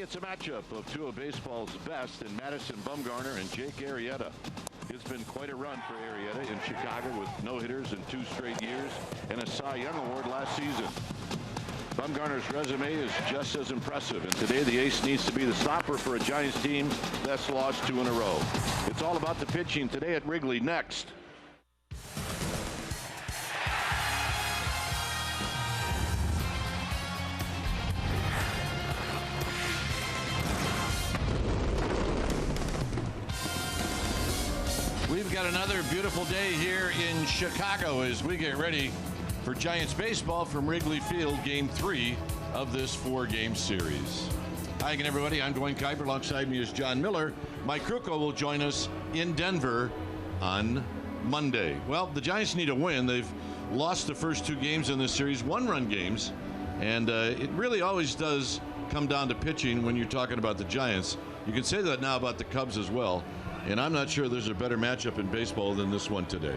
it's a matchup of two of baseball's best in Madison Bumgarner and Jake Arrieta. It's been quite a run for Arrieta in Chicago with no-hitters in 2 straight years and a Cy Young Award last season. Bumgarner's resume is just as impressive, and today the ace needs to be the stopper for a Giants team that's lost 2 in a row. It's all about the pitching today at Wrigley next. We've got another beautiful day here in Chicago as we get ready for Giants baseball from Wrigley Field, Game 3 of this 4-game series. Hi again, everybody. I'm Dwayne Kuiper. Alongside me is John Miller. Mike Krukow will join us in Denver on Monday. Well, the Giants need a win. They've lost the first 2 games in this series, 1-run games, and it really always does come down to pitching when you're talking about the Giants. You can say that now about the Cubs as well. And I'm not sure there's a better matchup in baseball than this one today.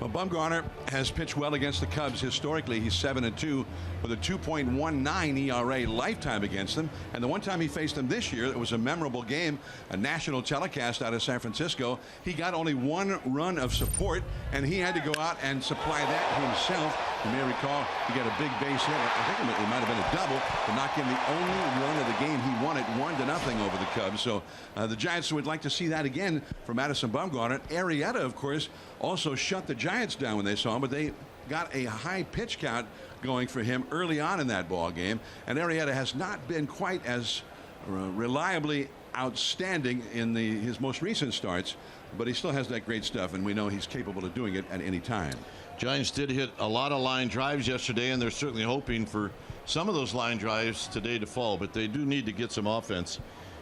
Well, Bumgarner has pitched well against the Cubs historically. He's 7-2 with a 2.19 ERA lifetime against them. And the one time he faced them this year, it was a memorable game, a national telecast out of San Francisco. He got only 1 run of support, and he had to go out and supply that himself. You may recall he got a big base hit. I think it might have been a double to knock in the only run of the game. He won it 1-0 over the Cubs. So the Giants would like to see that again for Madison Bumgarner. Arrieta, of course, also shut the Giants down when they saw him, but they got a high pitch count going for him early on in that ball game. And Arrieta has not been quite as reliably outstanding in his most recent starts, but he still has that great stuff, and we know he's capable of doing it at any time. Giants did hit a lot of line drives yesterday, and they're certainly hoping for some of those line drives today to fall, but they do need to get some offense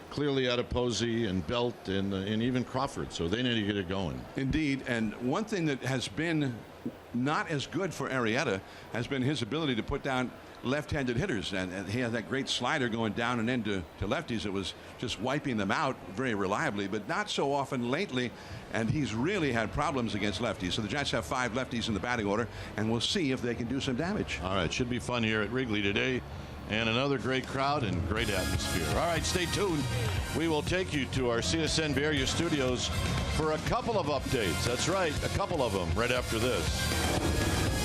clearly out of Posey and Belt and even Crawford, so they need to get it going. Indeed, and one thing that has been not as good for Arrieta has been his ability to put down left-handed hitters, and he has that great slider going down and into lefties. It was just wiping them out very reliably, but not so often lately, and he's really had problems against lefties. So the Giants have 5 lefties in the batting order, and we'll see if they can do some damage. All right, should be fun here at Wrigley today, and another great crowd and great atmosphere. All right, stay tuned. We will take you to our CSN Bay Area studios for a couple of updates. That's right, a couple of them right after this.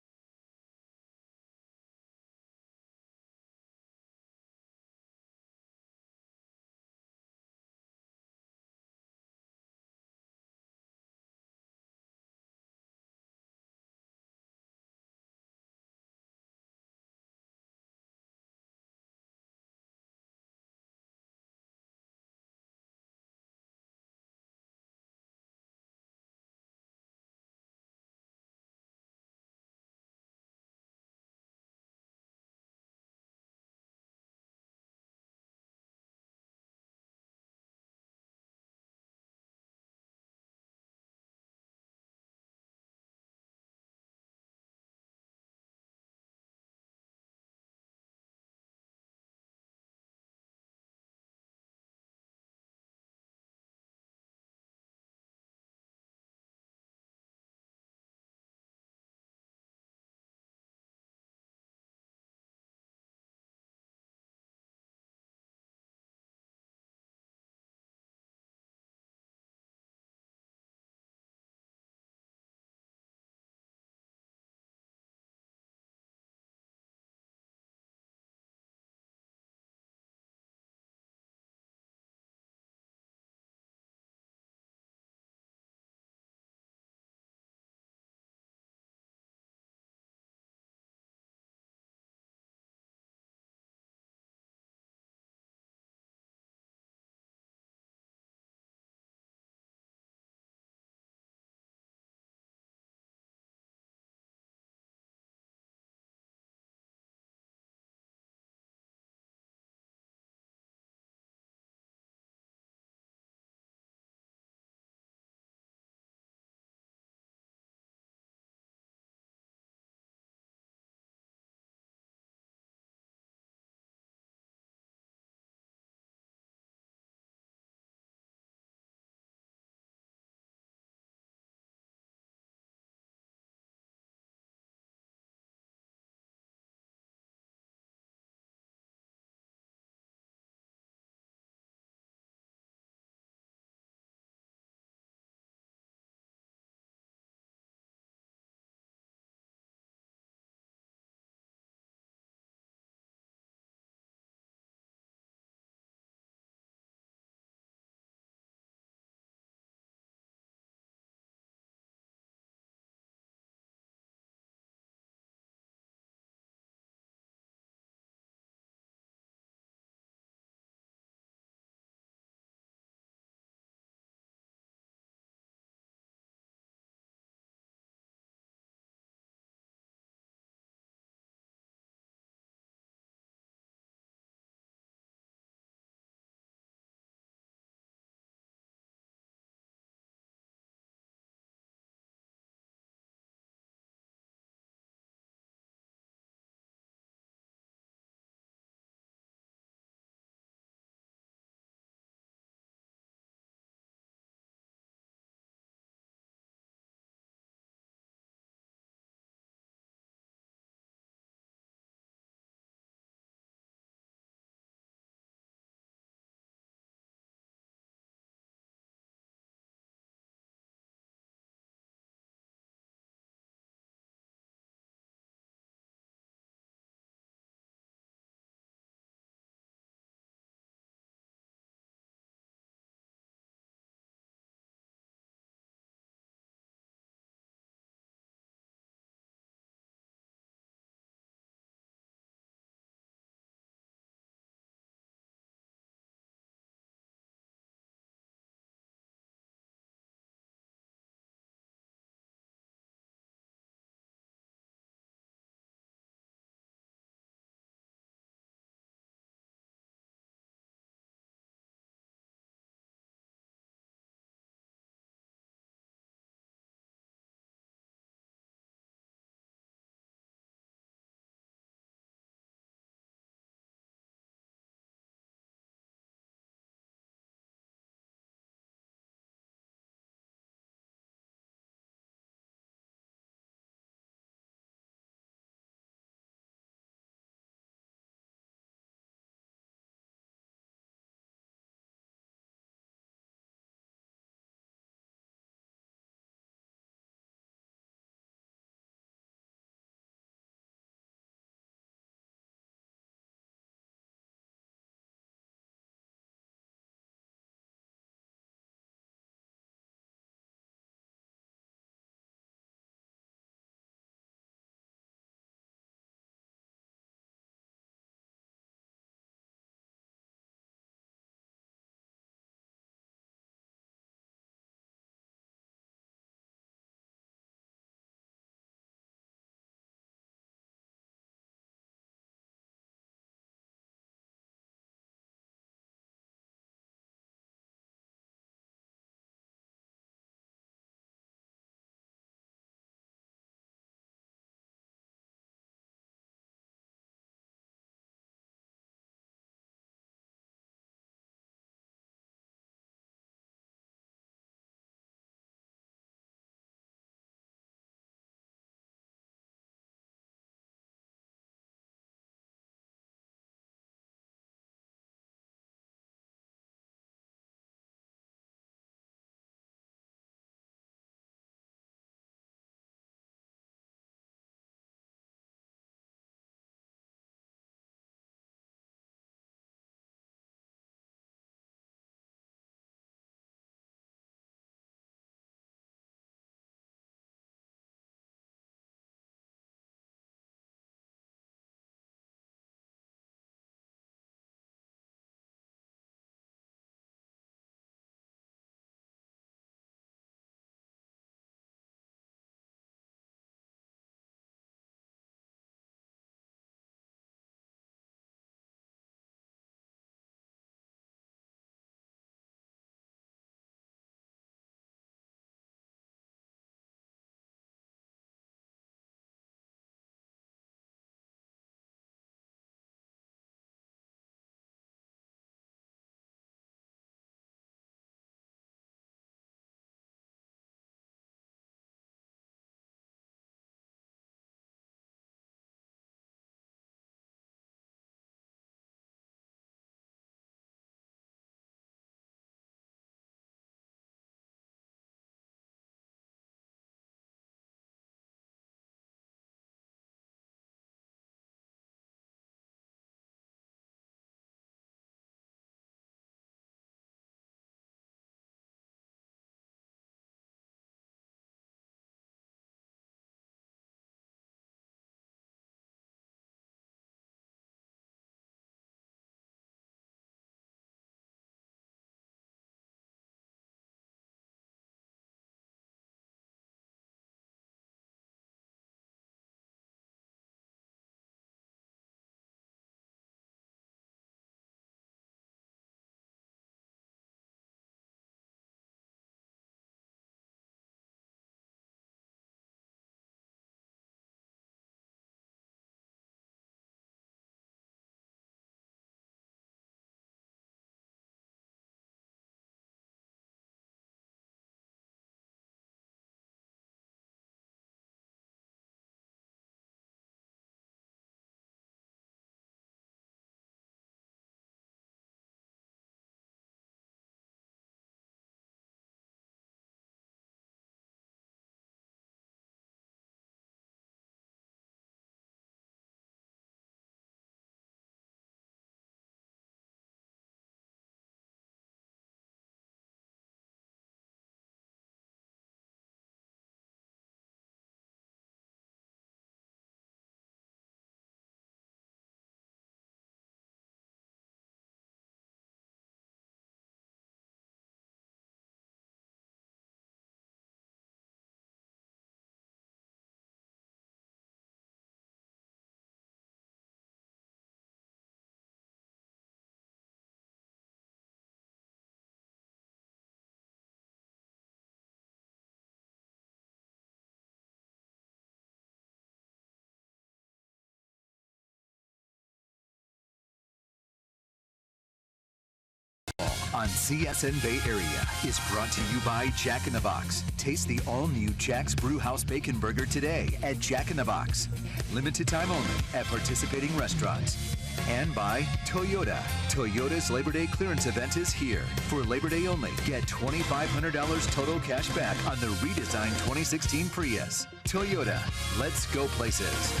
on CSN Bay Area is brought to you by Jack in the Box. Taste the all-new Jack's Brewhouse Bacon Burger today at Jack in the Box. Limited time only at participating restaurants. And by Toyota. Toyota's Labor Day clearance event is here. For Labor Day only, get $2,500 total cash back on the redesigned 2016 Prius. Toyota, let's go places.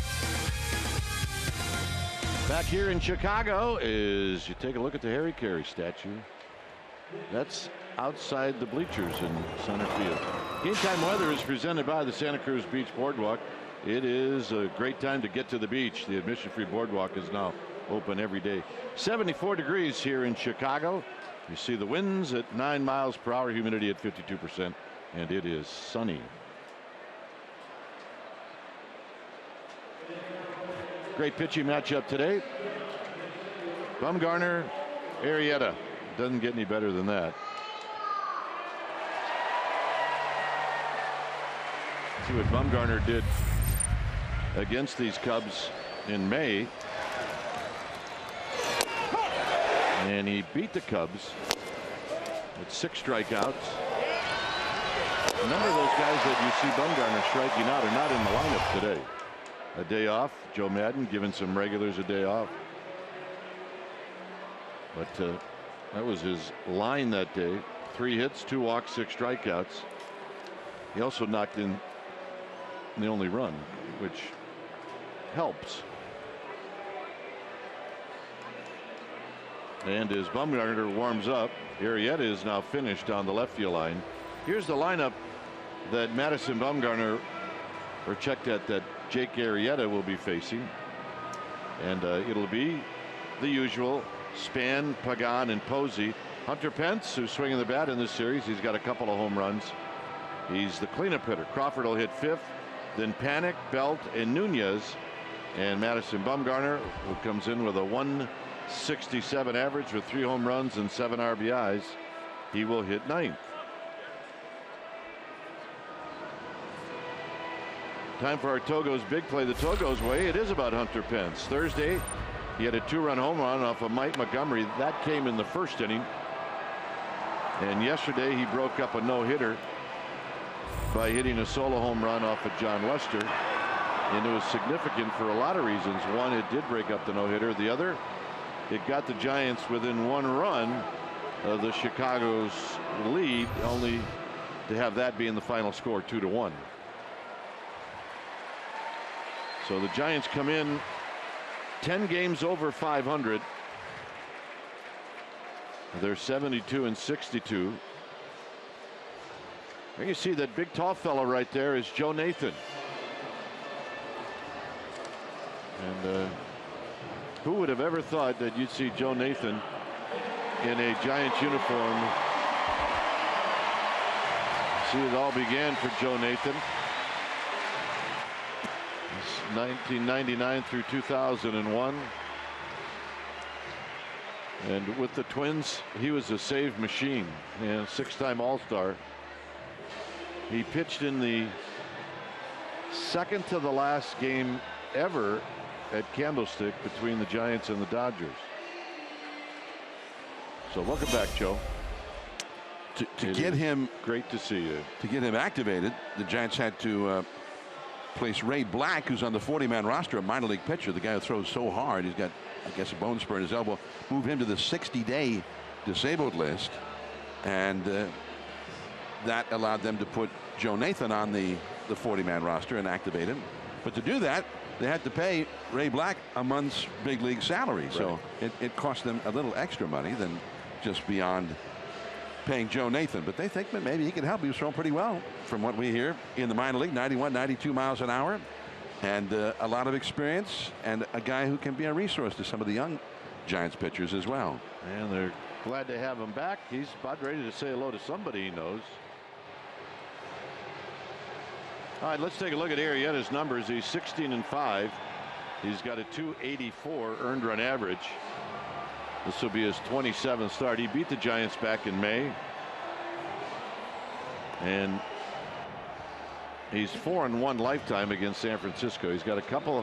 Back here in Chicago is, you take a look at the Harry Carey statue. That's outside the bleachers in center field. Game time weather is presented by the Santa Cruz Beach Boardwalk. It is a great time to get to the beach. The admission-free boardwalk is now open every day. 74 degrees here in Chicago. You see the winds at 9 miles per hour, humidity at 52%, and it is sunny. Great pitching matchup today. Bumgarner, Arrieta. Doesn't get any better than that. See what Bumgarner did against these Cubs in May. And he beat the Cubs with 6 strikeouts. A number of those guys that you see Bumgarner striking out are not in the lineup today. A day off. Joe Madden giving some regulars a day off. But that was his line that day. 3 hits, 2 walks, 6 strikeouts. He also knocked in the only run, which helps. And as Bumgarner warms up, Arrieta is now finished on the left field line. Here's the lineup that Madison Bumgarner, or checked at, that Jake Arrieta will be facing. And it'll be the usual Span, Pagan, and Posey. Hunter Pence, who's swinging the bat in this series, he's got a couple of home runs. He's the cleanup hitter. Crawford will hit 5th, then Panic, Belt, and Nunez. And Madison Bumgarner, who comes in with a 167 average with 3 home runs and 7 RBIs, he will hit 9th. Time for our Togo's big play the Togo's way. It is about Hunter Pence. Thursday, he had a 2-run home run off of Mike Montgomery. That came in the 1st inning. And yesterday, he broke up a no-hitter by hitting a solo home run off of John Lester. And it was significant for a lot of reasons. One, it did break up the no-hitter. The other, it got the Giants within 1 run of the Chicago's lead, only to have that be in the final score, 2-1. So the Giants come in 10 games over 500. They're 72-62. There you see that big tall fellow right there is Joe Nathan. And who would have ever thought that you'd see Joe Nathan in a Giants uniform? See, it all began for Joe Nathan. 1999 through 2001. And with the Twins, he was a save machine and 6-time All-Star. He pitched in the 2nd to the last game ever at Candlestick between the Giants and the Dodgers. So welcome back, Joe. To get him, great to see you. To get him activated, the Giants had to place Ray Black, who's on the 40-man roster, a minor league pitcher, the guy who throws so hard. He's got, I guess, a bone spur in his elbow. Move him to the 60-day disabled list, and that allowed them to put Joe Nathan on the 40-man roster and activate him. But to do that, they had to pay Ray Black a month's big league salary. Right. So it cost them a little extra money than just beyond paying Joe Nathan. But they think that maybe he can help. He was throwing pretty well from what we hear in the minor league, 91, 92 miles an hour, and a lot of experience, and a guy who can be a resource to some of the young Giants pitchers as well. And they're glad to have him back. He's about ready to say hello to somebody he knows. All right, let's take a look at Arrieta's numbers. He's 16-5. He's got a 284 earned run average. This will be his 27th start. He beat the Giants back in May. And he's 4-1 lifetime against San Francisco. He's got a couple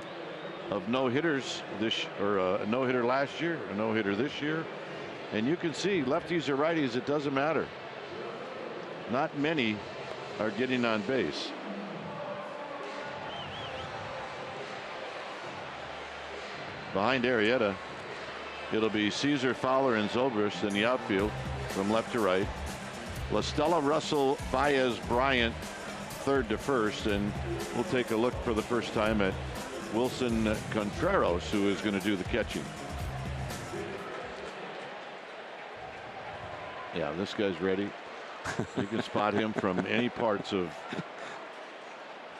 of no-hitters a no-hitter last year, a no-hitter this year. And you can see lefties or righties, it doesn't matter. Not many are getting on base. Behind Arrieta, it'll be Caesar, Fowler, and Zobrist in the outfield from left to right. La Stella, Russell, Baez, Bryant, third to first, and we'll take a look for the first time at Wilson Contreras, who is going to do the catching. Yeah, this guy's ready. You can spot him from any parts of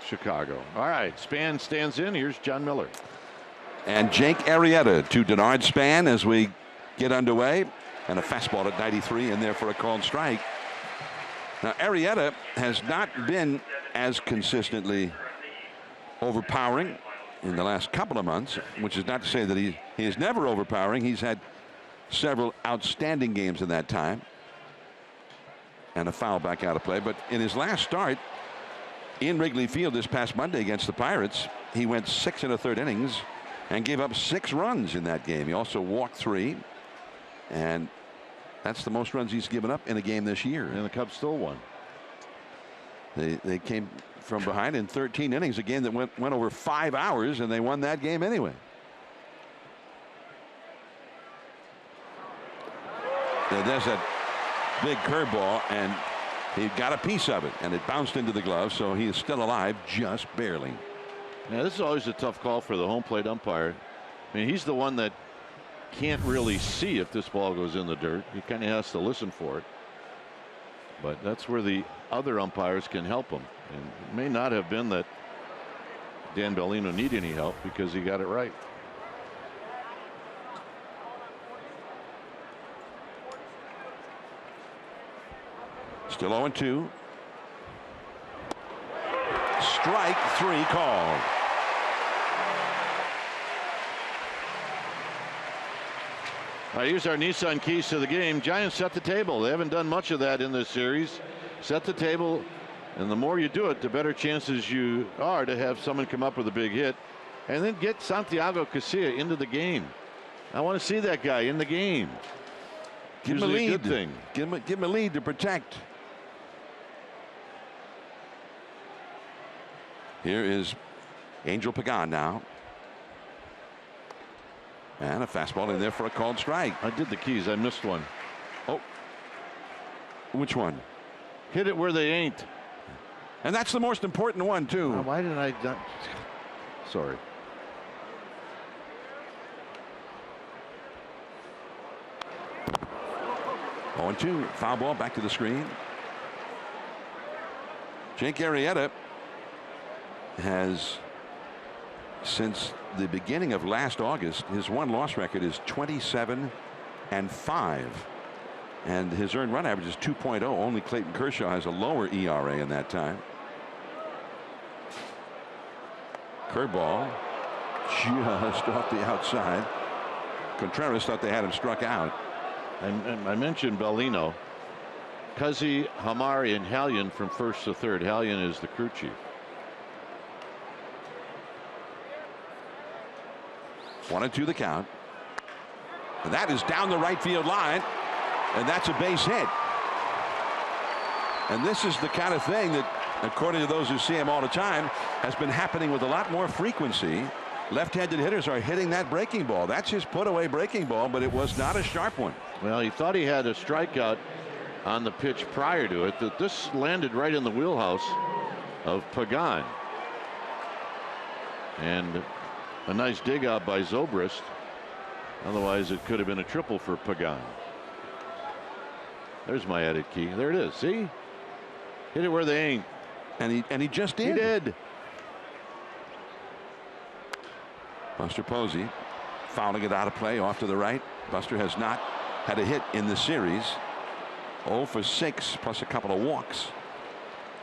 Chicago. All right, Span stands in. Here's John Miller. And Jake Arrieta to Denard Span as we get underway. And a fastball at 93 in there for a called strike. Now, Arrieta has not been as consistently overpowering in the last couple of months, which is not to say that he is never overpowering. He's had several outstanding games in that time. And a foul back out of play. But in his last start in Wrigley Field this past Monday against the Pirates, he went 6 1/3 innings and gave up 6 runs in that game. He also walked 3. And that's the most runs he's given up in a game this year. And the Cubs still won. They came from behind in 13 innings, a game that went over 5 hours, and they won that game anyway. There's that big curveball, and he got a piece of it, and it bounced into the glove, so he is still alive, just barely. Now, this is always a tough call for the home plate umpire. I mean, he's the one that can't really see if this ball goes in the dirt. He kind of has to listen for it. But that's where the other umpires can help him. And it may not have been that Dan Bellino needed any help because he got it right. Still 0-2. Strike 3 called. Here's our Nissan keys to the game. Giants set the table. They haven't done much of that in this series. Set the table, and the more you do it, the better chances you are to have someone come up with a big hit. And then get Santiago Casilla into the game. I want to see that guy in the game. Give him a lead. Good thing. Give him a lead to protect. Here is Angel Pagan now. And a fastball in there for a called strike. I did the keys. I missed one. Oh. Which one? Hit it where they ain't. And that's the most important one, too. Why didn't I? Sorry. Oh, and 2. Foul ball back to the screen. Jake Arrieta has, since the beginning of last August, his one-loss record is 27-5, and his earned run average is 2.0. Only Clayton Kershaw has a lower ERA in that time. Curveball just off the outside. Contreras thought they had him struck out. And I mentioned Bellino. Cuzzy, Hamari, and Hallion from first to third. Hallion is the crew chief. 1-2 the count. And that is down the right field line. And that's a base hit. And this is the kind of thing that, according to those who see him all the time, has been happening with a lot more frequency. Left-handed hitters are hitting that breaking ball. That's his put-away breaking ball, but it was not a sharp one. Well, he thought he had a strikeout on the pitch prior to it. That this landed right in the wheelhouse of Pagan. And a nice dig out by Zobrist. Otherwise, it could have been a triple for Pagan. There's my edit key. There it is. See? Hit it where they ain't. And he just did. He did. Buster Posey fouling it out of play off to the right. Buster has not had a hit in the series. 0 for 6 plus a couple of walks.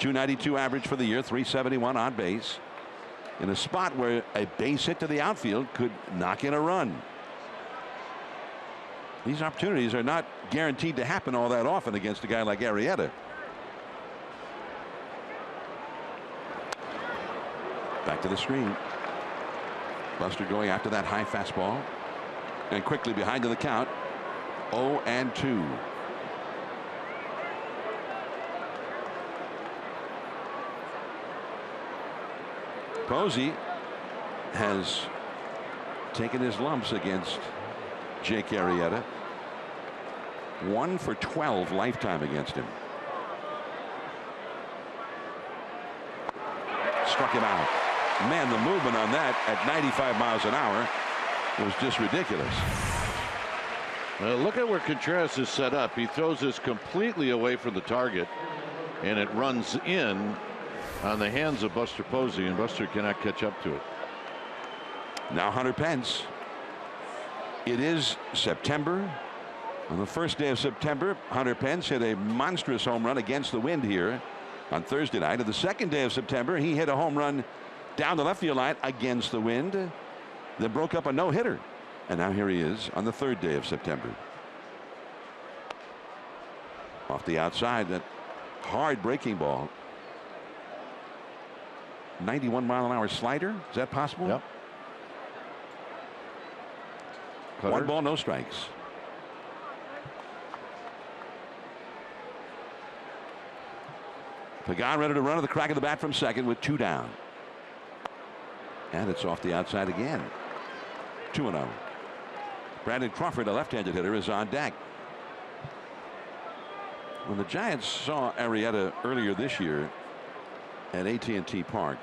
292 average for the year, 371 on base. In a spot where a base hit to the outfield could knock in a run. These opportunities are not guaranteed to happen all that often against a guy like Arrieta. Back to the screen. Buster going after that high fastball. And quickly behind to the count. 0-2. Posey has taken his lumps against Jake Arrieta. 1 for 12 lifetime against him. Struck him out. Man, the movement on that at 95 miles an hour was just ridiculous. Well, look at where Contreras is set up. He throws this completely away from the target, and it runs in on the hands of Buster Posey, and Buster cannot catch up to it. Now Hunter Pence. It is September. On the first day of September, Hunter Pence hit a monstrous home run against the wind here on Thursday night. On the second day of September, he hit a home run down the left field line against the wind, then broke up a no-hitter. And now here he is on the third day of September. Off the outside, that hard breaking ball. 91-mile-an-hour slider. Is that possible? Yep. Cutter. 1 ball, no strikes. Pagan ready to run to the crack of the bat from second with 2 down. And it's off the outside again. 2-0. Brandon Crawford, a left-handed hitter, is on deck. When the Giants saw Arrieta earlier this year at AT&T Park,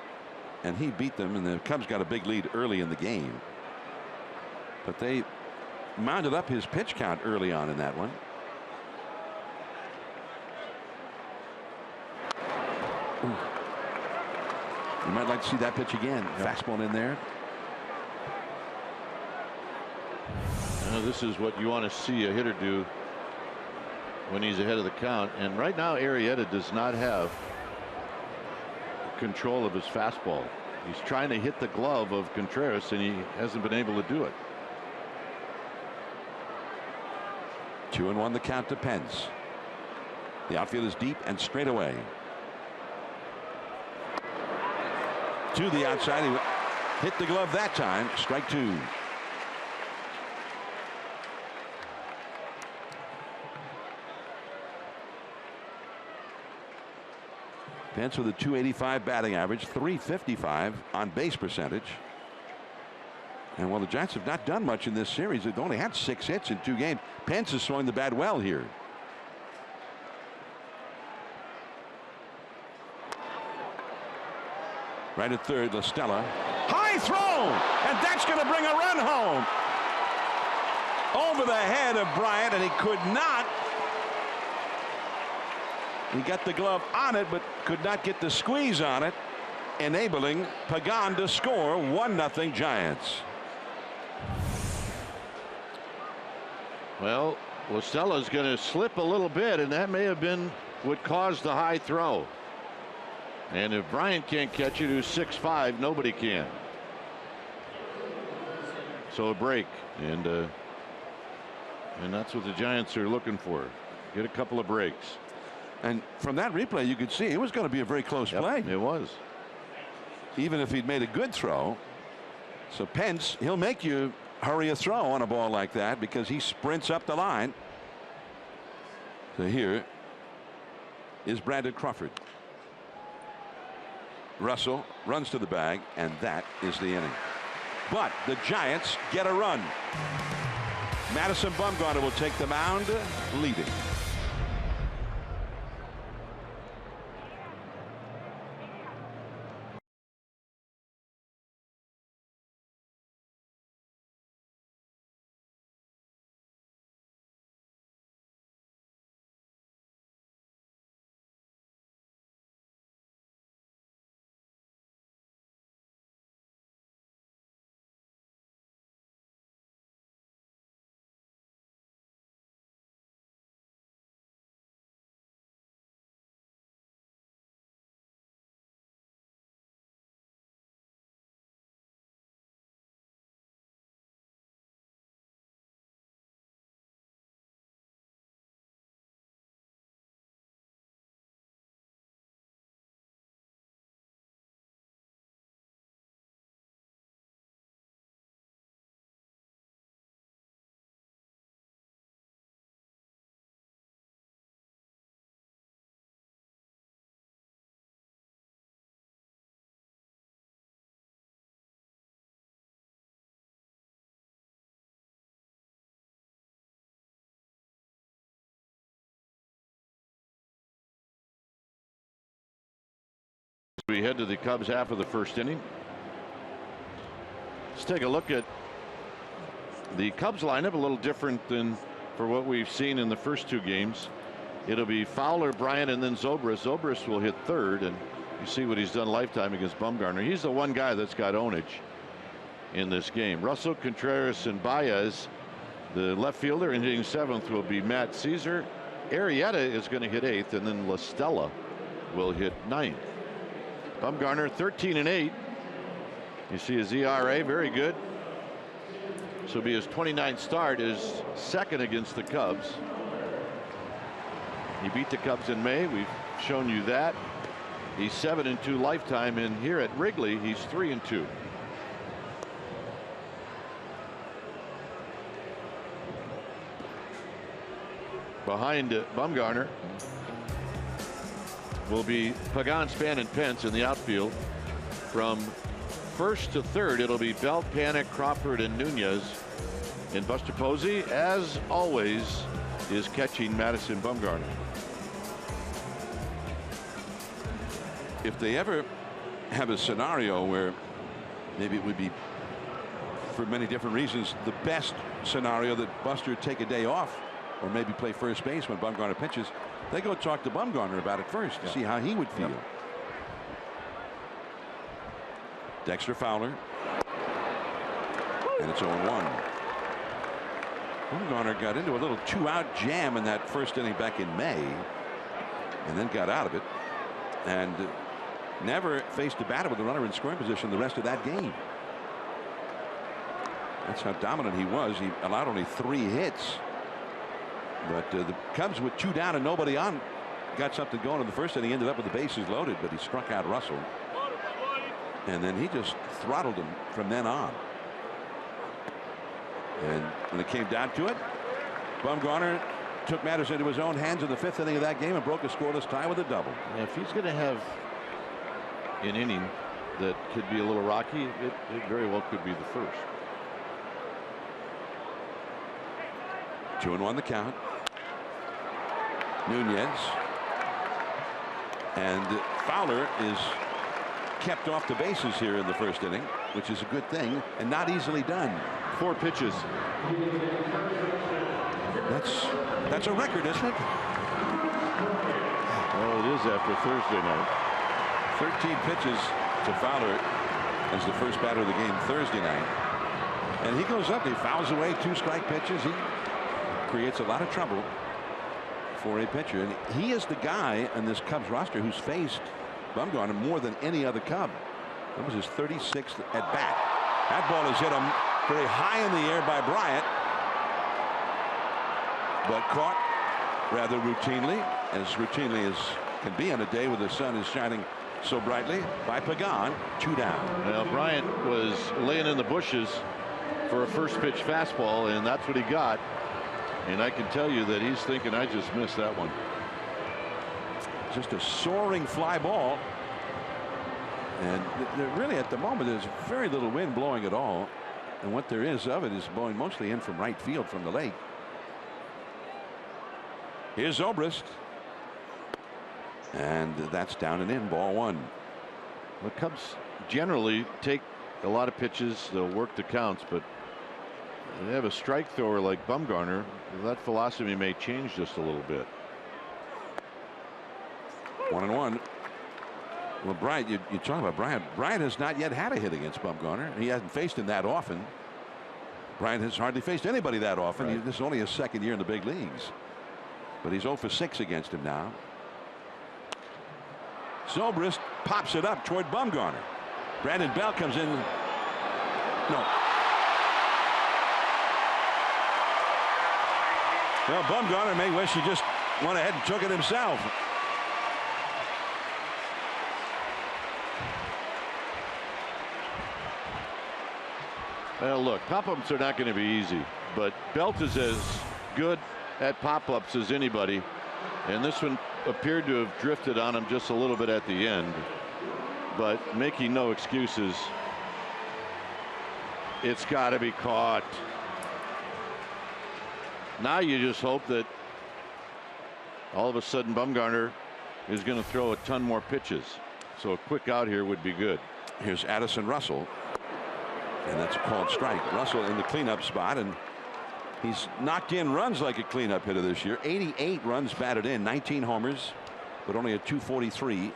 and he beat them, and the Cubs got a big lead early in the game. But they mounted up his pitch count early on in that one. Ooh. You might like to see that pitch again. Yep. Fastball in there. This is what you want to see a hitter do when he's ahead of the count. And right now, Arrieta does not have control of his fastball. He's trying to hit the glove of Contreras, and he hasn't been able to do it. 2-1 the count to Pence. The outfield is deep and straight away. To the outside. He hit the glove that time. Strike 2. Pence with a .285 batting average, .355 on base percentage. And while the Giants have not done much in this series, they've only had 6 hits in 2 games. Pence is throwing the bat well here. Right at third, La Stella. High throw! And that's going to bring a run home. Over the head of Bryant, and he could not. He got the glove on it, but could not get the squeeze on it, enabling Pagan to score. 1-0 Giants. Well, La Stella's going to slip a little bit, and that may have been what caused the high throw. And if Bryant can't catch it, who's 6'5", nobody can. So a break, and that's what the Giants are looking for. Get a couple of breaks. And from that replay, you could see it was going to be a very close play. It was. Even if he'd made a good throw. So Pence, he'll make you hurry a throw on a ball like that because he sprints up the line. So here is Brandon Crawford. Russell runs to the bag, and that is the inning. But the Giants get a run. Madison Bumgarner will take the mound, leading. We head to the Cubs half of the first inning. Let's take a look at the Cubs lineup, a little different than for what we've seen in the first two games. It'll be Fowler, Bryant, and then Zobrist. Zobrist will hit third, and you see what he's done lifetime against Bumgarner. He's the one guy that's got ownage in this game. Russell, Contreras, and Baez. The left fielder in hitting seventh will be Matt Caesar. Arrieta is going to hit eighth, and then La Stella will hit ninth. Bumgarner 13-8. You see his ERA, very good. This will be his 29th start, his second against the Cubs. He beat the Cubs in May. We've shown you that. He's 7-2 lifetime, and here at Wrigley, he's 3-2. Behind Bumgarner will be Pagan, Span, and Pence in the outfield. From first to third, it'll be Belt, Panic, Crawford, and Nunez. And Buster Posey, as always, is catching Madison Bumgarner. If they ever have a scenario where maybe it would be, for many different reasons, the best scenario that Buster would take a day off or maybe play first base when Bumgarner pitches, they go talk to Bumgarner about it first to see how he would feel. Dexter Fowler, and it's 0-1. Bumgarner got into a little two-out jam in that first inning back in May, and then got out of it, and never faced a batter with a runner in scoring position the rest of that game. That's how dominant he was. He allowed only 3 hits. But the Cubs with 2 down and nobody on got something going in the first inning. Ended up with the bases loaded, but he struck out Russell. And then he just throttled him from then on. And when it came down to it, Bumgarner took matters into his own hands in the 5th inning of that game and broke a scoreless tie with a double. Yeah, if he's going to have an inning that could be a little rocky, it very well could be the first. 2-1 the count. Nunez, and Fowler is kept off the bases here in the first inning, which is a good thing and not easily done. 4 pitches. That's a record, isn't it? Well, it is after Thursday night. 13 pitches to Fowler as the first batter of the game Thursday night, and he goes up, he fouls away 2 strike pitches. He creates a lot of trouble for a pitcher, and he is the guy on this Cubs roster who's faced Bumgarner more than any other Cub. That was his 36th at bat. That ball is hit him very high in the air by Bryant, but caught rather routinely as can be on a day where the sun is shining so brightly, by Pagan. 2 down. Well, Bryant was laying in the bushes for a first pitch fastball, and that's what he got. And I can tell you that he's thinking, I just missed that one. Just a soaring fly ball. And really at the moment there's very little wind blowing at all. And what there is of it is blowing mostly in from right field from the lake. Here's Zobrist. And that's down and in, ball 1. The Cubs generally take a lot of pitches. They'll work the counts, but they have a strike thrower like Bumgarner. That philosophy may change just a little bit. 1-1. Well, Bryant, you talk about Bryant. Bryant has not yet had a hit against Bumgarner. He hasn't faced him that often. Bryant has hardly faced anybody that often. Right. This is only his 2nd year in the big leagues. But he's 0 for 6 against him now. Zobrist pops it up toward Bumgarner. Brandon Bell comes in. No. Well, Bumgarner may wish he just went ahead and took it himself. Well, look, pop-ups are not going to be easy, but Belt is as good at pop-ups as anybody, and this one appeared to have drifted on him just a little bit at the end, but making no excuses. It's got to be caught. Now you just hope that all of a sudden Bumgarner is going to throw a ton more pitches. So a quick out here would be good. Here's Addison Russell, and that's a called strike. Russell in the cleanup spot, and he's knocked in runs like a cleanup hitter this year. 88 runs batted in, 19 homers, but only a .243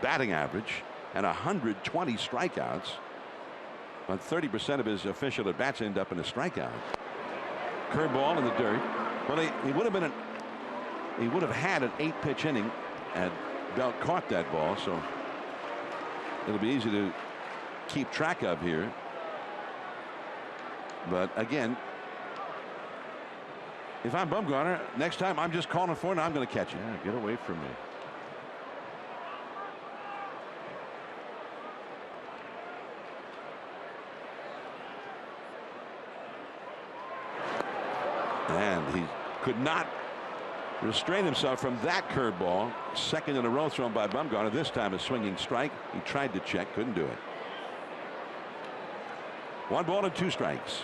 batting average and 120 strikeouts. But 30% of his official at bats end up in a strikeout. Curveball in the dirt. Well, he would have had an 8-pitch inning, and Belt caught that ball, so it'll be easy to keep track of here. But again, if I'm Bumgarner, next time I'm just calling for it and I'm going to catch it. Yeah, get away from me. And he could not restrain himself from that curveball. Second in a row thrown by Bumgarner. This time a swinging strike. He tried to check, couldn't do it. 1 ball and 2 strikes.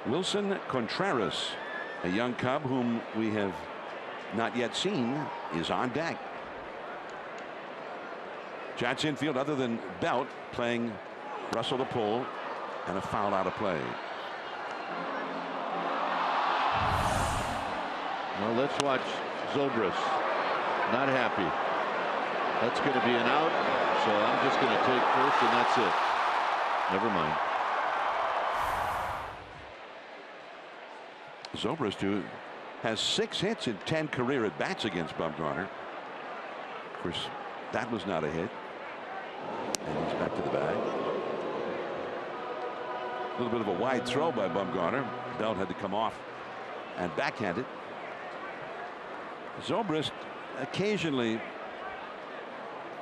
Wilson Contreras, a young Cub whom we have not yet seen, is on deck. Giants infield, other than Belt, playing Russell to pull, and a foul out of play. Well, let's watch Zobrist. Not happy. That's going to be an out, so I'm just going to take first, and that's it. Never mind. Zobrist, who has 6 hits in 10 career at bats against Bumgarner. Of course, that was not a hit. And he's back to the bag. A little bit of a wide throw by Bumgarner. Belt had to come off and backhand it. Zobrist occasionally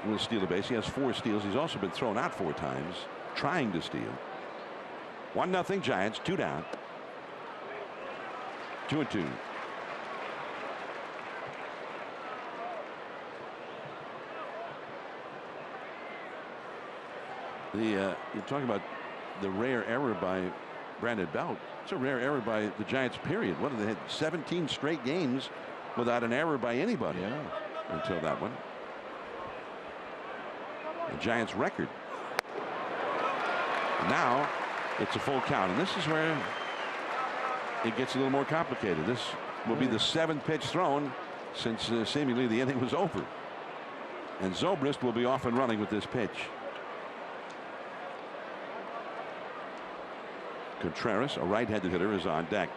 will steal a base. He has 4 steals. He's also been thrown out 4 times trying to steal. 1-0 Giants, 2 down. 2-2. You're talking about the rare error by Brandon Belt. It's a rare error by the Giants, period. What, they had 17 straight games without an error by anybody until that one. The Giants record. Now it's a full count, and this is where it gets a little more complicated. This will be the 7th pitch thrown since seemingly the inning was over, and Zobrist will be off and running with this pitch. Contreras, a right-handed hitter, is on deck.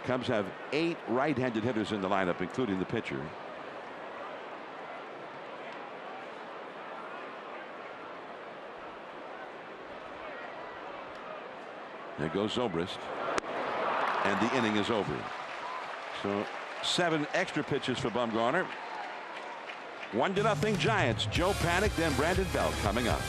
Cubs have 8 right-handed hitters in the lineup, including the pitcher. There goes Zobrist, and the inning is over. So 7 extra pitches for Bumgarner. 1-0 Giants. Joe Panik, then Brandon Belt coming up.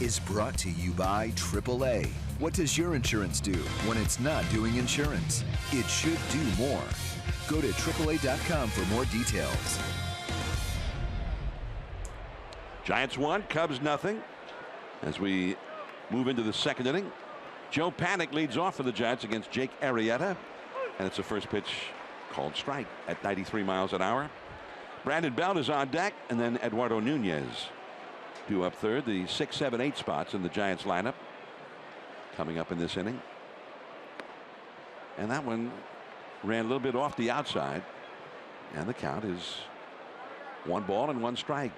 is brought to you by AAA. What does your insurance do when it's not doing insurance? It should do more. Go to AAA.com for more details. Giants 1, Cubs nothing. As we move into the second inning, Joe Panic leads off for the Giants against Jake Arrieta. And it's the first pitch called strike at 93 miles an hour. Brandon Belt is on deck, and then Eduardo Nunez due up third. The 6, 7, 8 spots in the Giants lineup coming up in this inning. And that one ran a little bit off the outside, and the count is 1 ball and 1 strike.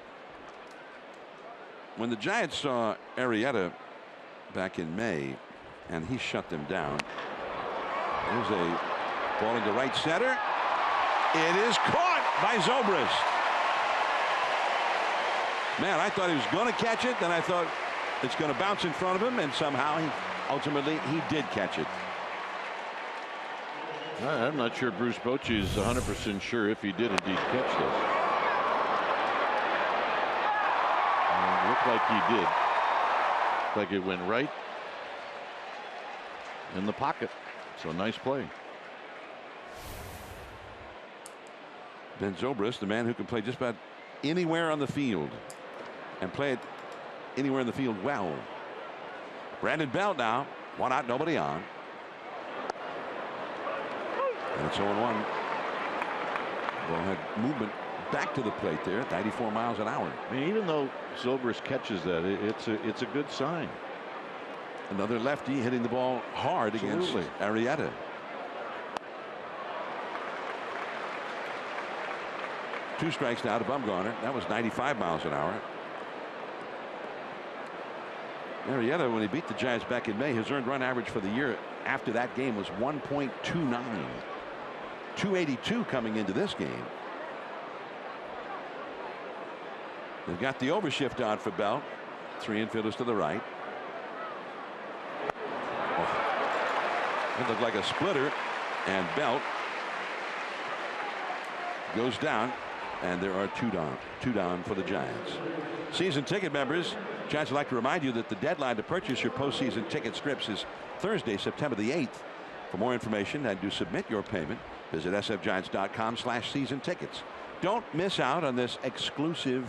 When the Giants saw Arrieta back in May, and he shut them down. There's a ball into right center. It is caught by Zobrist. Man, I thought he was going to catch it. Then I thought it's going to bounce in front of him, and somehow ultimately he did catch it. I'm not sure Bruce Bochy is 100% sure if he did indeed catch this. It looked like he did. Like it went right in the pocket. So nice play. Ben Zobrist, the man who can play just about anywhere on the field and play it anywhere in the field well. Brandon Belt now, 1 out, nobody on. And it's 0-1. Ball had movement back to the plate there at 94 miles an hour. I mean, even though Zobrist catches that, it's a good sign. Another lefty hitting the ball hard against Arrieta. Two strikes now to Bumgarner. That was 95 miles an hour. Arrieta, when he beat the Giants back in May, his earned run average for the year after that game was 1.29. 282 coming into this game. They've got the overshift on for Belt. 3 infielders to the right. It looked like a splitter, and Belt goes down, and there are 2 down. 2 down for the Giants. Season ticket members, Giants would like to remind you that the deadline to purchase your postseason ticket strips is Thursday, September the 8th. For more information and to submit your payment, visit sfgiants.com/season tickets. Don't miss out on this exclusive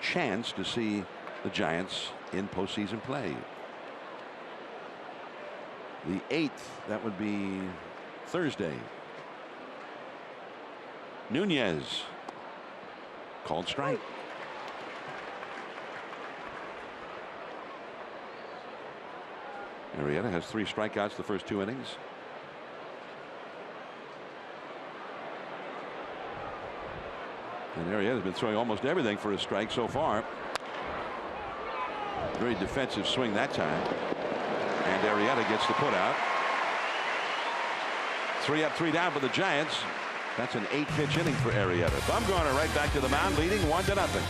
chance to see the Giants in postseason play. The 8th, that would be Thursday. Nunez called strike. Arrieta has 3 strikeouts the first 2 innings. And Arrieta has been throwing almost everything for a strike so far. Very defensive swing that time. And Arrieta gets the put out. 3 up, 3 down for the Giants. That's an 8-pitch inning for Arrieta. Bumgarner right back to the mound, leading 1-0.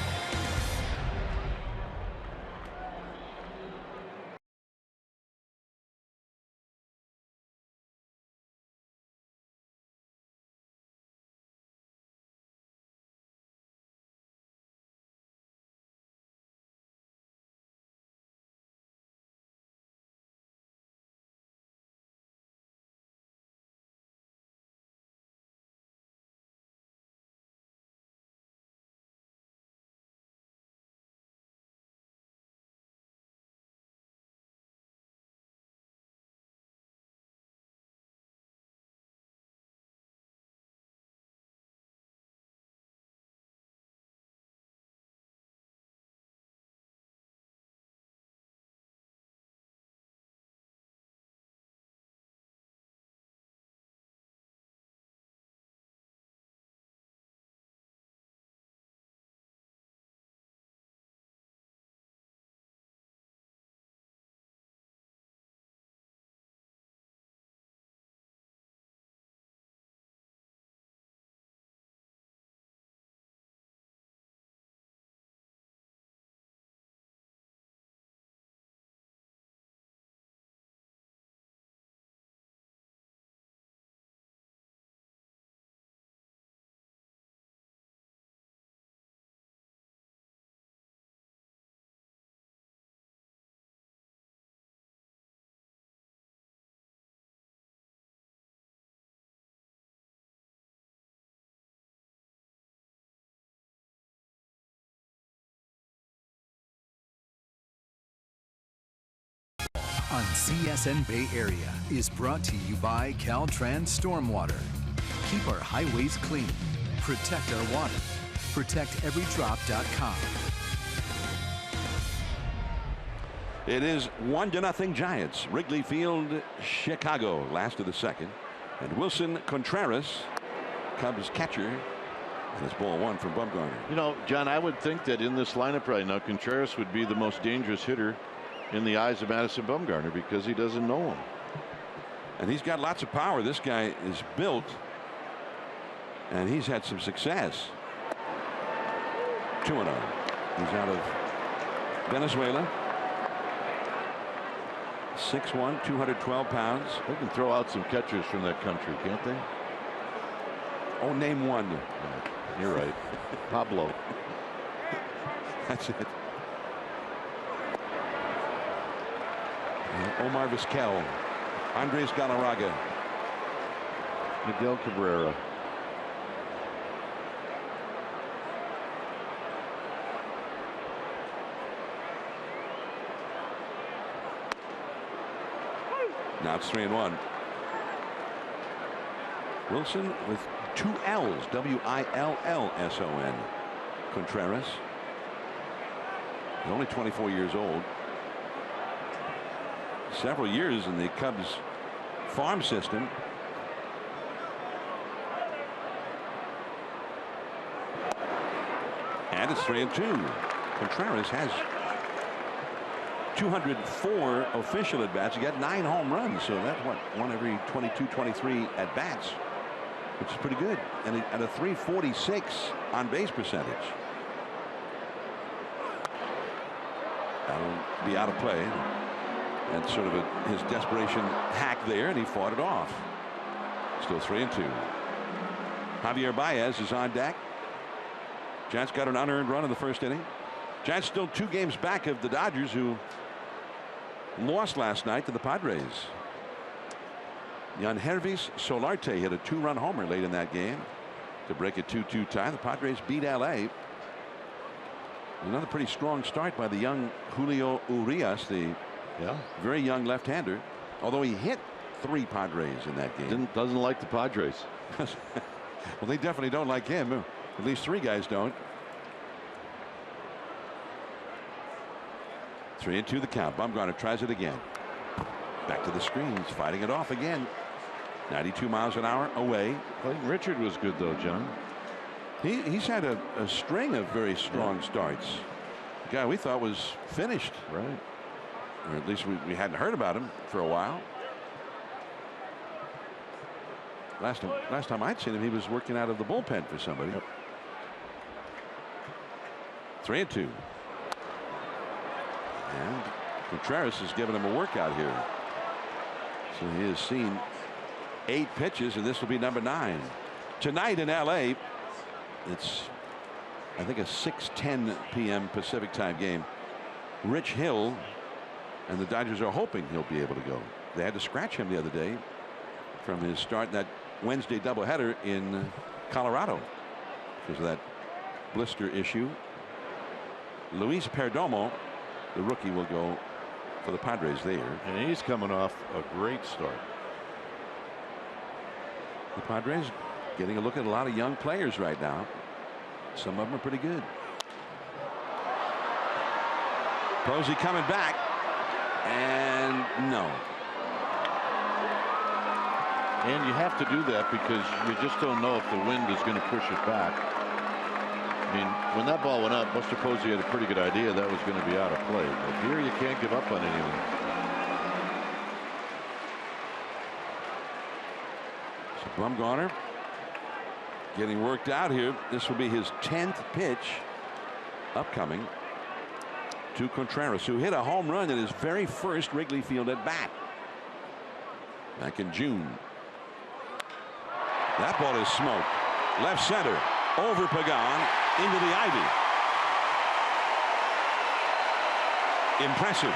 on CSN Bay Area is brought to you by Caltrans Stormwater. Keep our highways clean. Protect our water. ProtectEveryDrop.com. It is 1-0 Giants. Wrigley Field, Chicago, last of the second. And Wilson Contreras, Cubs catcher, and it's ball one from Bumgarner. You know, John, I would think that in this lineup right now, Contreras would be the most dangerous hitter in the eyes of Madison Bumgarner because he doesn't know him. And he's got lots of power. This guy is built, and he's had some success. 2-0. He's out of Venezuela. 6'1", 212 pounds. They can throw out some catchers from that country, can't they? Oh, name one. You're right. Pablo. That's it. Omar Vizquel. Andres Galarraga. Miguel Cabrera. Now it's 3-1. Wilson with 2 L's. W-I-L-L-S-O-N. Contreras. He's only 24 years old. Several years in the Cubs farm system. And it's 3-2. Contreras has 204 official at bats. He got 9 home runs, so that's what, one every 22, 23 at bats, which is pretty good. And at a .346 on base percentage. That'll be out of play. And sort of his desperation hack there, and he fought it off. Still 3-2. Javier Baez is on deck. Giants got an unearned run in the first inning. Giants still 2 games back of the Dodgers, who lost last night to the Padres. Yangervis Solarte hit a 2-run homer late in that game to break a 2-2 tie. The Padres beat LA. Another pretty strong start by the young Julio Urias, the very young left-hander, although he hit 3 Padres in that game. Doesn't like the Padres. Well, they definitely don't like him. At least 3 guys don't. 3-2 the count. Bumgarner tries it again. Back to the screens, fighting it off again. 92 miles an hour away. Clayton Richard was good though, John. He's had a string of very strong starts. The guy we thought was finished. Right. Or at least we hadn't heard about him for a while. Last time I'd seen him, he was working out of the bullpen for somebody. 3-2. And Contreras has given him a workout here. So he has seen 8 pitches, and this will be number 9. Tonight in LA, it's I think a 6:10 p.m. Pacific time game. Rich Hill and the Dodgers are hoping he'll be able to go. They had to scratch him the other day from his start in that Wednesday doubleheader in Colorado because of that blister issue. Luis Perdomo, the rookie, will go for the Padres there. And he's coming off a great start. The Padres getting a look at a lot of young players right now. Some of them are pretty good. Posey coming back, and no. And you have to do that because you just don't know if the wind is going to push it back. I mean, when that ball went up, Buster Posey had a pretty good idea that was going to be out of play. But here you can't give up on anything. So Bumgarner getting worked out here. This will be his 10th pitch upcoming to Contreras, who hit a home run in his very first Wrigley Field at bat back in June. That ball is smoked. Left center, over Pagan, into the ivy. Impressive.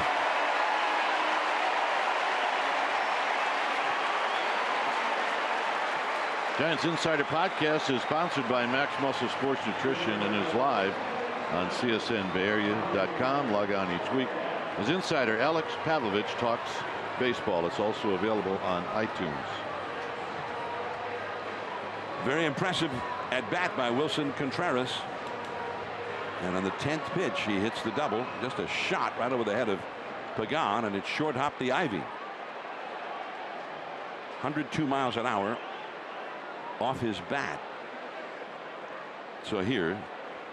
Giants Insider Podcast is sponsored by Max Muscle Sports Nutrition and is live on CSNBayArea.com. Log on each week His insider Alex Pavlovich talks baseball. It's also available on iTunes. Very impressive at bat by Wilson Contreras. And on the 10th pitch, he hits the double. Just a shot right over the head of Pagan, and it short hopped the ivy. 102 miles an hour off his bat. So here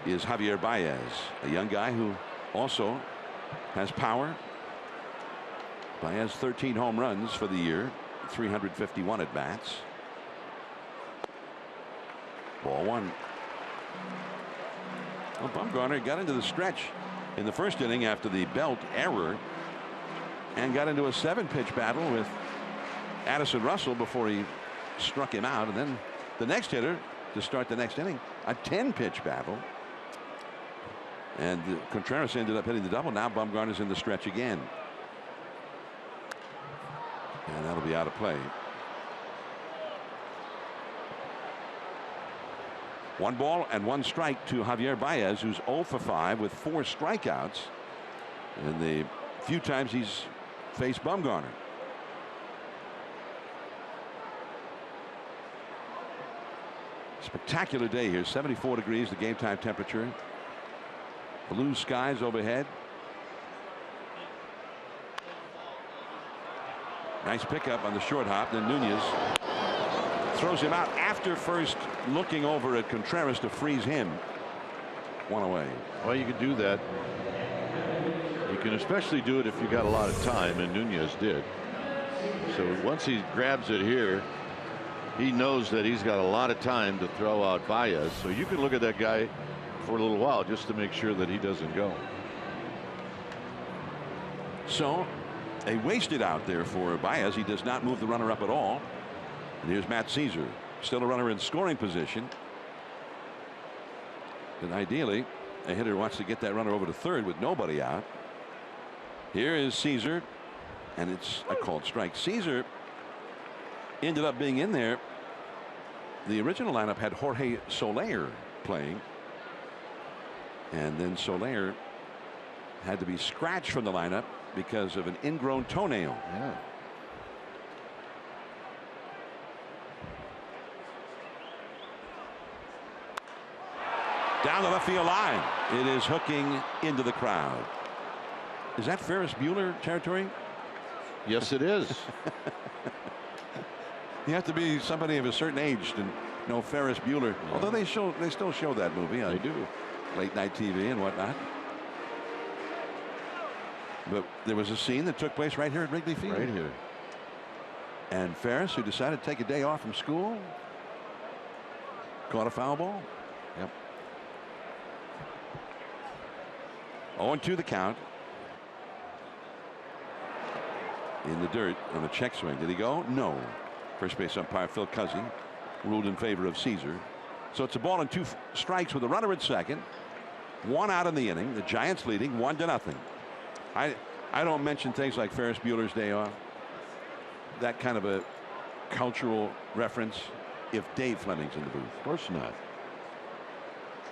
is Javier Baez, a young guy who also has power. Baez 13 home runs for the year, 351 at bats. Ball one. Well, Bumgarner got into the stretch in the first inning after the belt error and got into a 7-pitch battle with Addison Russell before he struck him out. And then the next hitter to start the next inning, a 10-pitch battle. And Contreras ended up hitting the double. Now Bumgarner's in the stretch again. And that'll be out of play. 1 ball and 1 strike to Javier Baez, who's 0 for 5 with 4 strikeouts in the few times he's faced Bumgarner. Spectacular day here. 74 degrees, the game time temperature. Blue skies overhead. Nice pickup on the short hop. Then Nunez throws him out after first looking over at Contreras to freeze him. 1 away. Well, you can do that. You can especially do it if you got a lot of time, and Nunez did. So once he grabs it here, he knows that he's got a lot of time to throw out Baez. So you can look at that guy for a little while just to make sure that he doesn't go. So a wasted out there for Baez. He does not move the runner up at all. And here's Matt Caesar, still a runner in scoring position. And ideally, a hitter wants to get that runner over to third with nobody out. Here is Caesar, and it's a called strike. Caesar ended up being in there. The original lineup had Jorge Soler playing, and then Soler had to be scratched from the lineup because of an ingrown toenail. Yeah. Down the left field line. It is hooking into the crowd. Is that Ferris Bueller territory? Yes, it is. You have to be somebody of a certain age to know Ferris Bueller. Yeah. Although they still show that movie on they do. Late night TV and whatnot. But there was a scene that took place right here at Wrigley Field. Right here. And Ferris, who decided to take a day off from school, caught a foul ball. Yep. 0-2 the count. In the dirt on a check swing. Did he go? No. First base umpire Phil Cuzzy ruled in favor of Caesar. So it's a ball and 2 strikes with a runner at second. 1 out in the inning. The Giants leading 1-0. I don't mention things like Ferris Bueller's Day Off. That kind of a cultural reference if Dave Fleming's in the booth. Of course not.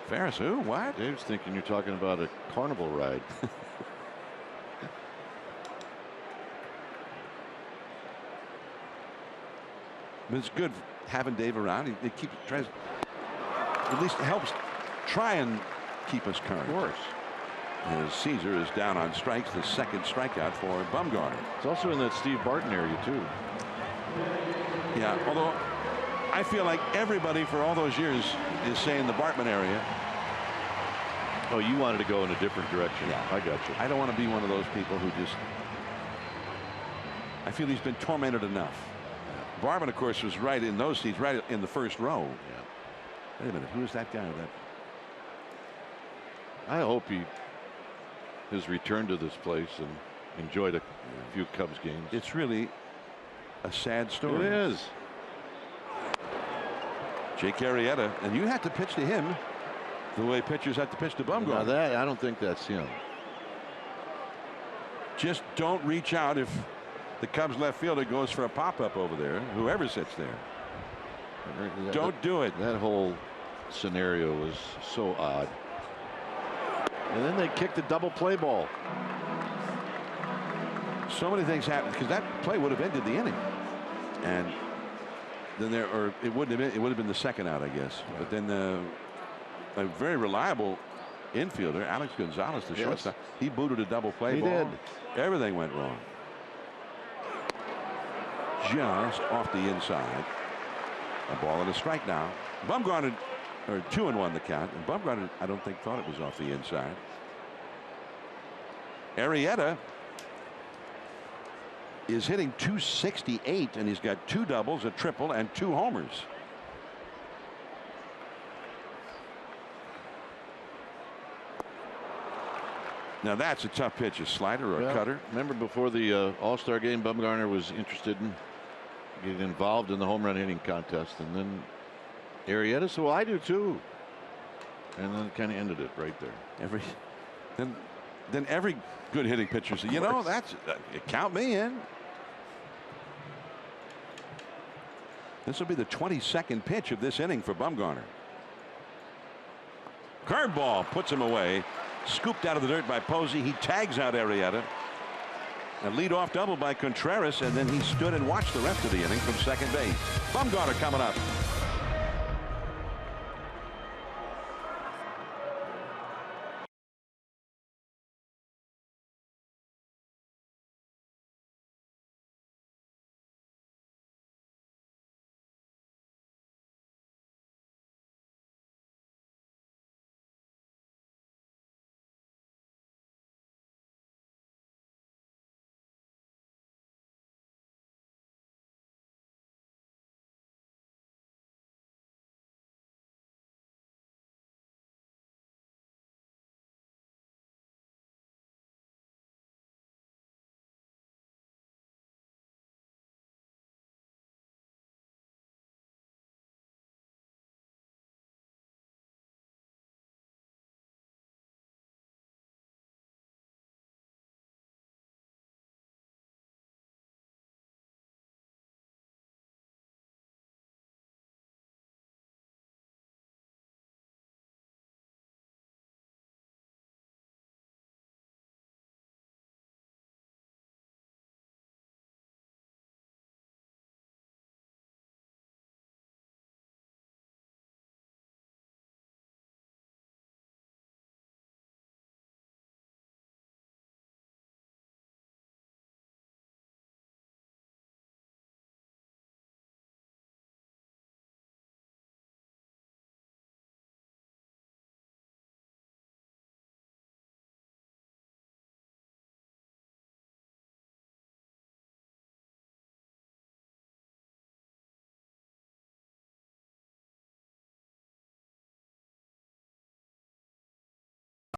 Ferris who? What? Dave's thinking you're talking about a carnival ride. But it's good having Dave around. It keeps tries, at least it helps try and keep us current. Of course. As Caesar is down on strikes, the second strikeout for Bumgarner. It's also in that Steve Barton area too. Yeah, although I feel like everybody for all those years is saying the Bartman area. Oh, you wanted to go in a different direction. Yeah, I got you. I don't want to be one of those people who just. I feel he's been tormented enough. Bartman, of course, was right in those seats, right in the first row. Yeah. Wait a minute, who is that guy? I hope he has returned to this place and enjoyed a few Cubs games. It's really a sad story. It is. Jake Arrieta, and you have to pitch to him the way pitchers have to pitch to Bumgarner. Now that I don't think that's him. Just don't reach out if the Cubs left fielder goes for a pop-up over there, whoever sits there. Don't do it. That whole scenario was so odd. And then they kicked a double play ball. So many things happened because that play would have ended the inning, and then it wouldn't have been. It would have been the second out, I guess. But then a very reliable infielder, Alex Gonzalez, the shortstop, he booted a double play He ball. did. Everything went wrong. Just off the inside. A ball and a strike now. Bumgarner, or 2-1 the count. And Bumgarner, I don't think thought it was off the inside. Arrieta is hitting .268, and he's got 2 doubles, a triple, and 2 homers. Now that's a tough pitch, a slider or a cutter. Remember before the All-Star game, Bumgarner was interested in getting involved in the home run hitting contest, and then Arrieta said, well, I do too. And then it kind of ended it right there. Then every good hitting pitcher said, you know, that's count me in. This will be the 22nd pitch of this inning for Bumgarner. Curveball puts him away. Scooped out of the dirt by Posey. He tags out Arrieta. A leadoff double by Contreras, and then he stood and watched the rest of the inning from second base. Bumgarner coming up.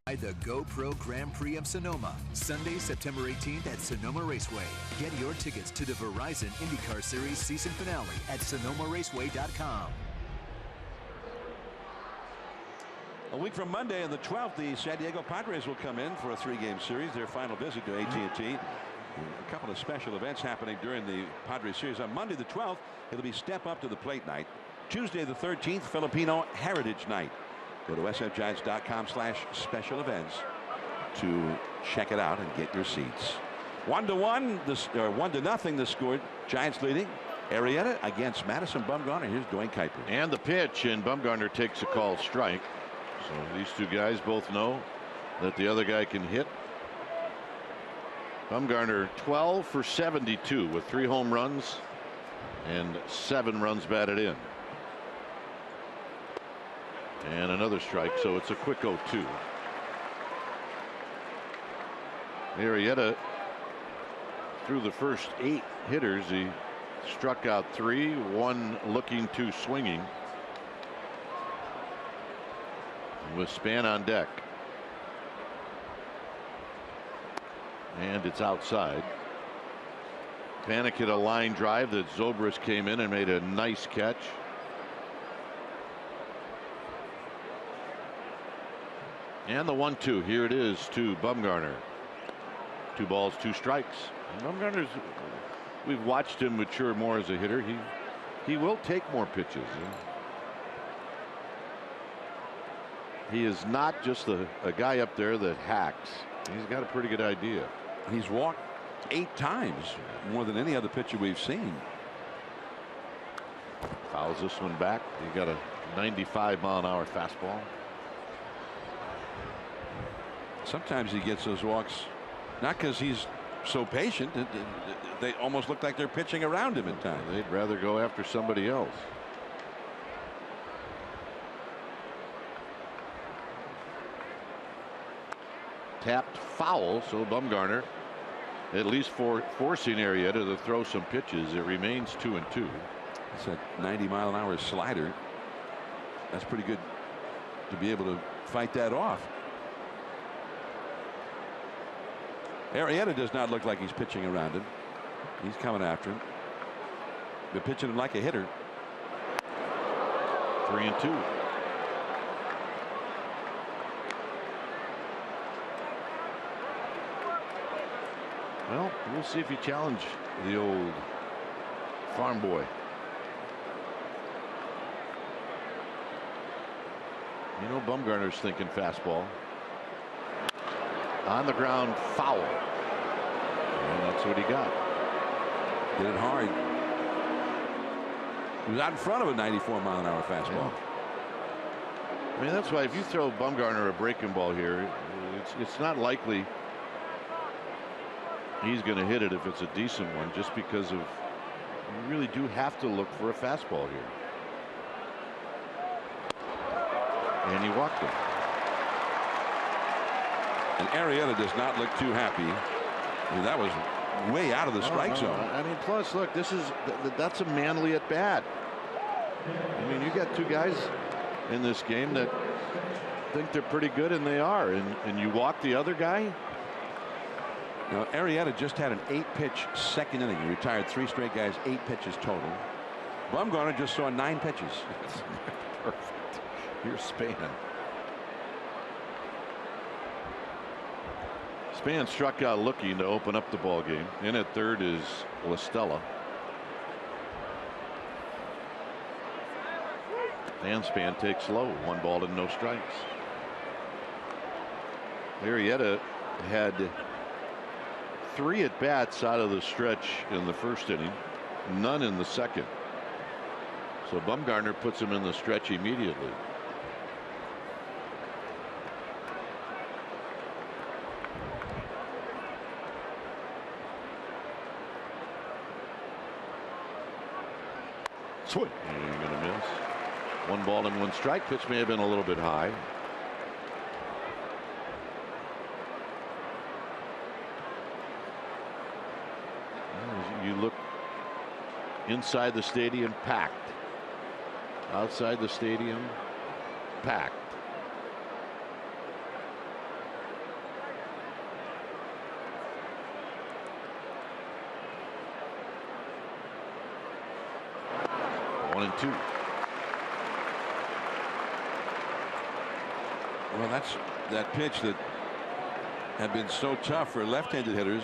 By the GoPro Grand Prix of Sonoma, Sunday, September 18th at Sonoma Raceway. Get your tickets to the Verizon IndyCar Series season finale at sonomaraceway.com. A week from Monday on the 12th, the San Diego Padres will come in for a 3-game series, their final visit to AT&T. A couple of special events happening during the Padres series. On Monday the 12th, it'll be Step Up to the Plate night. Tuesday the 13th, Filipino Heritage Night. Go to sfgiants.com/special events to check it out and get your seats. 1-1, 1-0 the score. Giants leading. Arrieta against Madison Bumgarner. Here's Dwayne Kuiper. And the pitch, and Bumgarner takes a called strike. So these two guys both know that the other guy can hit. Bumgarner 12 for 72 with 3 home runs and 7 runs batted in. And another strike, so it's a quick 0-2. Arrieta, through the first 8 hitters, he struck out 3, 1 looking, 2 swinging. With Span on deck. And it's outside. Panik hit a line drive that Zobrist came in and made a nice catch. And the 1-2. Here it is to Bumgarner. 2 balls, 2 strikes. Bumgarner's, we've watched him mature more as a hitter. He will take more pitches. He is not just a guy up there that hacks. He's got a pretty good idea. He's walked 8 times, more than any other pitcher we've seen. Fouls this one back. He got a 95-mile-an-hour fastball. Sometimes he gets those walks, not because he's so patient. They almost look like they're pitching around him at times. They'd rather go after somebody else. Tapped foul, so Bumgarner at least forcing Arrieta to throw some pitches. It remains 2-2. It's a 90-mile-an-hour slider. That's pretty good to be able to fight that off. Arrieta does not look like he's pitching around him. He's coming after him. They're pitching him like a hitter. 3-2. Well, we'll see if you challenge the old farm boy. You know, Bumgarner's thinking fastball. On the ground, foul. And that's what he got. Hit it hard. He was out in front of a 94-mile-an-hour fastball. Yeah. I mean, that's why if you throw Bumgarner a breaking ball here, it's not likely he's going to hit it if it's a decent one, just because of, you really do have to look for a fastball here. And he walked him. And Arrieta does not look too happy. I mean, that was way out of the strike zone. I mean, plus, look, that's a manly at bat. I mean, you got two guys in this game that think they're pretty good, and they are. And you walk the other guy. Now, Arrieta just had an 8-pitch second inning. He retired 3 straight guys, 8 pitches total. Bumgarner just saw 9 pitches. Perfect. Here's Span. Span struck out looking to open up the ball game. In at third is La Stella. And Span takes low. 1 ball and no strikes. Arrieta had 3 at bats out of the stretch in the first inning, none in the second. So Bumgarner puts him in the stretch immediately. Swing. You're going to miss. 1 ball and 1 strike. Pitch may have been a little bit high. You look inside the stadium, packed. Outside the stadium, packed. One and 2. Well, that's that pitch that had been so tough for left-handed hitters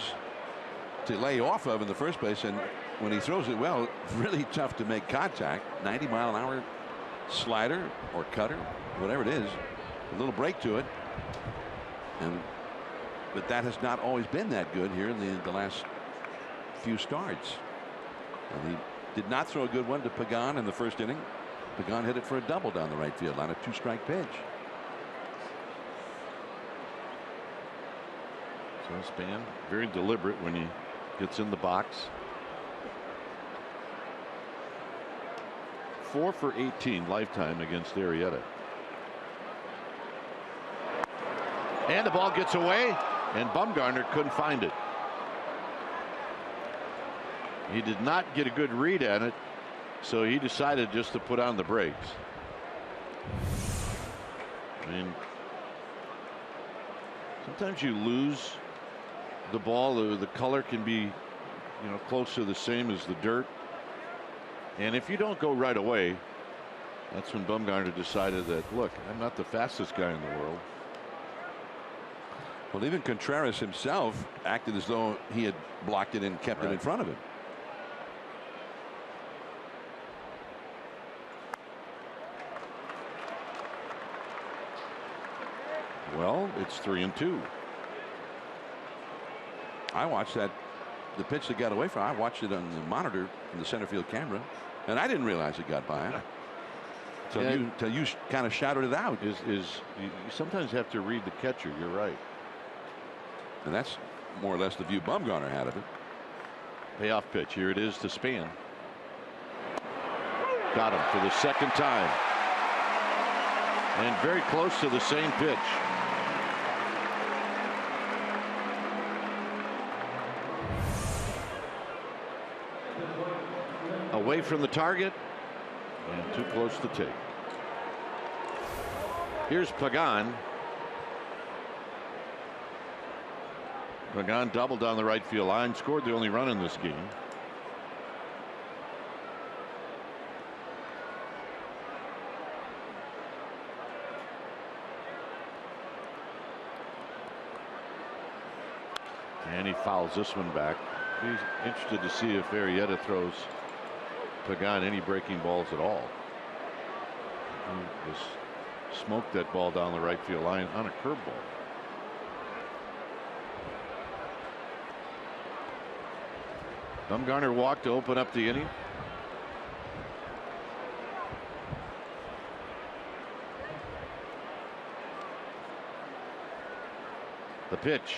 to lay off of in the first place, and when he throws it well, really tough to make contact. 90-mile-an-hour slider or cutter, whatever it is, a little break to it, but that has not always been that good here in the last few starts. And he did not throw a good one to Pagan in the first inning. Pagan hit it for a double down the right field on a 2-strike pitch. So Span very deliberate when he gets in the box. 4 for 18 lifetime against Arrieta. And the ball gets away, and Bumgarner couldn't find it. He did not get a good read at it, so he decided just to put on the brakes. I mean, sometimes you lose the ball. The color can be, close to the same as the dirt. And if you don't go right away, that's when Bumgarner decided that, look, I'm not the fastest guy in the world. Well, even Contreras himself acted as though he had blocked it and kept him in front of him. Well, it's 3-2. I watched that the pitch that got away from him. I watched it on the monitor from the center field camera, and I didn't realize it got by him. Till you kind of shouted it out. You sometimes have to read the catcher. You're right. And that's more or less the view Bumgarner had of it. Payoff pitch. Here it is to Span. Got him for the second time. And very close to the same pitch. Away from the target and too close to take. Here's Pagan. Pagan doubled down the right field line, scored the only run in this game. And he fouls this one back. He's interested to see if Arrieta throws Pagan any breaking balls at all. He just smoked that ball down the right field line on a curveball. Bumgarner walked to open up the inning. The pitch.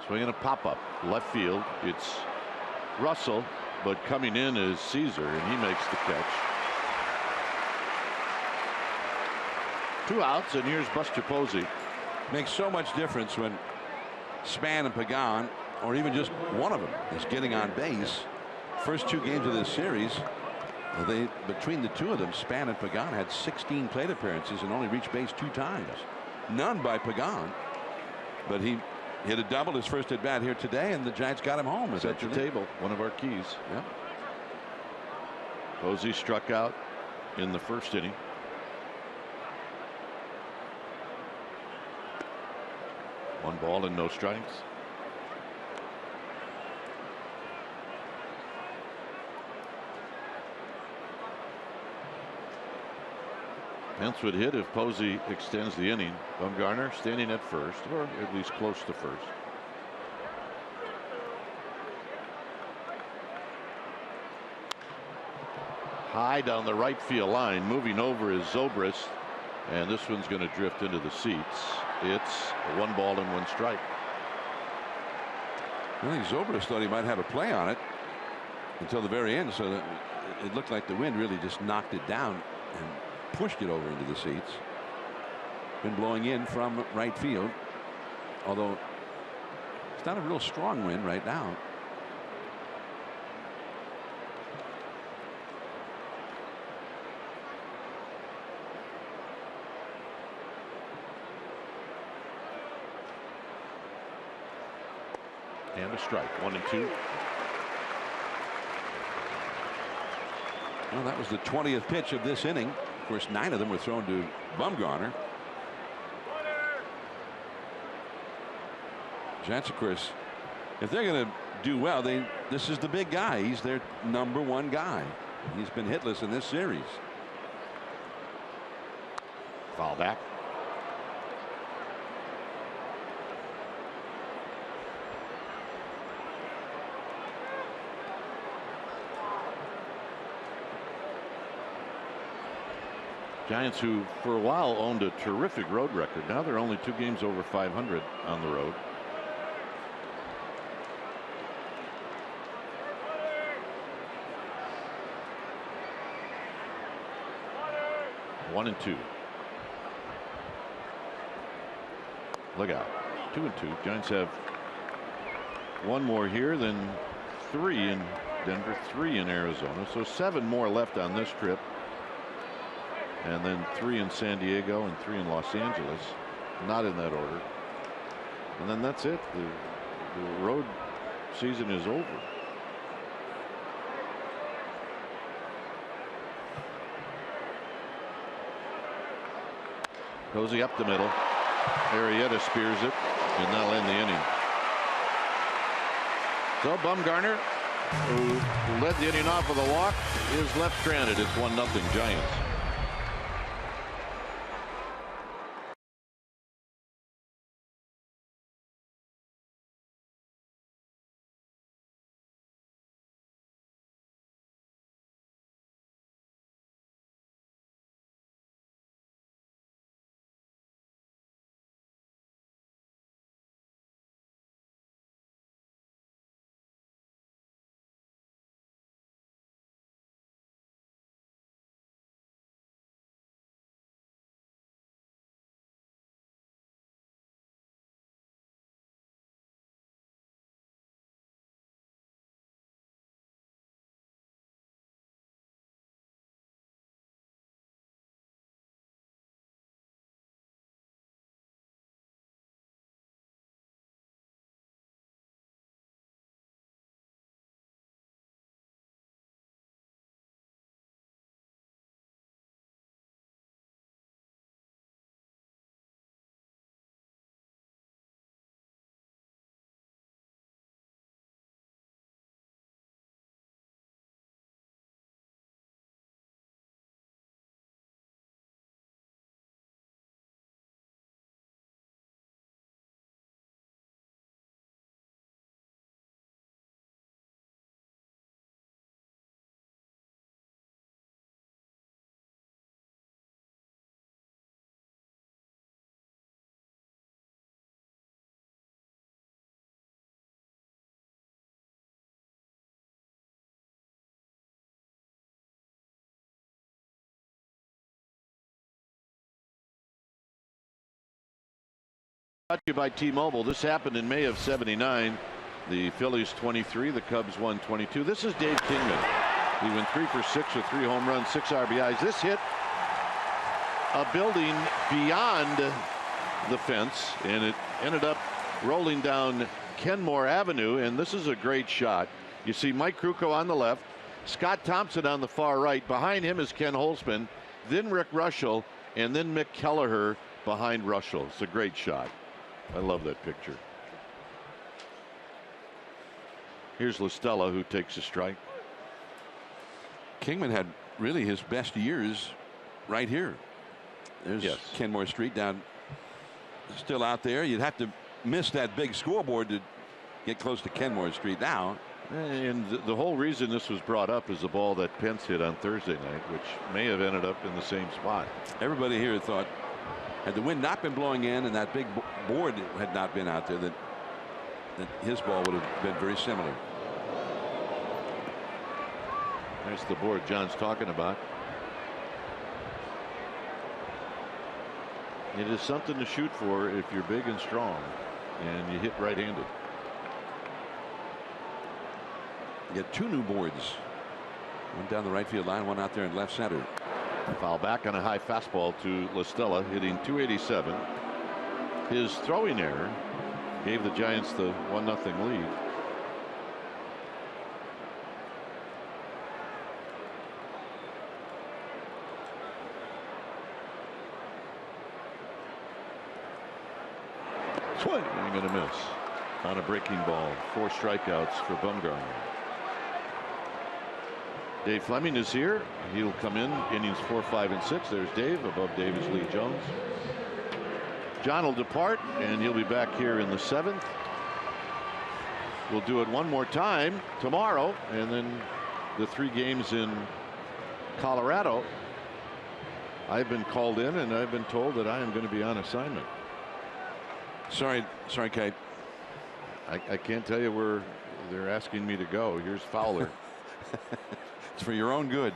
Swinging a pop-up left field. It's Russell, but coming in is Caesar, and he makes the catch. 2 outs, and here's Buster Posey. Makes so much difference when Span and Pagan, or even just one of them, is getting on base. First 2 games of this series, between the 2 of them, Span and Pagan had 16 plate appearances and only reached base 2 times. None by Pagan, but he hit a double his first at bat here today, and the Giants got him home. At the table, one of our keys. Yeah. Posey struck out in the first inning. One ball and no strikes. Pence would hit if Posey extends the inning. Bumgarner standing at first, or at least close to first. High down the right field line. Moving over is Zobrist, and this one's going to drift into the seats. It's 1 ball and 1 strike. I think Zobrist thought he might have a play on it until the very end, so that it looked like the wind really just knocked it down and pushed it over into the seats. Been blowing in from right field, although it's not a real strong wind right now. And a strike. 1 and 2. Well, that was the 20th pitch of this inning. Of course, 9 of them were thrown to Bumgarner. Giants, of course, if they're going to do well, this is the big guy. He's their #1 guy. He's been hitless in this series. Foul back. Giants, who for a while owned a terrific road record, now they're only 2 games over 500 on the road. One and 2. Look out. 2 and 2. Giants have 1 more here, then 3 in Denver, 3 in Arizona. So 7 more left on this trip. And then 3 in San Diego and 3 in Los Angeles. Not in that order. And then that's it. The road season is over. Posey up the middle. Arrieta spears it, and that'll end the inning. So Bumgarner, who led the inning off with a walk, is left stranded. It's 1-0 Giants. Brought to you by T-Mobile. This happened in May of '79. The Phillies 23, the Cubs won 22. This is Dave Kingman. He went 3 for 6 with 3 home runs, 6 RBIs. This hit a building beyond the fence, and it ended up rolling down Kenmore Avenue. And this is a great shot. You see Mike Krukow on the left, Scott Thompson on the far right. Behind him is Ken Holtzman, then Rick Russell, and then Mick Kelleher behind Russell. It's a great shot. I love that picture. Here's LaStella, who takes a strike. Kingman had really his best years right here. There's Kenmore Street down, still out there. You'd have to miss that big scoreboard to get close to Kenmore Street now. And the whole reason this was brought up is the ball that Pence hit on Thursday night, which may have ended up in the same spot. Everybody here thought, had the wind not been blowing in and that big board had not been out there, that his ball would have been very similar. There's the board John's talking about. It is something to shoot for if you're big and strong and you hit right-handed. You get 2 new boards. One down the right field line, one out there in left center. Foul back on a high fastball to LaStella, hitting .287. His throwing error gave the Giants the 1-0 lead. Swing and a miss on a breaking ball. 4 strikeouts for Bumgarner. Dave Fleming is here. He'll come in innings 4, 5, and 6. There's Dave. Above Dave is Lee Jones. John will depart, and he'll be back here in the 7th. We'll do it one more time tomorrow, and then the 3 games in Colorado. I've been called in, and I've been told that I am going to be on assignment. Sorry, Kate. I can't tell you where they're asking me to go. Here's Fowler. It's for your own good.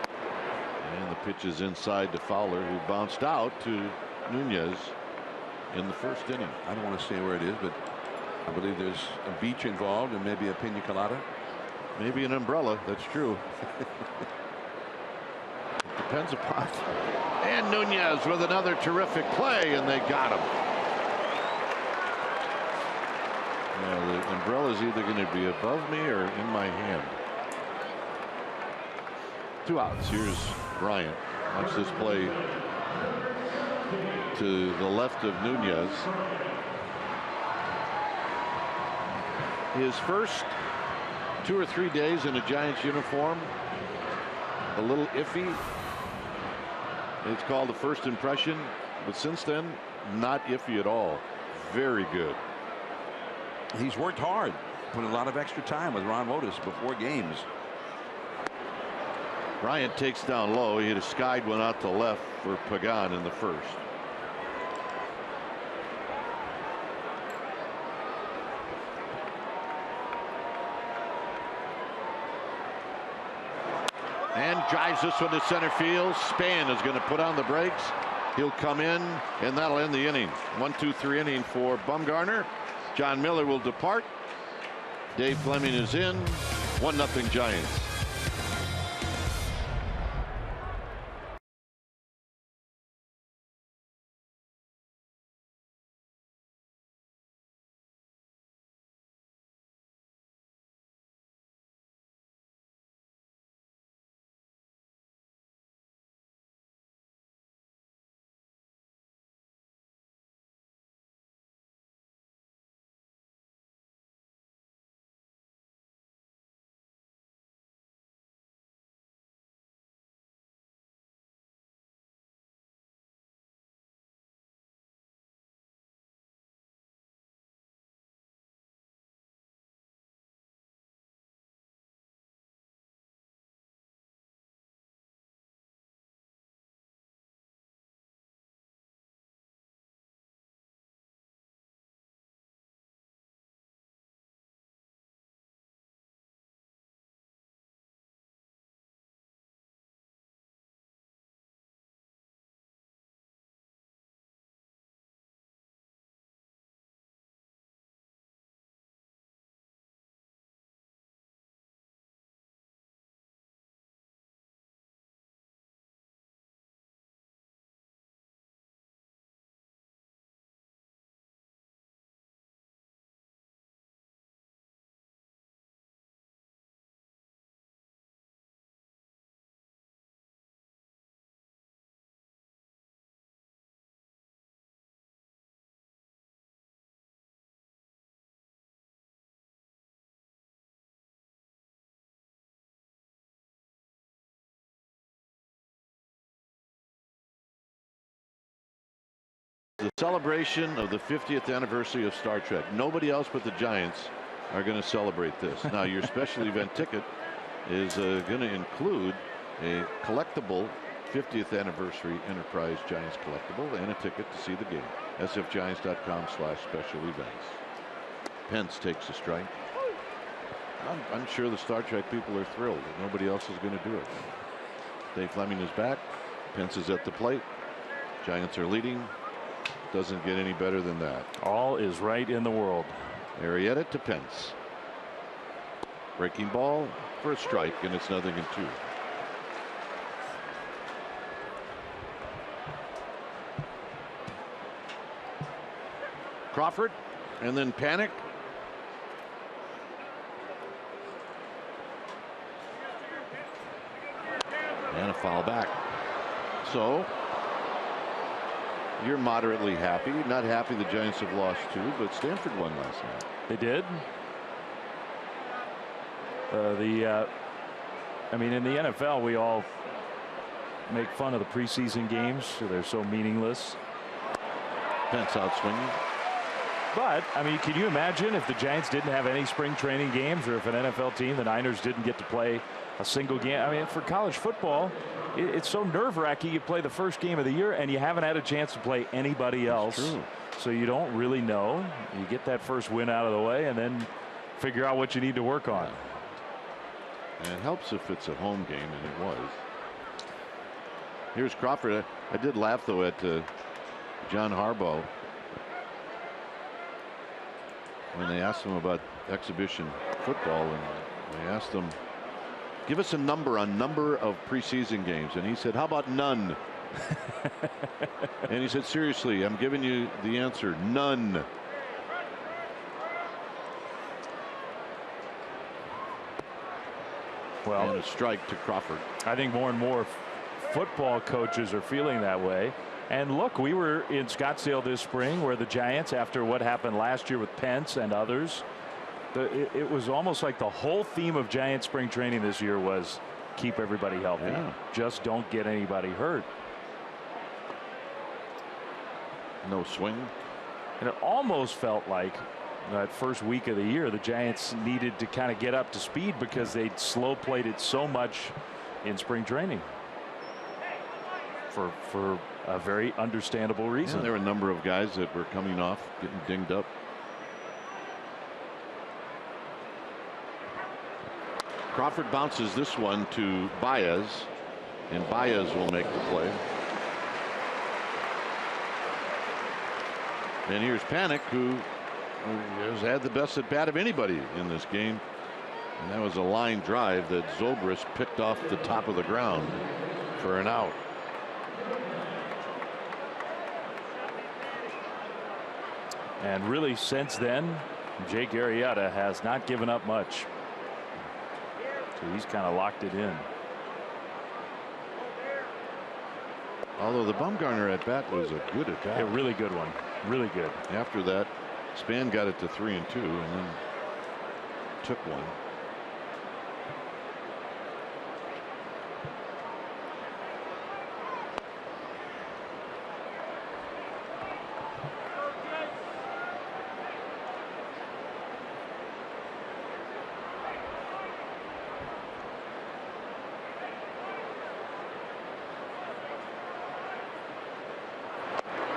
And the pitch is inside to Fowler, who bounced out to Nunez in the 1st inning. I don't want to say where it is, but I believe there's a beach involved and maybe a pina colada. Maybe an umbrella. That's true. It depends upon. And Nunez with another terrific play, and they got him. Yeah, the umbrella is either going to be above me or in my hand. 2 outs. Here's Bryant. Watch this play to the left of Nunez. His first 2 or 3 days in a Giants uniform, a little iffy. It's called the first impression, but since then, not iffy at all. Very good. He's worked hard, put a lot of extra time with Ron Wotus before games. Bryant takes down low. He hit a skied one out to left for Pagan in the 1st. And drives this one to center field. Span is going to put on the brakes. He'll come in, and that'll end the inning. 1-2-3 inning for Bumgarner. John Miller will depart. Dave Fleming is in. 1-0 Giants. The celebration of the 50th anniversary of Star Trek. Nobody else but the Giants are going to celebrate this. Now, your special event ticket is going to include a collectible 50th anniversary Enterprise Giants collectible and a ticket to see the game. sfgiants.com/special events. Pence takes a strike. I'm sure the Star Trek people are thrilled that nobody else is going to do it. Dave Fleming is back. Pence is at the plate. Giants are leading. Doesn't get any better than that. All is right in the world. Arrieta to Pence. Breaking ball for a strike, and it's 0-2. Crawford, and then Panic. And a foul back. So you're moderately happy. Not happy the Giants have lost 2, but Stanford won last night. They did. I mean, in the NFL, we all make fun of the preseason games. They're so meaningless. Pence out swinging. But, I mean, can you imagine if the Giants didn't have any spring training games, or if an NFL team, the Niners, didn't get to play a single game? I mean, for college football, it's so nerve-wracking. You play the first game of the year, and you haven't had a chance to play anybody else. That's true. So you don't really know. You get that first win out of the way, and then figure out what you need to work on. And it helps if it's a home game, and it was. Here's Crawford. I did laugh, though, at John Harbaugh when they asked him about exhibition football, and they asked him, give us a number on number of preseason games, and he said, how about none? And he said, seriously, I'm giving you the answer, none. Well, and a strike to Crawford. I think more and more football coaches are feeling that way. And look, we were in Scottsdale this spring, where the Giants, after what happened last year with Pence and others, it was almost like the whole theme of Giant spring training this year was keep everybody healthy. Yeah. Just don't get anybody hurt. No swing. And it almost felt like that first week of the year, the Giants needed to kind of get up to speed because they'd slow played it so much in spring training. For a very understandable reason. Yeah, there were a number of guys that were coming off, getting dinged up. Crawford bounces this one to Baez, and Baez will make the play. And here's Panic, who has had the best at bat of anybody in this game. And that was a line drive that Zobrist picked off the top of the ground for an out. And really, since then, Jake Arrieta has not given up much. So he's kind of locked it in. Although the Bumgarner at bat was a good attack. A really good one. Really good. After that, Span got it to 3-2 and then took one.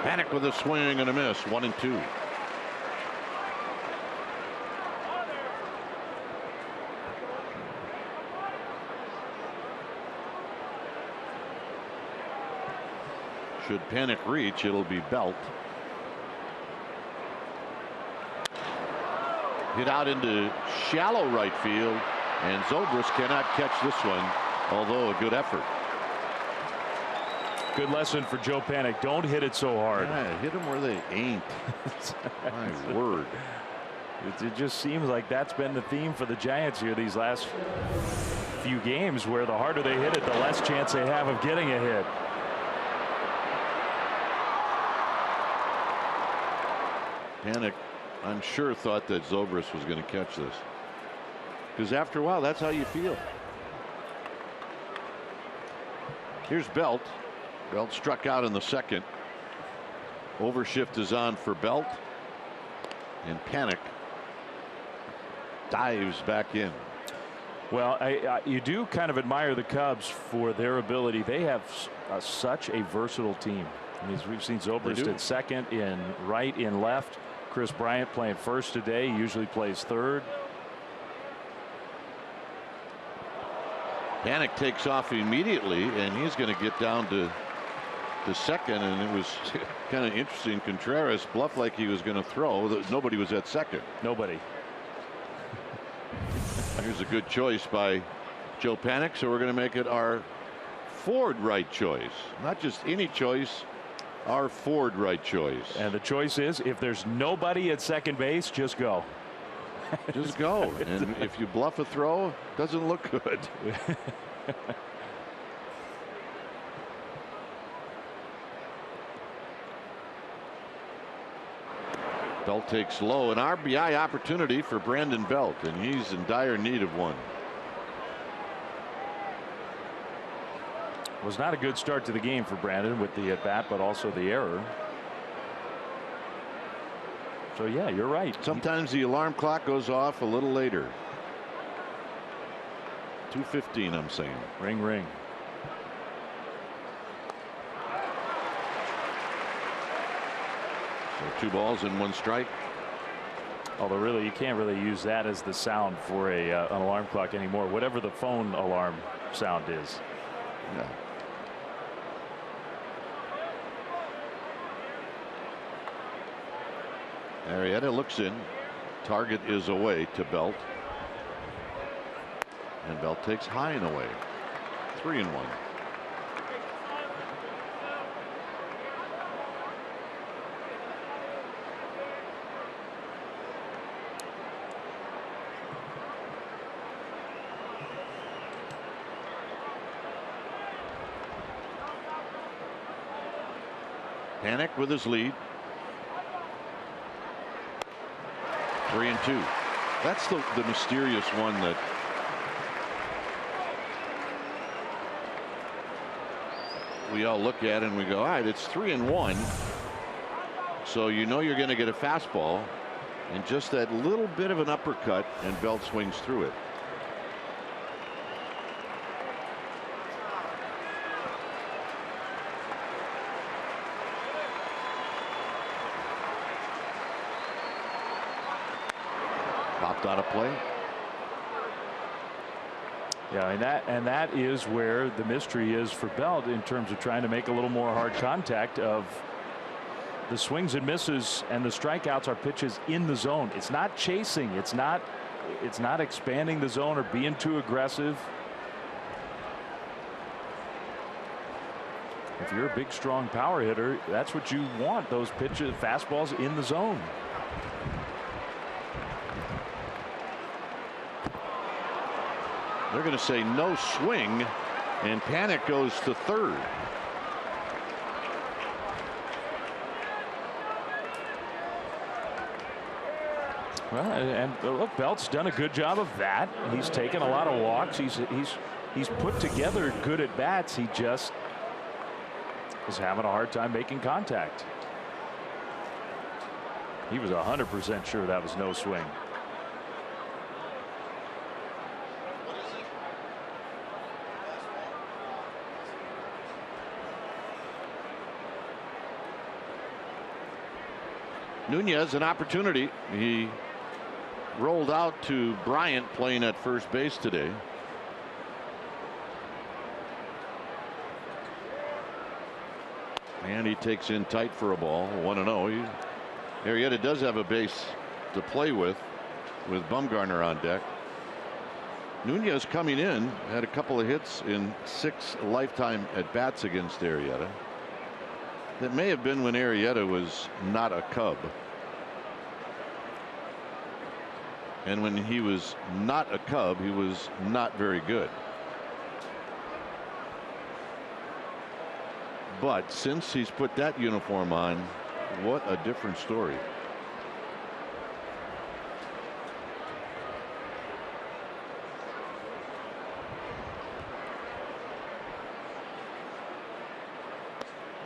Panic with a swing and a miss. 1-2. Should Panic reach, it'll be Belt. Hit out into shallow right field, and Zobrist cannot catch this one, although a good effort. Good lesson for Joe Panic. Don't hit it so hard. Yeah, hit them where they ain't. My word. It just seems like that's been the theme for the Giants here these last few games, where the harder they hit it, the less chance they have of getting a hit. Panic, I'm sure, thought that Zobrist was going to catch this, because after a while, that's how you feel. Here's Belt. Belt struck out in the second. Overshift is on for Belt, and Panic dives back in. Well, you do kind of admire the Cubs for their ability. They have such a versatile team. I mean, we've seen Zobrist at second, in right, in left. Chris Bryant playing first today, usually plays third. Panic takes off immediately, and he's going to get down to the second, and it was kind of interesting. Contreras bluffed like he was going to throw. Nobody was at second. Nobody. Here's a good choice by Joe Panic, so we're going to make it our Ford right choice. Not just any choice, our Ford right choice. And the choice is, if there's nobody at second base, just go. Just go. And if you bluff a throw, it doesn't look good. Belt takes low, an RBI opportunity for Brandon Belt, and he's in dire need of one. Was not a good start to the game for Brandon with the at bat, but also the error. So yeah, you're right. Sometimes the alarm clock goes off a little later. 2:15, I'm saying. Ring, ring. So 2 balls and 1 strike. Although really, you can't really use that as the sound for an alarm clock anymore. Whatever the phone alarm sound is. Yeah. Arrieta looks in. Target is away to Belt. And Belt takes high and away. 3-1. Panic with his lead. 3-2. That's the mysterious one that we all look at and we go, all right, it's 3-1. So you know you're going to get a fastball, and just that little bit of an uppercut, and Belt swings through it. Popped out of play. Yeah, and that is where the mystery is for Belt in terms of trying to make a little more hard contact. Of the swings and misses and the strikeouts are pitches in the zone. It's not chasing. It's not expanding the zone or being too aggressive. If you're a big, strong power hitter, that's what you want. Those pitches, fastballs in the zone. They're going to say no swing, and Panic goes to third. Well, and look, Belt's done a good job of that. He's taken a lot of walks. He's put together good at bats. He just is having a hard time making contact. He was 100% sure that was no swing. Nunez an opportunity. He rolled out to Bryant playing at first base today. And he takes in tight for a ball. 1-0. Arrieta does have a base to play with Bumgarner on deck. Nunez coming in had a couple of hits in 6 lifetime at bats against Arrieta. That may have been when Arrieta was not a Cub. And when he was not a Cub, he was not very good. But since he's put that uniform on, what a different story.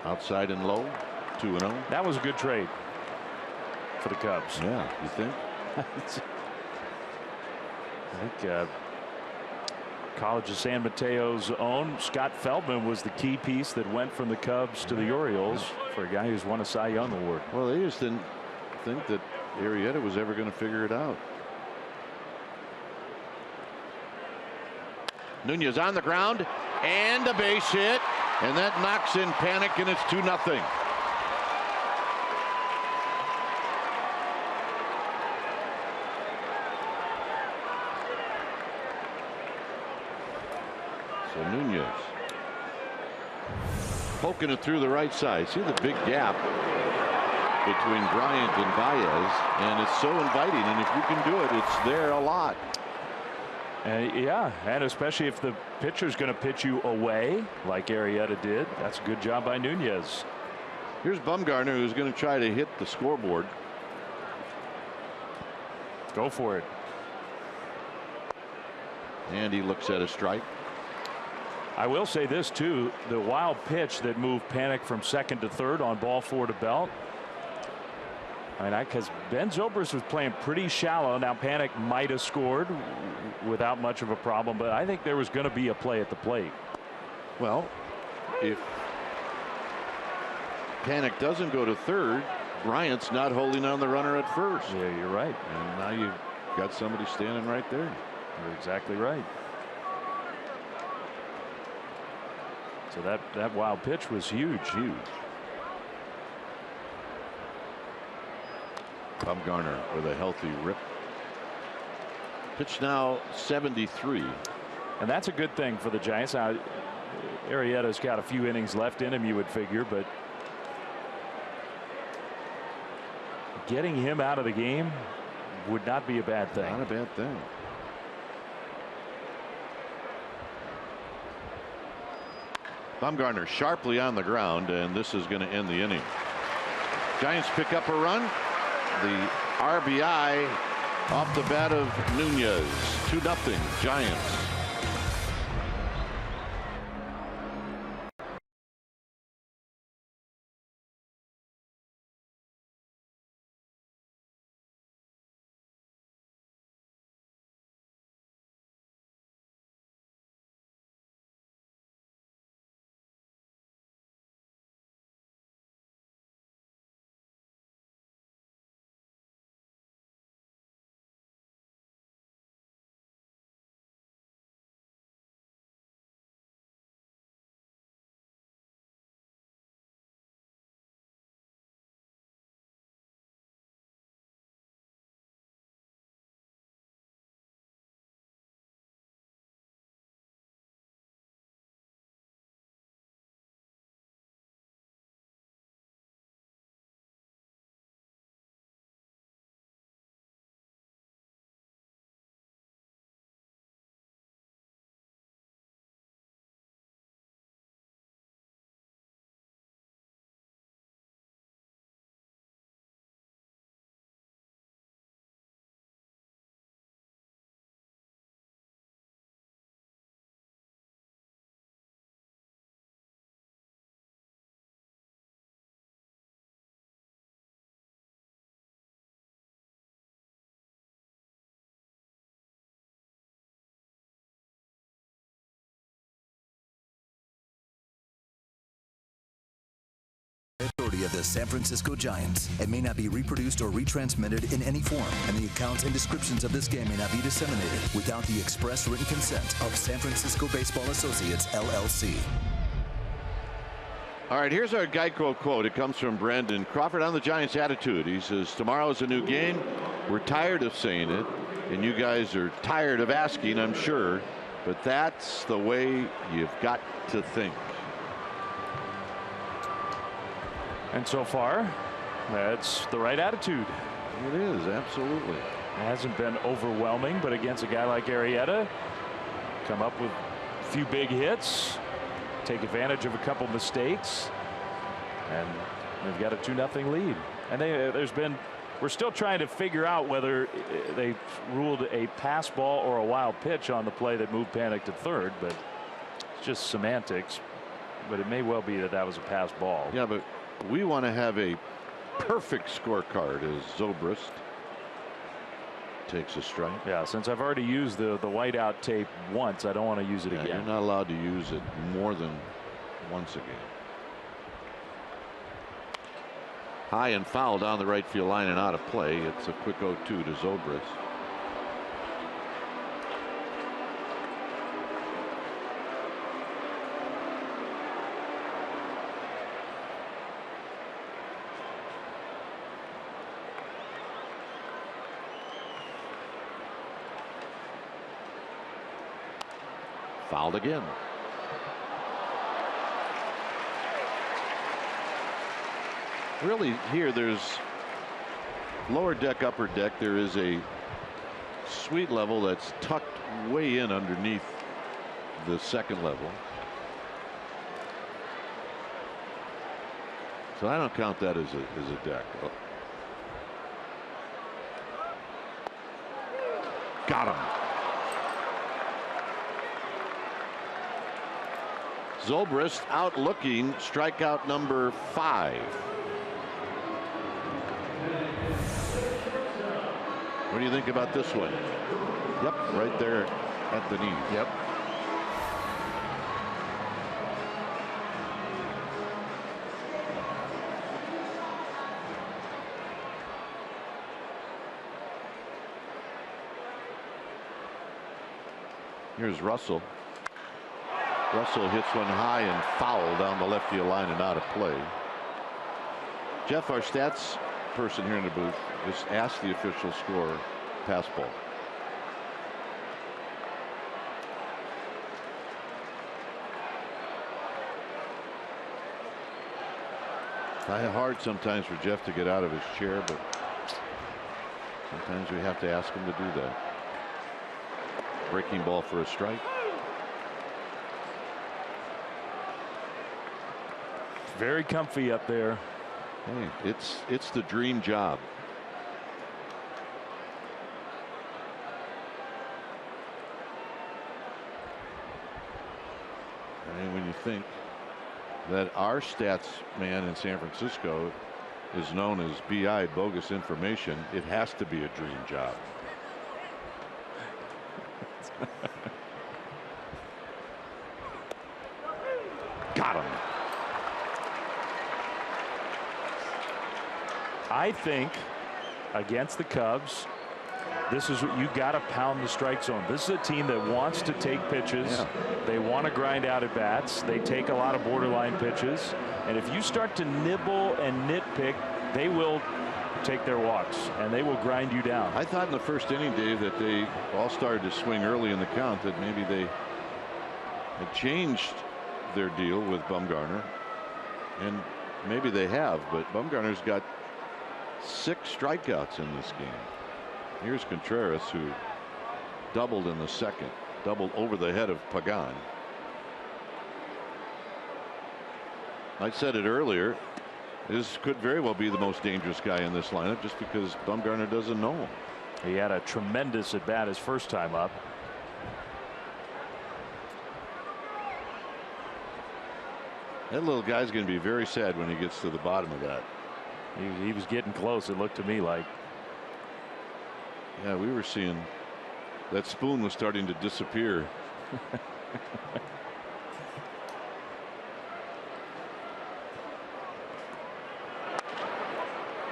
Outside and low. 2-0. That was a good trade for the Cubs. Yeah, you think? I think College of San Mateo's own Scott Feldman was the key piece that went from the Cubs to the Orioles for a guy who's won a Cy Young Award. Well, they just didn't think that Arrieta was ever going to figure it out. Nunez on the ground and a base hit, and that knocks in Panic, and it's 2-0. So Nunez poking it through the right side. See the big gap between Bryant and Baez, and it's so inviting, and if you can do it, it's there a lot. Yeah, and especially if the pitcher's going to pitch you away like Arrieta did. That's a good job by Nunez. Here's Bumgarner, who's going to try to hit the scoreboard. Go for it. And he looks at a strike. I will say this too, the wild pitch that moved Panic from second to third on ball 4 to Belt. I mean, because Ben Zobrist was playing pretty shallow. Now Panic might have scored without much of a problem, but I think there was going to be a play at the plate. Well, if Panic doesn't go to third, Bryant's not holding on the runner at first. Yeah, you're right. And now you've got somebody standing right there. You're exactly right. So that wild pitch was huge. Bumgarner with a healthy rip. Pitch now 73. And that's a good thing for the Giants. Now, Arrieta's got a few innings left in him, you would figure, but getting him out of the game would not be a bad thing. Not a bad thing. Bumgarner sharply on the ground, and this is going to end the inning. Giants pick up a run. The RBI off the bat of Nunez. 2-0 Giants. Authority of the San Francisco Giants. It may not be reproduced or retransmitted in any form, and the accounts and descriptions of this game may not be disseminated without the express written consent of San Francisco Baseball Associates, LLC. All right, here's our Geico quote. It comes from Brandon Crawford on the Giants' attitude. He says, tomorrow's a new game. We're tired of saying it, and you guys are tired of asking, I'm sure, but that's the way you've got to think. And so far, that's the right attitude. It is, absolutely. It hasn't been overwhelming, but against a guy like Arrieta, come up with a few big hits, take advantage of a couple mistakes, and they've got a 2-0 lead. And we're still trying to figure out whether they ruled a pass ball or a wild pitch on the play that moved Panic to third, but it's just semantics. But it may well be that was a pass ball. Yeah, but We want to have a perfect scorecard as Zobrist takes a strike. Yeah, since I've already used the whiteout tape once, I don't want to use it again. You're not allowed to use it more than once a game. High and foul down the right field line and out of play. It's a quick 0-2 to Zobrist. Fouled again. Really, here there's lower deck, upper deck. There is a suite level that's tucked way in underneath the second level. So I don't count that as a deck. Oh. Got him. Zobrist out looking, strikeout number 5. What do you think about this one? Yep, right there at the knee. Yep. Here's Russell. Russell hits one high and foul down the left field line and out of play. Jeff, our stats person here in the booth, just asked the official score pass ball. Kind of hard sometimes for Jeff to get out of his chair, but sometimes we have to ask him to do that. Breaking ball for a strike. Very comfy up there. Hey, it's the dream job. I mean, when you think that our stats man in San Francisco is known as BI, bogus information, it has to be a dream job. Got him. I think against the Cubs, this is what you got to pound the strike zone. This is a team that wants to take pitches. Yeah. They want to grind out at bats. They take a lot of borderline pitches. And if you start to nibble and nitpick, they will take their walks and they will grind you down. I thought in the first inning, Dave, that they all started to swing early in the count, that maybe they had changed their deal with Bumgarner. And maybe they have, but Bumgarner's got 6 strikeouts in this game. Here's Contreras, who doubled in the second, doubled over the head of Pagan. I said it earlier, this could very well be the most dangerous guy in this lineup just because Bumgarner doesn't know him. He had a tremendous at bat his first time up. That little guy's going to be very sad when he gets to the bottom of that. He was getting close, it looked to me like. Yeah, we were seeing that spoon was starting to disappear.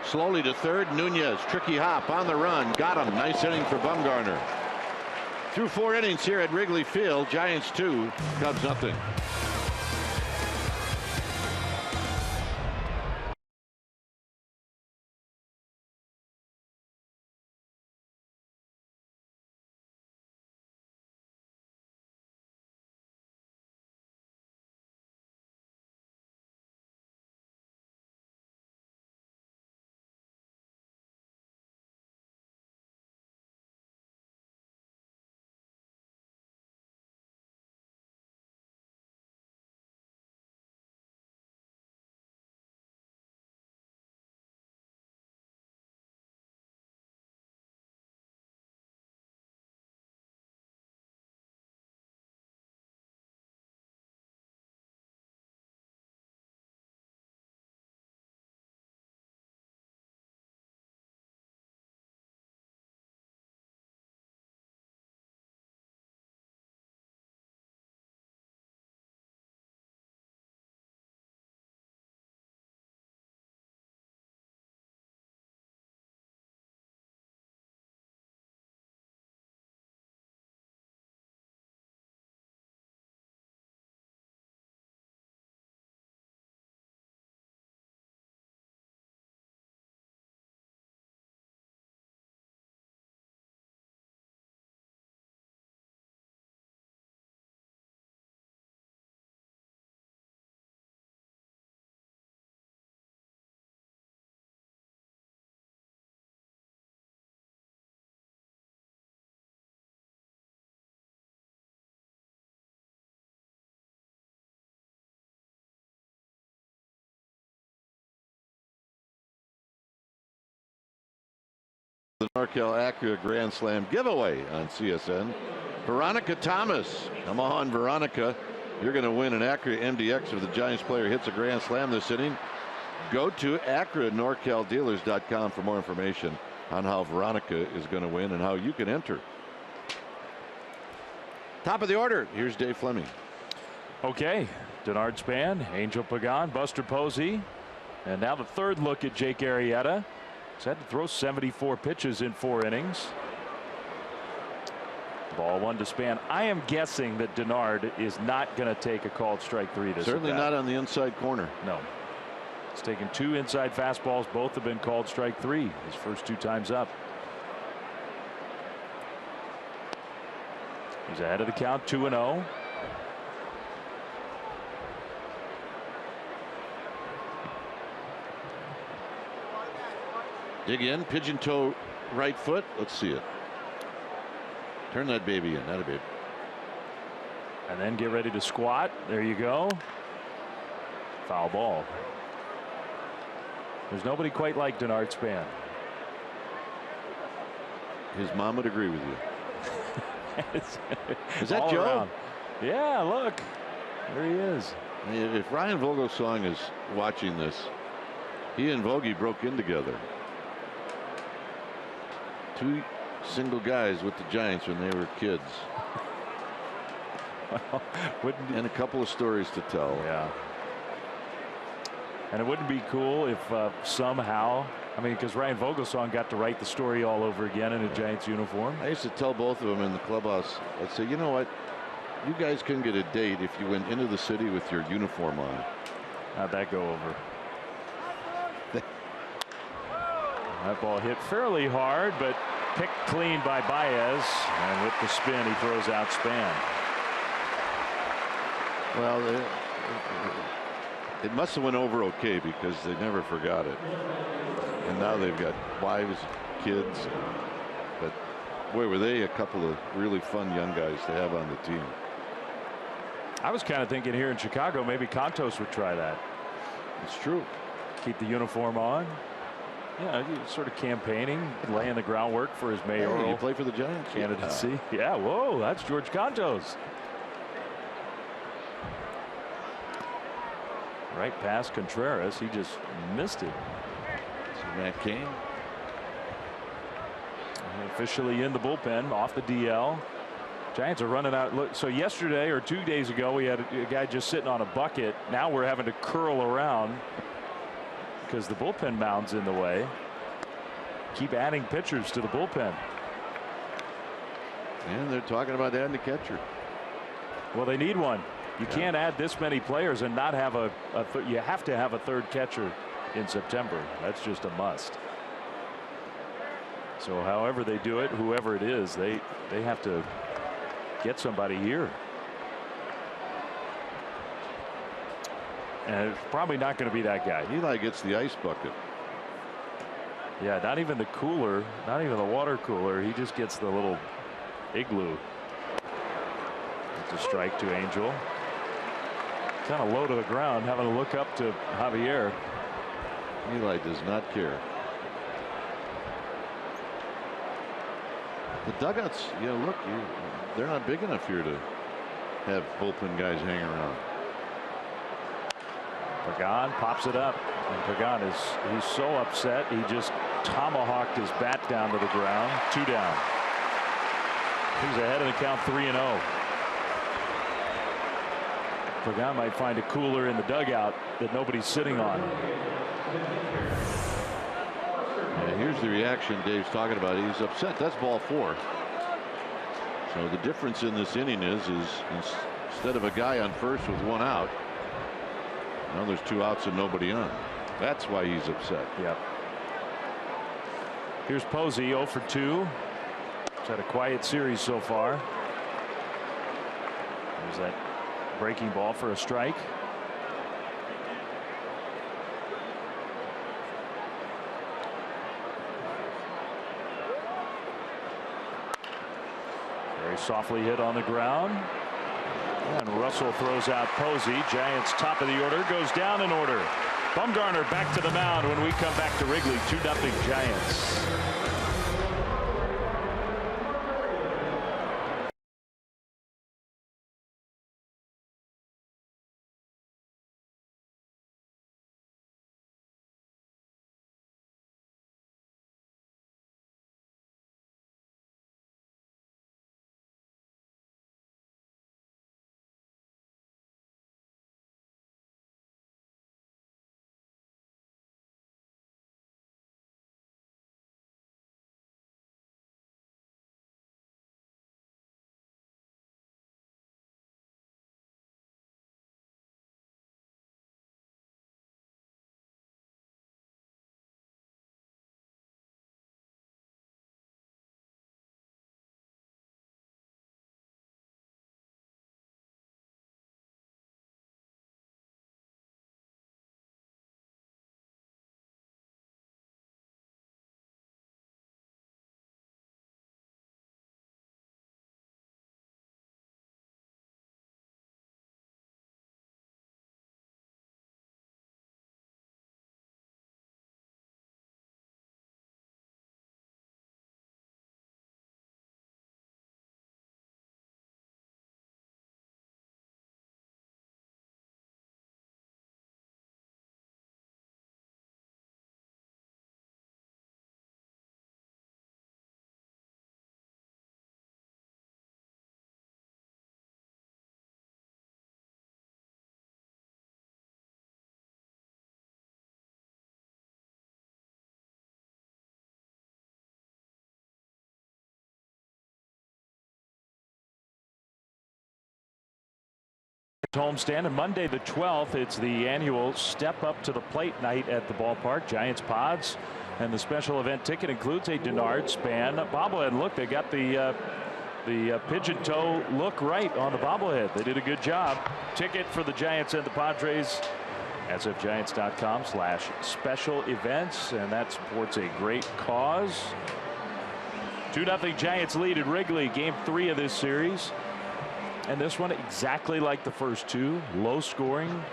Slowly to third. Nunez, tricky hop on the run. Got him. Nice inning for Bumgarner. Through 4 innings here at Wrigley Field. Giants 2, Cubs nothing. the Norcal Acura Grand Slam giveaway on CSN. Veronica Thomas. Come on, Veronica. You're going to win an Acura MDX if the Giants player hits a Grand Slam this inning. Go to AcuraNorCalDealers.com for more information on how Veronica is going to win and how you can enter. Top of the order. Here's Dave Fleming. Okay. Denard Span, Angel Pagan, Buster Posey, and now the third look at Jake Arrieta. He's had to throw 74 pitches in 4 innings. Ball 1 to Span. I am guessing that Denard is not going to take a called strike 3 this Certainly at-bat. not on the inside corner. No. He's taken 2 inside fastballs. Both have been called strike 3 his first 2 times up. He's ahead of the count, 2-0. Dig in, pigeon toe right foot. Let's see it. Turn that baby in. That a baby. And then get ready to squat. There you go. Foul ball. There's nobody quite like Denard Span. His mom would agree with you. Is that All Joe? around. Yeah, look. There he is. If Ryan Vogelsong is watching this, he and Vogie broke in together. 2 single guys with the Giants when they were kids. And a couple of stories to tell. Yeah. And it wouldn't be cool if somehow, I mean, because Ryan Vogelsong got to write the story all over again in a Giants uniform. I used to tell both of them in the clubhouse, I'd say, you know what? You guys couldn't get a date if you went into the city with your uniform on. How'd that go over? That ball hit fairly hard, but picked clean by Baez. And with the spin, he throws out Span. Well, it must have went over okay because they never forgot it. And now they've got wives, kids. But boy, were they a couple of really fun young guys to have on the team. I was kind of thinking here in Chicago, maybe Contos would try that. It's true. Keep the uniform on. Yeah, sort of campaigning, laying the groundwork for his mayoral. Hey, you play for the Giants candidacy. Yeah, whoa, that's George Contos. Right past Contreras, he just missed it. So Matt Cain officially in the bullpen off the DL. Giants are running out. Look, so yesterday or 2 days ago, we had a guy just sitting on a bucket. Now we're having to curl around because the bullpen mound's in the way. Keep adding pitchers to the bullpen. And they're talking about adding a catcher. Well, they need one. You can't add this many players and not have you have to have a third catcher in September. That's just a must. So however they do it, whoever it is, they have to get somebody here. And it's probably not going to be that guy. Eli gets the ice bucket. Yeah, not even the cooler, not even the water cooler. He just gets the little igloo. It's a strike to Angel. Kind of low to the ground, having to look up to Javier. Eli does not care. The dugouts, you know, look, they're not big enough here to have bullpen guys hang around. Pagan pops it up, and Pagan he's so upset he just tomahawked his bat down to the ground. 2 down. He's ahead of the count, 3-0. Pagan might find a cooler in the dugout that nobody's sitting on. Yeah, here's the reaction Dave's talking about. He's upset. That's ball 4. So the difference in this inning is instead of a guy on first with 1 out, now there's 2 outs and nobody on. That's why he's upset. Yep. Here's Posey, 0 for 2. He's had a quiet series so far. There's that breaking ball for a strike. Very softly hit on the ground. And Russell throws out Posey. Giants top of the order goes down in order. Bumgarner back to the mound when we come back to Wrigley. 2-0 Giants. homestand, and Monday the 12th, it's the annual Step Up to the Plate night at the ballpark. Giants Pods, and the special event ticket includes a Denard Span bobblehead. And look, they got the pigeon toe look right on the bobblehead. They did a good job. Ticket for the Giants and the Padres, sfgiants.com/special events, and that supports a great cause. 2-0 Giants lead at Wrigley, game 3 of this series. And this one exactly like the first two. Low scoring,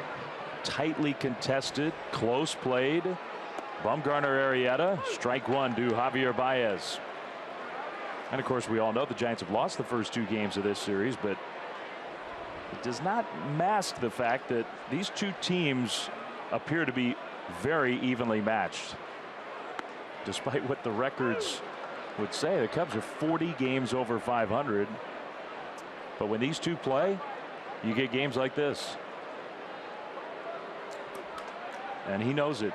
tightly contested, close played. Bumgarner Arrieta, strike one to Javier Baez. And of course, we all know the Giants have lost the first 2 games of this series, but it does not mask the fact that these two teams appear to be very evenly matched. Despite what the records would say, the Cubs are 40 games over 500. But when these two play, you get games like this. And he knows it.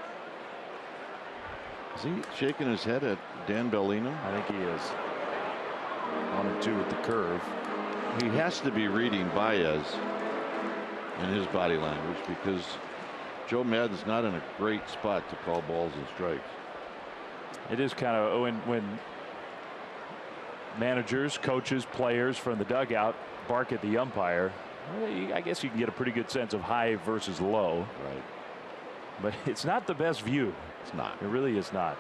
Is he shaking his head at Dan Bellino? I think he is. 1-2 with the curve. He has to be reading Baez in his body language, because Joe Maddon's not in a great spot to call balls and strikes. It is kind of when managers, coaches, players from the dugout bark at the umpire. I guess you can get a pretty good sense of high versus low. Right. But it's not the best view. It's not. It really is not.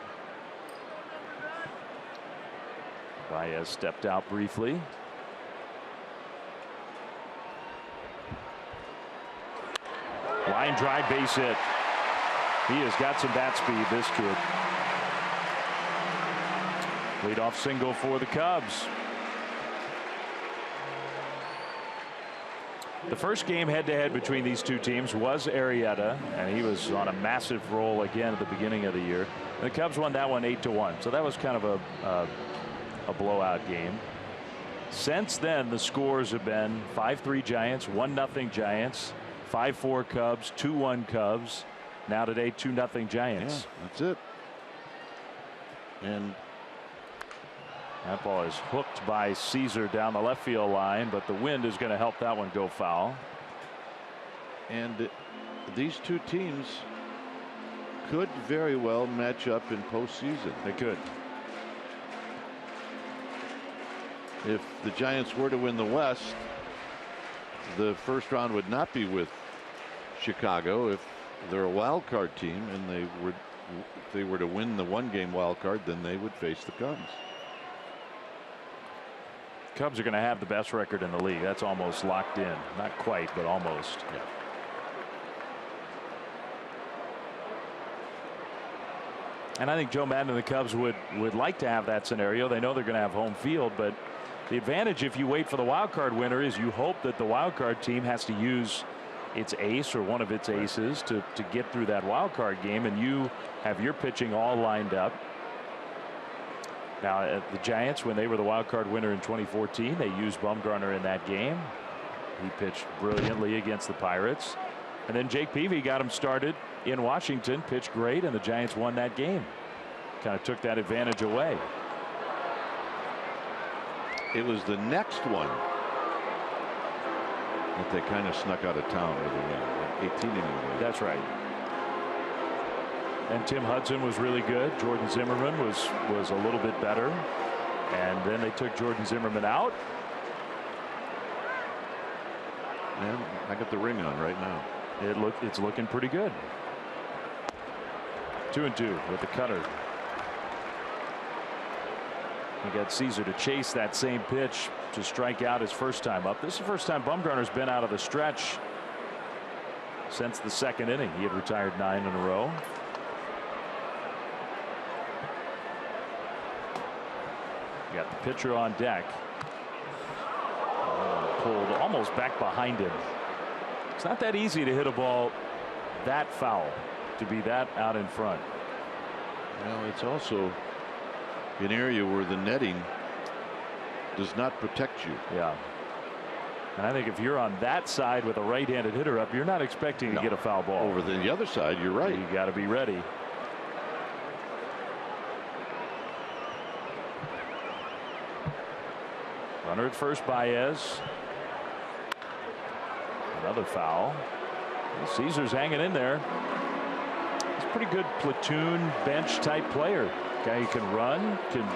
Baez stepped out briefly. Line drive, base hit. He has got some bat speed, this kid. Leadoff single for the Cubs. The first game head-to-head between these two teams was Arrieta, and he was on a massive roll again at the beginning of the year. And the Cubs won that one 8-1, so that was kind of a blowout game. Since then, the scores have been 5-3 Giants, 1-0 Giants, 5-4 Cubs, 2-1 Cubs. Now today, 2-0 Giants. Yeah, that's it. And that ball is hooked by Caesar down the left field line, but the wind is going to help that one go foul. And these two teams could very well match up in postseason. They could. If the Giants were to win the West, the first round would not be with Chicago. If they're a wild card team and if they were to win the 1-game wild card, then they would face the Cubs. Cubs are going to have the best record in the league. That's almost locked in. Not quite, but almost. Yeah. And I think Joe Maddon and the Cubs would like to have that scenario. They know they're going to have home field, but the advantage if you wait for the wild card winner is you hope that the wild card team has to use its ace or one of its aces to get through that wild card game, and you have your pitching all lined up. Now, the Giants, when they were the wild card winner in 2014, they used Bumgarner in that game. He pitched brilliantly against the Pirates. And then Jake Peavy got him started in Washington, pitched great, and the Giants won that game. Kind of took that advantage away. It was the next one that they kind of snuck out of town with a win, like 18 inning win. That's right. And Tim Hudson was really good. Jordan Zimmerman was a little bit better. And then they took Jordan Zimmerman out. And I got the ring on right now. It's looking pretty good. 2-2 with the cutter. He got Caesar to chase that same pitch to strike out his first time up. This is the first time Bumgarner's been out of the stretch since the 2nd inning. He had retired 9 in a row. Got the pitcher on deck. Pulled almost back behind him. It's not that easy to hit a ball that foul, to be that out in front. Well, it's also an area where the netting does not protect you. Yeah. And I think if you're on that side with a right-handed hitter up, you're not expecting to get a foul ball. Over the other side, you're right. You got to be ready. Runner at first, Baez. Another foul. Caesar's hanging in there. He's a pretty good platoon bench type player. Guy who can run, can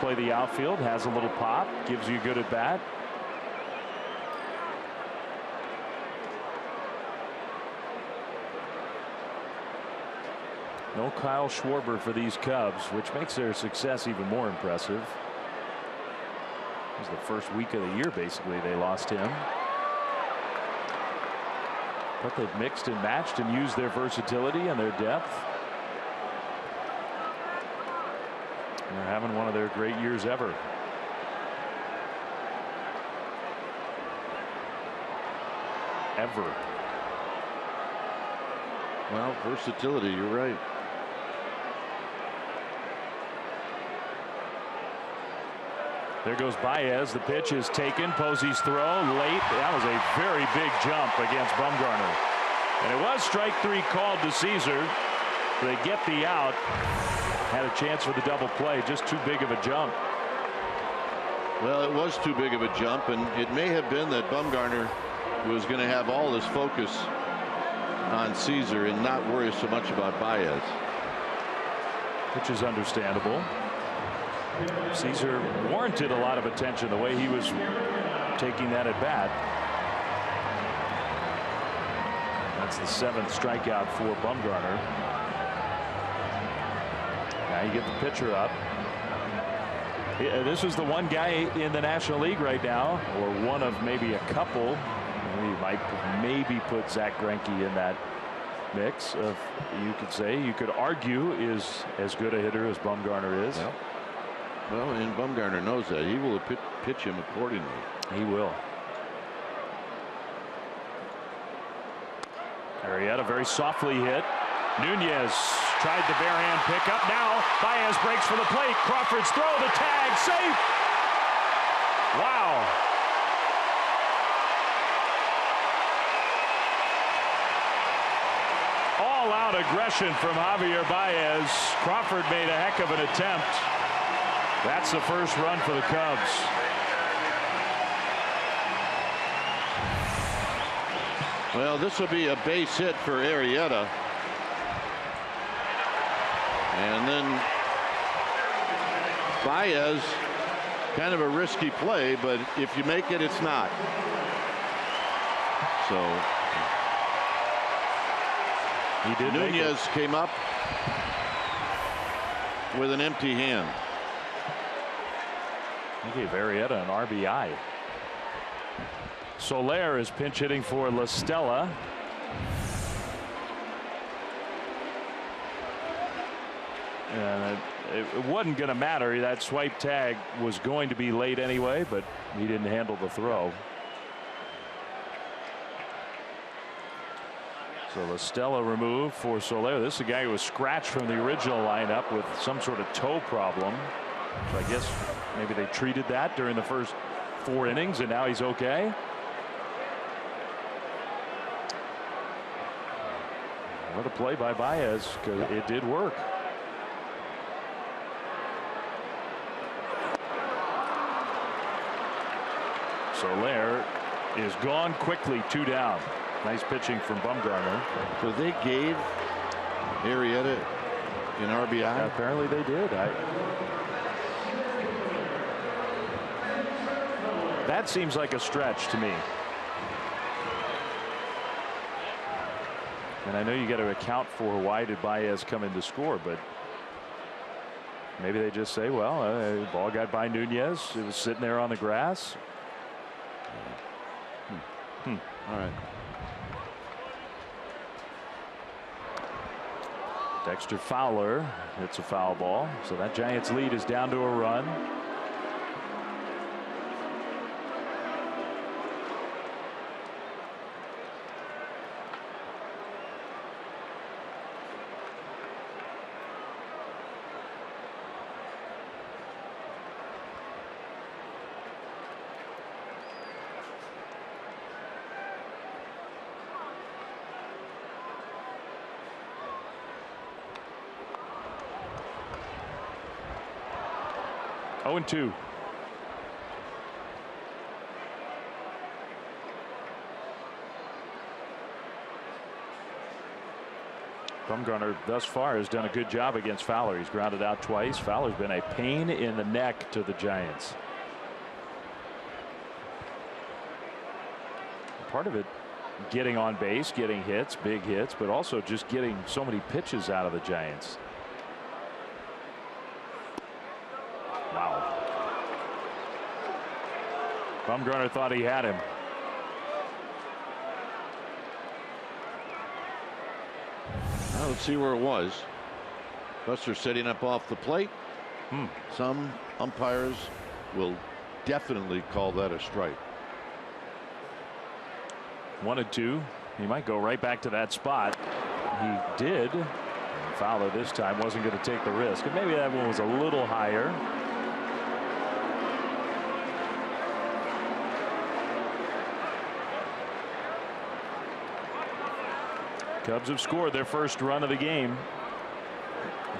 play the outfield, has a little pop, gives you a good at bat. No Kyle Schwarber for these Cubs, which makes their success even more impressive. It was the first week of the year, basically, they lost him. But they've mixed and matched and used their versatility and their depth. And they're having one of their great years ever. Well, versatility, you're right. There goes Baez. The pitch is taken. Posey's throw late. That was a very big jump against Bumgarner. And it was strike 3 called to Caesar. They get the out. Had a chance for the double play. Just too big of a jump. Well, it was too big of a jump, and it may have been that Bumgarner was going to have all his focus on Caesar and not worry so much about Baez. Which is understandable. Caesar warranted a lot of attention the way he was taking that at bat. That's the 7th strikeout for Bumgarner. Now you get the pitcher up. This is the one guy in the National League right now, or one of maybe a couple. You might maybe put Zach Greinke in that mix of, you could say, you could argue, is as good a hitter as Bumgarner is. Yep. Well, and Bumgarner knows that. He will pitch him accordingly. He will. Arrieta very softly hit. Nunez tried the barehand pickup. Now Baez breaks for the plate. Crawford's throw, the tag, safe. Wow. All out aggression from Javier Baez. Crawford made a heck of an attempt. That's the first run for the Cubs. Well, this will be a base hit for Arrieta. And then Baez, kind of a risky play, but if you make it, it's not. So he did. Nunez came up with an empty hand. He gave Arrieta an RBI. Soler is pinch hitting for La Stella. And it wasn't going to matter. That swipe tag was going to be late anyway, but he didn't handle the throw. So La Stella removed for Soler. This is a guy who was scratched from the original lineup with some sort of toe problem. So I guess maybe they treated that during the first 4 innings, and now he's okay. What a play by Baez, because it did work. Soler is gone quickly, 2 down. Nice pitching from Bumgarner. So they gave Arrieta an RBI? Yeah, apparently they did. That seems like a stretch to me. And I know you got to account for why did Baez come in to score, but maybe they just say, well, the ball got by Nunez. It was sitting there on the grass. All right. Dexter Fowler hits a foul ball. So that Giants lead is down to a run. Oh, and 2. Bumgarner thus far has done a good job against Fowler. He's grounded out twice. Fowler's been a pain in the neck to the Giants. Part of it getting on base, getting hits, big hits, but also just getting so many pitches out of the Giants. Wow. Bumgarner thought he had him. Well, let's see where it was. Buster setting up off the plate. Some umpires will definitely call that a strike. 1-2. He might go right back to that spot. He did. And Fowler this time wasn't going to take the risk. And maybe that one was a little higher. Cubs have scored their first run of the game.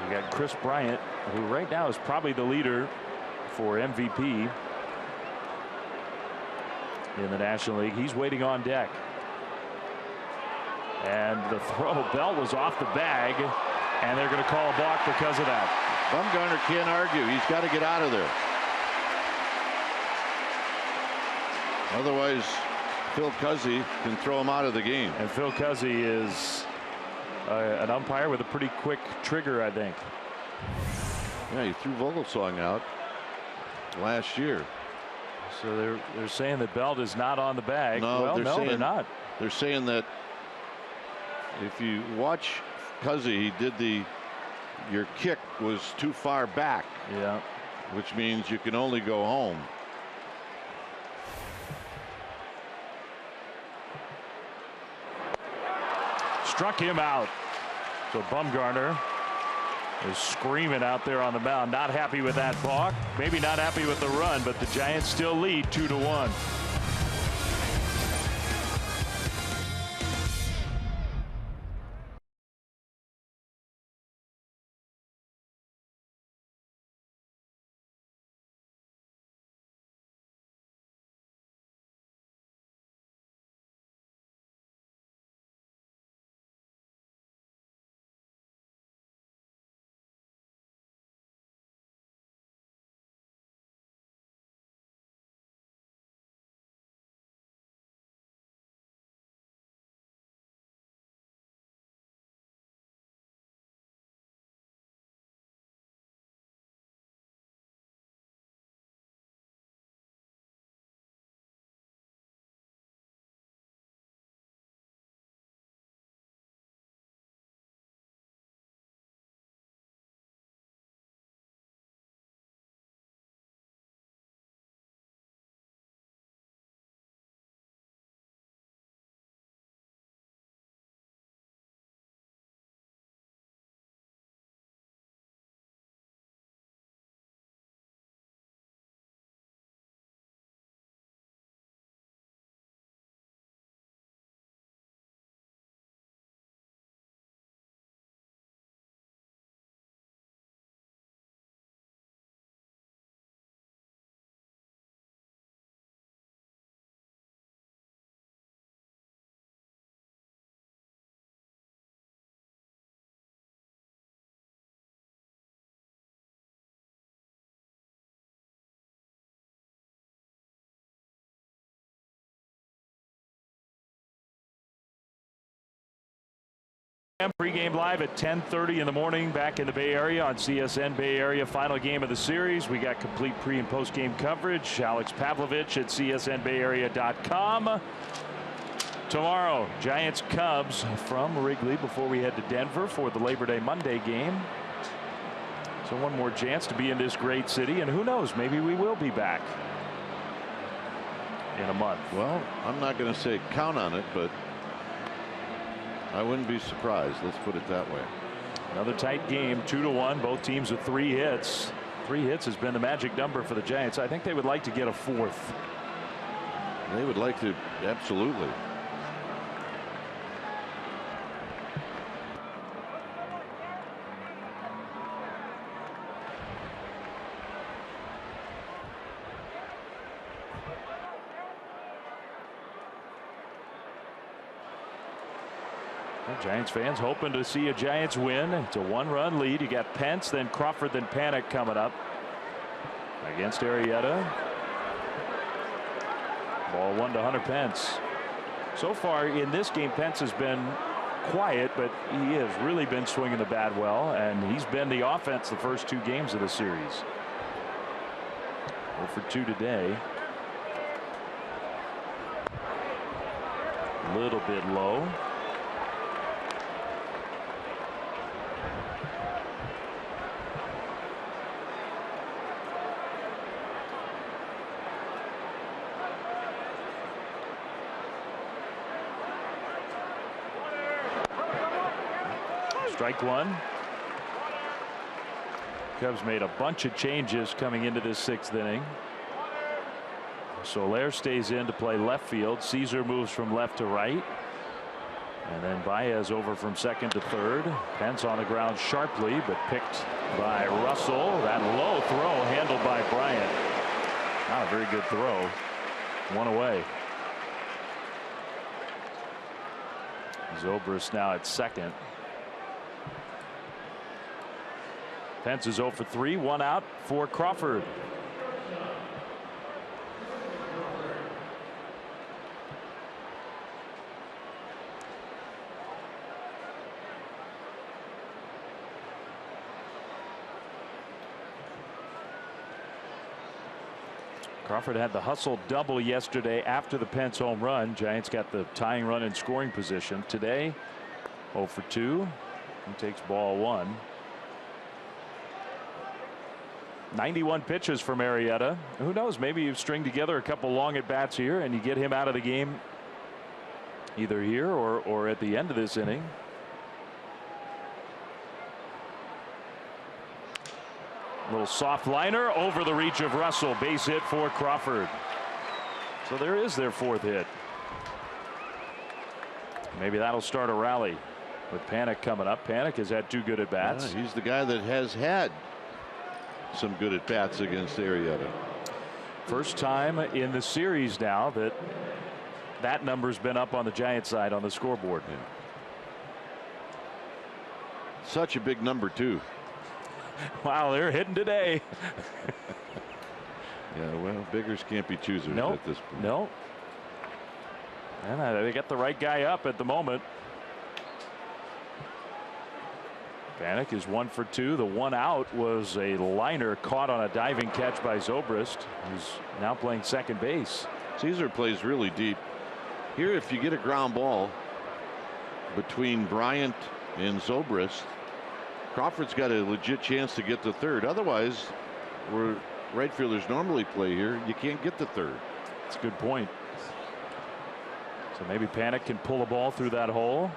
You got Chris Bryant, who right now is probably the leader for MVP in the National League. He's waiting on deck. And the throw, Bell was off the bag, and they're going to call a balk because of that. Bumgarner can't argue. He's got to get out of there. Otherwise, Phil Cuzzi can throw him out of the game. And Phil Cuzzi is an umpire with a pretty quick trigger, I think. Yeah, he threw Vogelsong out last year. So they're saying that Belt is not on the bag. No, well, they're not. They're saying that if you watch Cuzzi, he did your kick was too far back. Yeah. Which means you can only go home. Struck him out. So Bumgarner is screaming out there on the mound, not happy with that balk, maybe not happy with the run, but the Giants still lead 2-1. Pre-game live at 10:30 in the morning back in the Bay Area on CSN Bay Area. Final game of the series. We got complete pre and post game coverage. Alex Pavlovich at csnbayarea.com. Tomorrow, Giants Cubs from Wrigley before we head to Denver for the Labor Day Monday game. So one more chance to be in this great city, and who knows, maybe we will be back in a month. Well, I'm not going to say count on it, but I wouldn't be surprised. Let's put it that way. Another tight game, 2-1. Both teams with 3 hits. 3 hits has been the magic number for the Giants. I think they would like to get a 4th. They would like to, absolutely. Giants fans hoping to see a Giants win. It's a 1-run lead. You got Pence, then Crawford, then Panic coming up against Arrieta. Ball 1 to Hunter Pence. So far in this game, Pence has been quiet, but he has really been swinging the bat well, and he's been the offense the first 2 games of the series. 0 for 2 today. A little bit low. Strike 1. Cubs made a bunch of changes coming into this 6th inning. Soler stays in to play left field. Caesar moves from left to right. And then Baez over from second to third. Pence on the ground sharply, but picked by Russell. That low throw handled by Bryant. Not a very good throw. 1 away. Zobrist now at second. Pence is 0 for 3, 1 out for Crawford. Crawford had the hustle double yesterday after the Pence home run. Giants got the tying run in scoring position. Today 0 for 2. He takes ball 1. 91 pitches from Arrieta. Who knows, maybe you string together a couple long at bats here and you get him out of the game either here or at the end of this inning. Little soft liner over the reach of Russell. Base hit for Crawford. So there is their 4th hit. Maybe that'll start a rally with Panic coming up. Panic has had 2 good at bats. Yeah, he's the guy that has had some good at bats against Arrieta. First time in the series now that number's been up on the Giants side on the scoreboard. Yeah. Such a big number too. Wow, they're hitting today. Yeah, well, biggers can't be choosers at this point. No. And they got the right guy up at the moment. Panic is 1 for 2. The 1 out was a liner caught on a diving catch by Zobrist, who's now playing second base. Caesar plays really deep. Here, if you get a ground ball between Bryant and Zobrist, Crawford's got a legit chance to get to third. Otherwise, where right fielders normally play here, you can't get to third. That's a good point. So maybe Panic can pull a ball through that hole.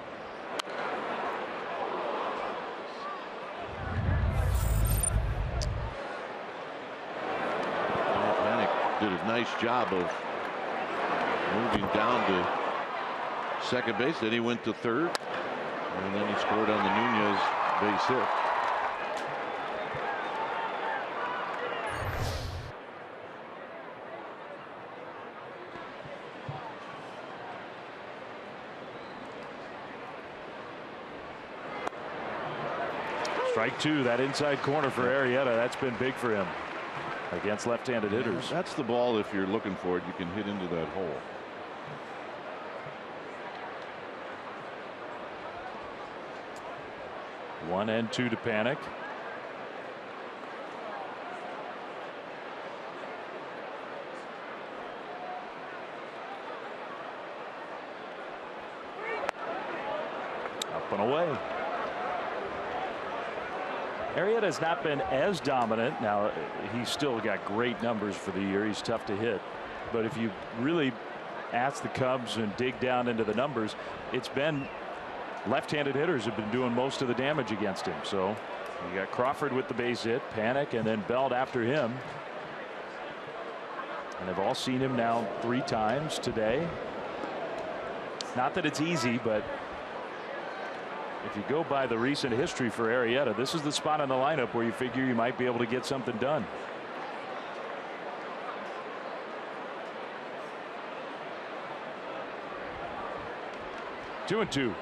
Panic did a nice job of moving down to second base. Then he went to third, and then he scored on the Nunez base hit. Strike 2. That inside corner for Arrieta. That's been big for him against left-handed hitters. That's the ball. If you're looking for it, you can hit into that hole. One and 2 to Panic. Up and away. Arrieta has not been as dominant. Now he's still got great numbers for the year. He's tough to hit, but if you really ask the Cubs and dig down into the numbers, it's been left-handed hitters have been doing most of the damage against him. So you got Crawford with the base hit, Panic, and then Belt after him. And they've all seen him now 3 times today. Not that it's easy, but if you go by the recent history for Arrieta, this is the spot in the lineup where you figure you might be able to get something done. Two and 2.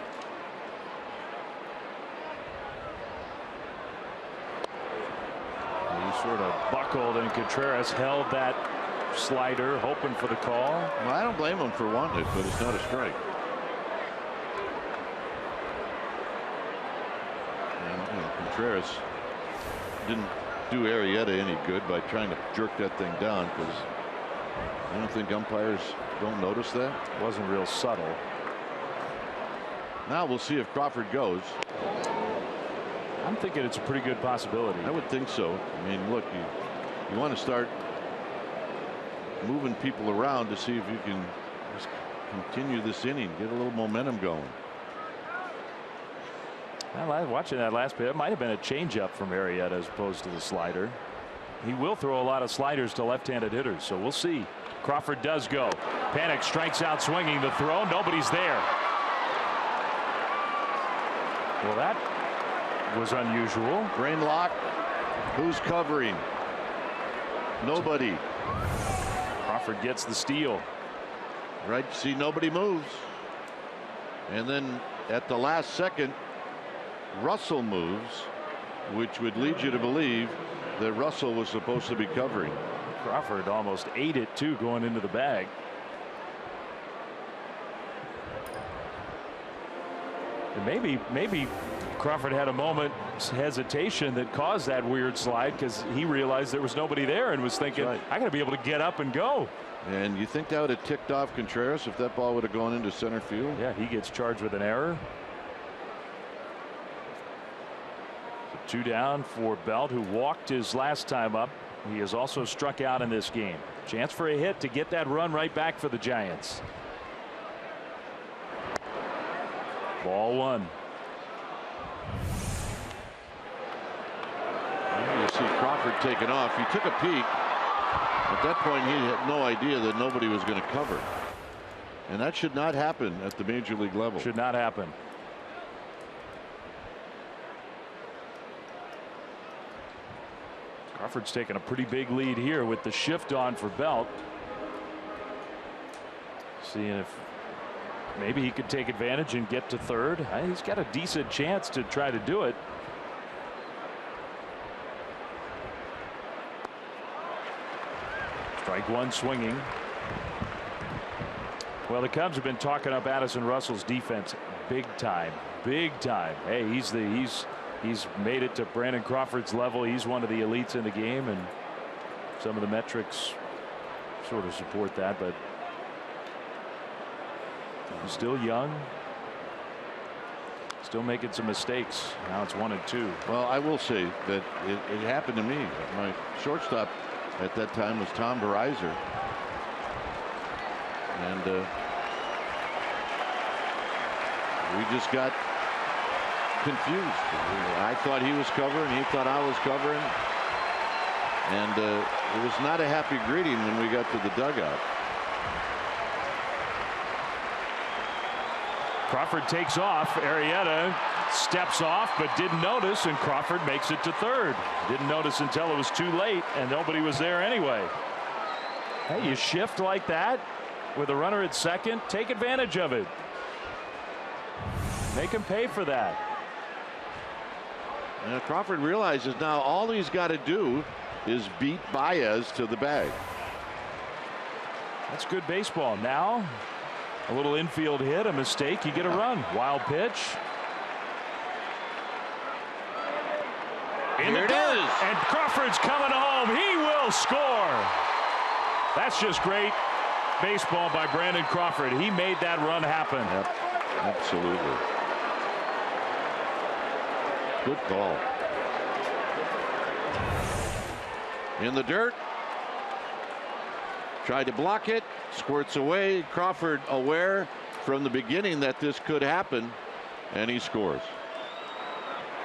sort of buckled, and Contreras held that slider, hoping for the call. Well, I don't blame him for wanting it, but it's not a strike. And Contreras didn't do Arrieta any good by trying to jerk that thing down, because I don't think umpires don't notice that. It wasn't real subtle. Now we'll see if Crawford goes. I'm thinking it's a pretty good possibility. I would think so. I mean, look, you want to start moving people around to see if you can just continue this inning, get a little momentum going. Well, watching that last bit, it might have been a changeup from Arrieta as opposed to the slider. He will throw a lot of sliders to left-handed hitters, so we'll see. Crawford does go. Panic strikes out swinging. The throw, nobody's there. Well, that was unusual. Brain lock. Who's covering? Nobody. Crawford gets the steal. Right. See, nobody moves. And then at the last second, Russell moves, which would lead you to believe that Russell was supposed to be covering. Crawford almost ate it too, going into the bag. And maybe Crawford had a moment's hesitation that caused that weird slide, because he realized there was nobody there and was thinking, right, I got to be able to get up and go. And you think that would have ticked off Contreras if that ball would have gone into center field? Yeah, he gets charged with an error. So 2 down for Belt, who walked his last time up. He has also struck out in this game. Chance for a hit to get that run right back for the Giants. Ball 1. You see Crawford taking off. He took a peek. At that point, he had no idea that nobody was going to cover. And that should not happen at the major league level. Should not happen. Crawford's taking a pretty big lead here with the shift on for Belt. Seeing if maybe he could take advantage and get to third. He's got a decent chance to try to do it. Strike 1 swinging. Well, the Cubs have been talking up Addison Russell's defense big time. Big time. Hey, he's made it to Brandon Crawford's level. He's one of the elites in the game, and some of the metrics sort of support that, but he's still young, still making some mistakes. Now it's 1-2. Well, I will say that it happened to me. My shortstop at that time was Tom Verizor, and we just got confused. I thought he was covering, he thought I was covering, and it was not a happy greeting when we got to the dugout. Crawford takes off. Arrieta steps off but didn't notice, and Crawford makes it to third. Didn't notice until it was too late and nobody was there anyway. Hey, you shift like that with a runner at second, take advantage of it. Make him pay for that. And Crawford realizes now all he's got to do is beat Baez to the bag. That's good baseball. Now a little infield hit, a mistake, you get a run. Wild pitch. In the dirt, and Crawford's coming home. He will score. That's just great baseball by Brandon Crawford. He made that run happen. Yep, absolutely. Good call. In the dirt. Tried to block it. Squirts away. Crawford aware from the beginning that this could happen, and he scores.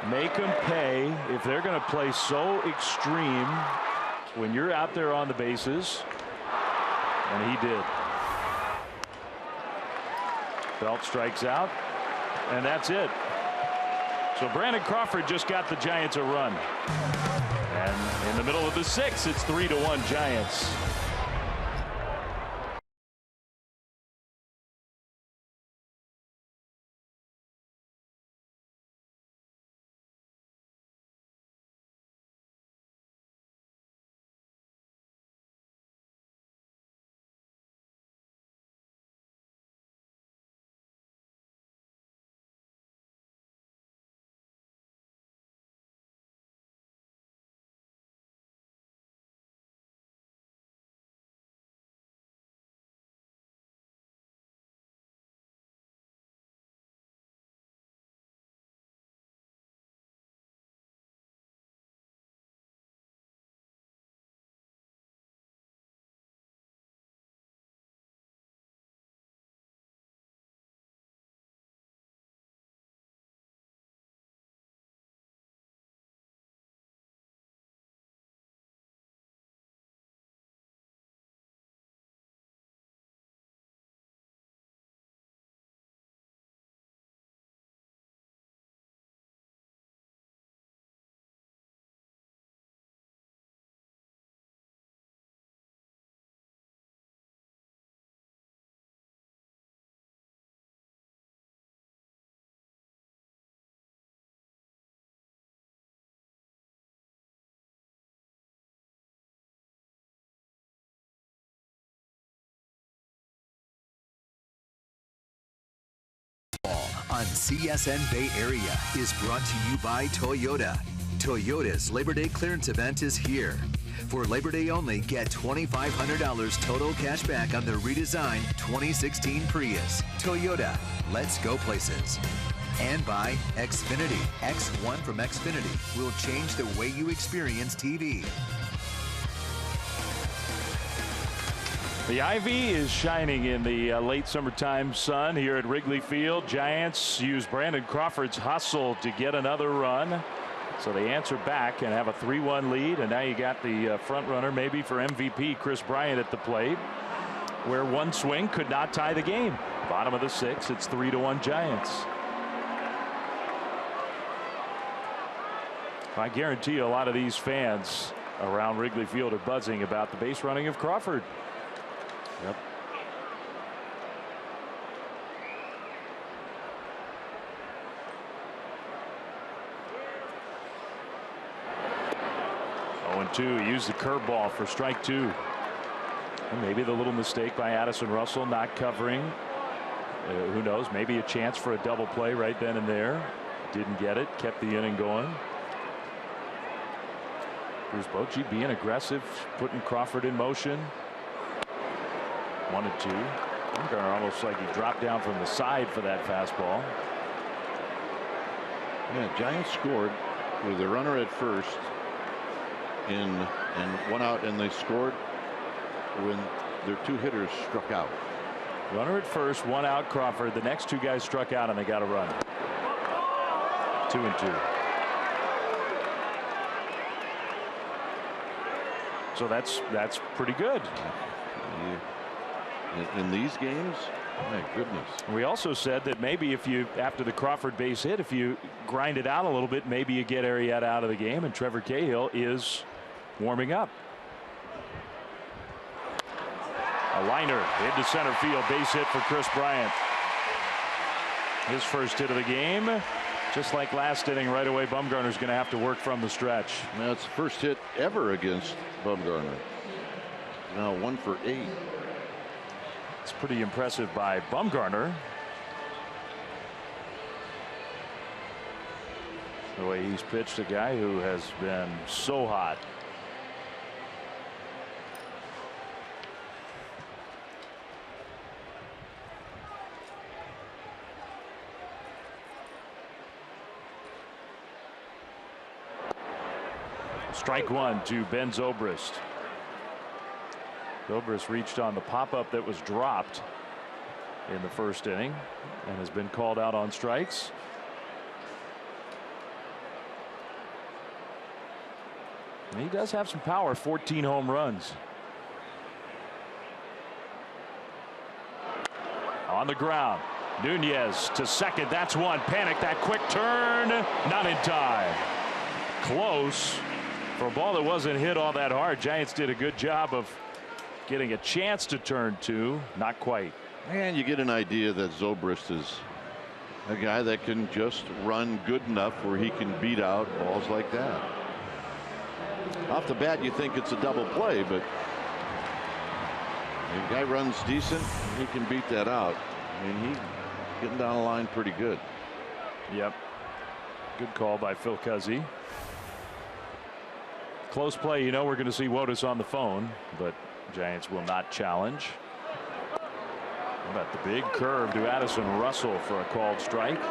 Make them pay if they're going to play so extreme when you're out there on the bases. And he did. Belt strikes out, and that's it. So Brandon Crawford just got the Giants a run. And in the middle of the 6th, it's 3-1 Giants. on CSN Bay Area is brought to you by Toyota. Toyota's Labor Day clearance event is here. For Labor Day only, get $2,500 total cash back on the redesigned 2016 Prius. Toyota, let's go places. And by Xfinity. X1 from Xfinity will change the way you experience TV. The ivy is shining in the late summertime sun here at Wrigley Field. Giants use Brandon Crawford's hustle to get another run. So they answer back and have a 3-1 lead. And now you got the front runner maybe for MVP, Chris Bryant, at the plate, where one swing could not tie the game. Bottom of the 6th, it's 3-1 Giants. I guarantee you a lot of these fans around Wrigley Field are buzzing about the base running of Crawford. Yep. Oh, 2. Used the curveball for strike 2. And maybe the little mistake by Addison Russell not covering. Who knows? Maybe a chance for a double play right then and there. Didn't get it. Kept the inning going. Bruce Bochy being aggressive, putting Crawford in motion. 1-2. Bumgarner almost like he dropped down from the side for that fastball. Yeah, Giants scored with a runner at first and 1 out, and they scored when their 2 hitters struck out. Runner at first, 1 out, Crawford. The next 2 guys struck out and they got a run. 2-2. So that's pretty good. Yeah. In these games, my goodness. We also said that maybe if you, after the Crawford base hit, if you grind it out a little bit, maybe you get Arrieta out of the game, and Trevor Cahill is warming up. A liner into center field, base hit for Chris Bryant. His first hit of the game. Just like last inning, right away, Bumgarner's going to have to work from the stretch. Now it's the first hit ever against Bumgarner. Now 1 for 8. It's pretty impressive by Bumgarner. The way he's pitched, a guy who has been so hot. Strike 1 to Ben Zobrist. Zobrist reached on the pop-up that was dropped in the first inning and has been called out on strikes. And he does have some power. 14 home runs. On the ground, Nunez to second. That's one. Panic, that quick turn, not in time. Close. For a ball that wasn't hit all that hard, Giants did a good job of getting a chance to turn 2. Not quite. And you get an idea that Zobrist is a guy that can just run good enough where he can beat out balls like that. Off the bat, you think it's a double play, but the guy runs decent. He can beat that out. I mean, he's getting down the line pretty good. Yep. Good call by Phil Cuzzy. Close play. You know we're going to see Wotus on the phone, but Giants will not challenge. How about the big curve to Addison Russell for a called strike?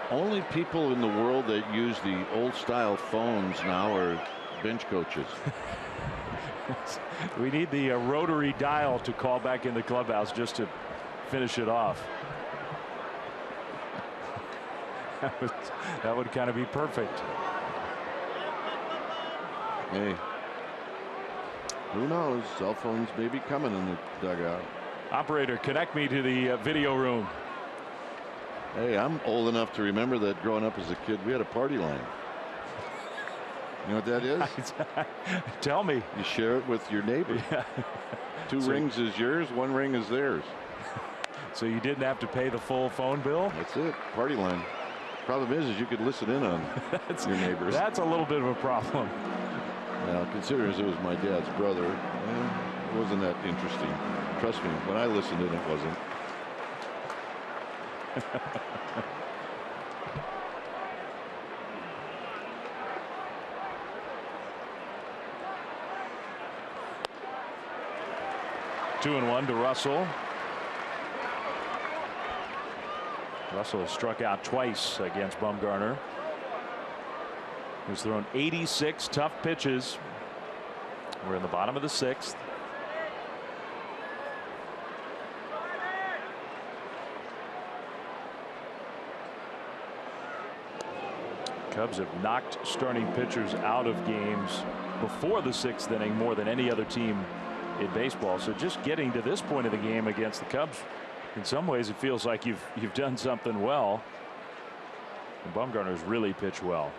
Only people in the world that use the old style phones now are bench coaches. We need the rotary dial to call back in the clubhouse just to finish it off. That would kind of be perfect. Hey, who knows? Cell phones may be coming in the dugout. Operator, connect me to the video room. Hey, I'm old enough to remember that growing up as a kid, we had a party line. You know what that is? Tell me. You share it with your neighbor. Yeah. 2 rings is yours, 1 ring is theirs. So you didn't have to pay the full phone bill? That's it. Party line. Problem is you could listen in on your neighbors. That's a little bit of a problem. Now, considering it was my dad's brother, it wasn't that interesting. Trust me, when I listened in, it wasn't. Two and one to Russell. Russell has struck out twice against Bumgarner. He's thrown 86 tough pitches. We're in the bottom of the sixth. Cubs have knocked starting pitchers out of games before the sixth inning more than any other team in baseball. So just getting to this point of the game against the Cubs, in some ways it feels like you've done something well. And Bumgarner's really pitched well.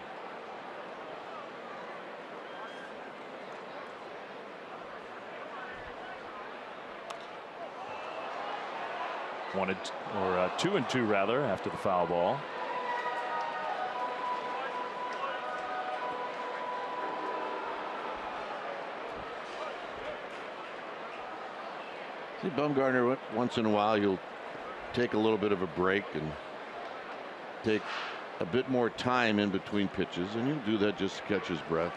Two and two rather after the foul ball. See, Bumgarner, once in a while, he'll take a little bit of a break and take a bit more time in between pitches, and he'll do that just to catch his breath.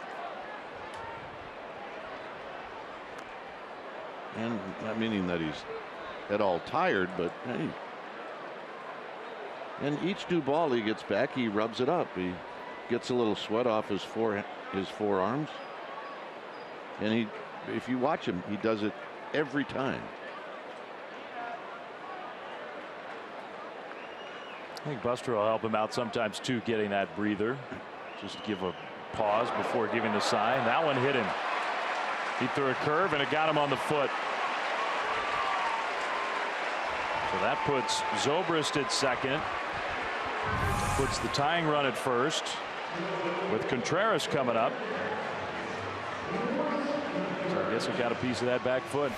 And not meaning that he's at all tired, but hey. And each new ball he gets back, he rubs it up. He gets a little sweat off his forearms. And if you watch him, he does it every time. I think Buster will help him out sometimes too, getting that breather. Just give a pause before giving the sign. That one hit him. He threw a curve and it got him on the foot. So that puts Zobrist at second. Puts the tying run at first with Contreras coming up. So I guess he got a piece of that back foot.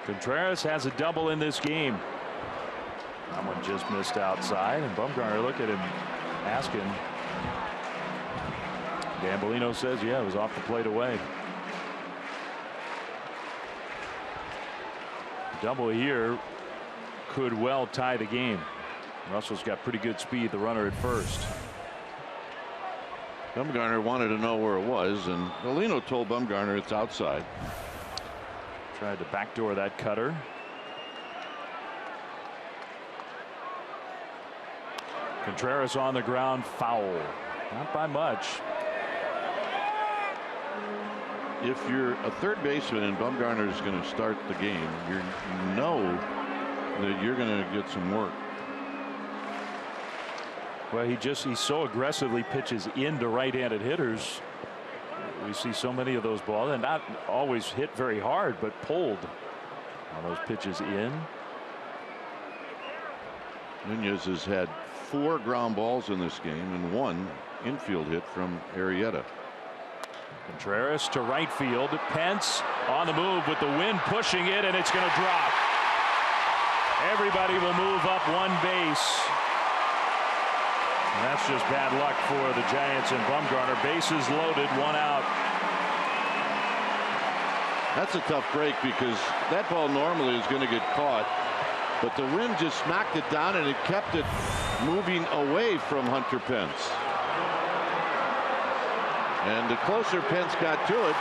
Contreras has a double in this game. That one just missed outside, and Bumgarner, look at him asking. Gambolino says, yeah, it was off the plate away. Double here could well tie the game. Russell's got pretty good speed, the runner at first. Bumgarner wanted to know where it was, and Molino told Bumgarner it's outside. Tried to backdoor that cutter. Contreras on the ground, foul. Not by much. If you're a third baseman and Bumgarner is going to start the game, you know that you're going to get some work. Well, he so aggressively pitches into right-handed hitters. We see so many of those balls, and not always hit very hard, but pulled on those pitches in. Nunez has had 4 ground balls in this game and 1 infield hit from Arrieta. Contreras to right field. Pence on the move with the wind pushing it, and it's going to drop. Everybody will move up one base. And that's just bad luck for the Giants and Bumgarner. Bases loaded, 1 out. That's a tough break because that ball normally is going to get caught, but the wind just knocked it down and it kept it moving away from Hunter Pence. And the closer Pence got to it,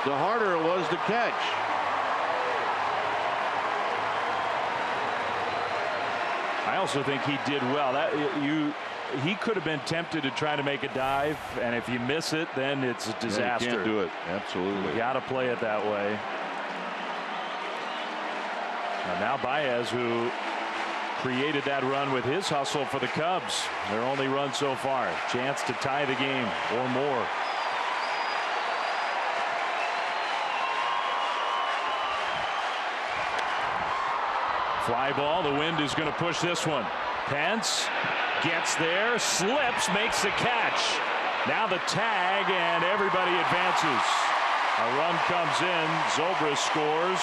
the harder it was to catch. I also think he did well. He could have been tempted to try to make a dive, and if you miss it, then it's a disaster. Yeah, you can't do it. Absolutely. You got to play it that way. And now Baez, who created that run with his hustle for the Cubs. Their only run so far. Chance to tie the game or more. Fly ball. The wind is going to push this one. Pence gets there, slips, makes the catch. Now the tag, and everybody advances. A run comes in. Zobrist scores.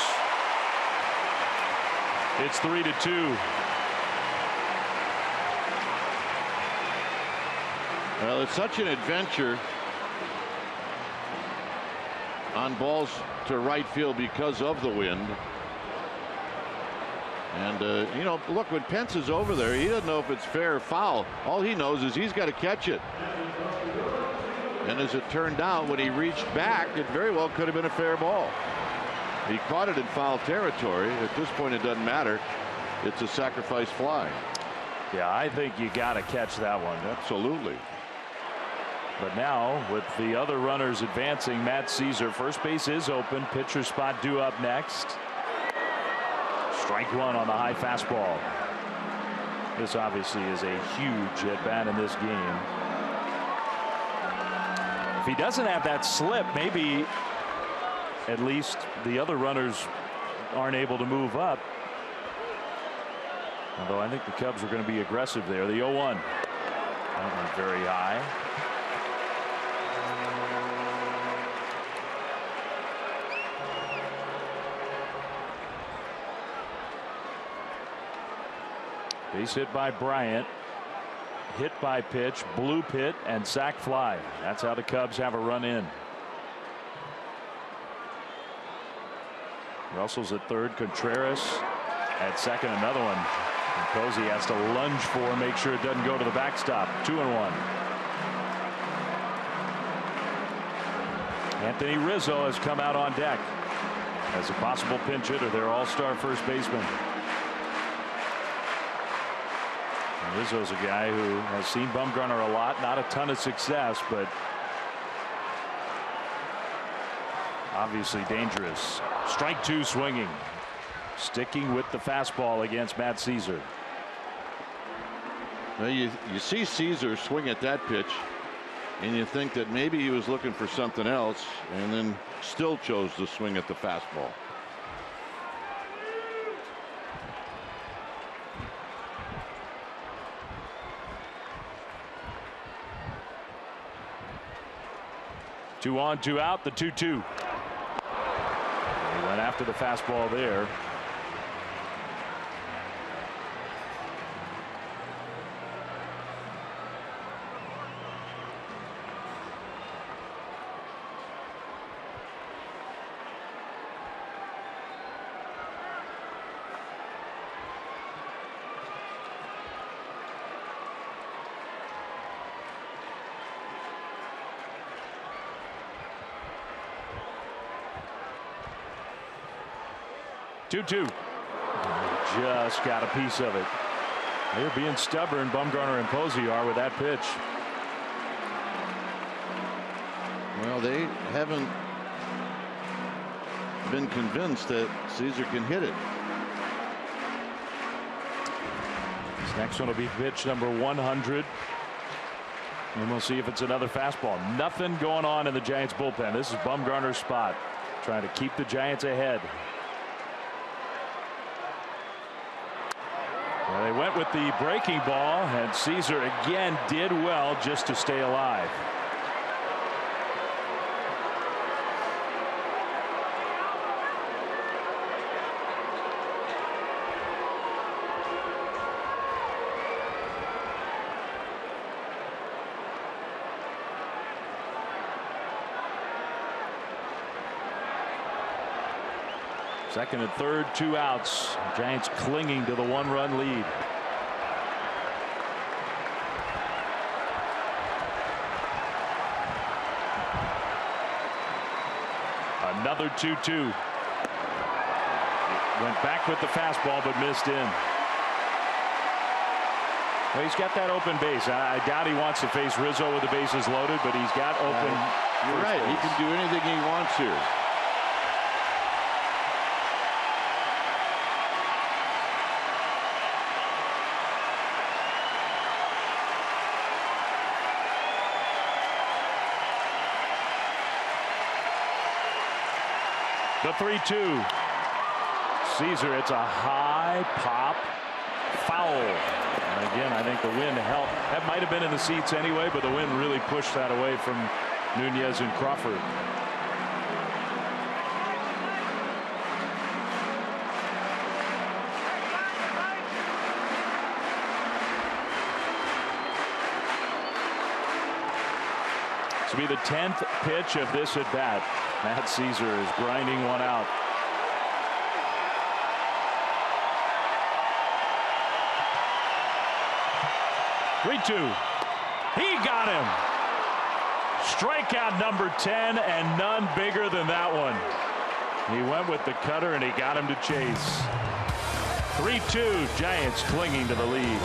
It's 3-2. Well, it's such an adventure on balls to right field because of the wind. And, you know, look, when Pence is over there, he doesn't know if it's fair or foul. All he knows is he's got to catch it. And as it turned out, when he reached back, it very well could have been a fair ball. He caught it in foul territory. At this point, it doesn't matter. It's a sacrifice fly. Yeah, I think you got to catch that one. Absolutely. But now, with the other runners advancing, Matt Caesar, first base is open. Pitcher spot due up next. Strike one on the high fastball. This obviously is a huge at bat in this game. If he doesn't have that slip, maybe at least the other runners aren't able to move up. Although I think the Cubs are going to be aggressive there. The 0-1. That one's very high. Base hit by Bryant. Hit by pitch, blue pit, and sac fly. That's how the Cubs have a run in. Russell's at third. Contreras at second. Another one. And Posey has to lunge for, make sure it doesn't go to the backstop. 2-1. Anthony Rizzo has come out on deck as a possible pinch hitter, their all-star first baseman. Rizzo's a guy who has seen Bumgarner a lot, not a ton of success, but obviously dangerous. Strike two swinging. Sticking with the fastball against Matt Caesar. Well, you see Caesar swing at that pitch, and you think that maybe he was looking for something else, and then still chose to swing at the fastball. Two on, two out, the 2-2. He went after the fastball there. Just got a piece of it. They're being stubborn, Bumgarner and Posey are, with that pitch. Well, they haven't been convinced that Caesar can hit it. This next one will be pitch number 100. And we'll see if it's another fastball. Nothing going on in the Giants bullpen. This is Bumgarner's spot, trying to keep the Giants ahead. Well, they went with the breaking ball, and Caesar again did well just to stay alive. Second and third, 2 outs. Giants clinging to the 1-run lead. Another 2-2. Went back with the fastball, but missed in. Well, he's got that open base. I doubt he wants to face Rizzo with the bases loaded, but he's got open. You're right. He can do anything he wants here. The 3-2. Caesar, it's a high pop Foul. And again, I think the wind helped. That might have been in the seats anyway, but the wind really pushed that away from Nunez and Crawford. To be the 10th pitch of this at bat. Matt Caesar is grinding one out. Three-two. He got him. Strikeout number 10, and none bigger than that one. He went with the cutter and he got him to chase. 3-2. Giants clinging to the lead.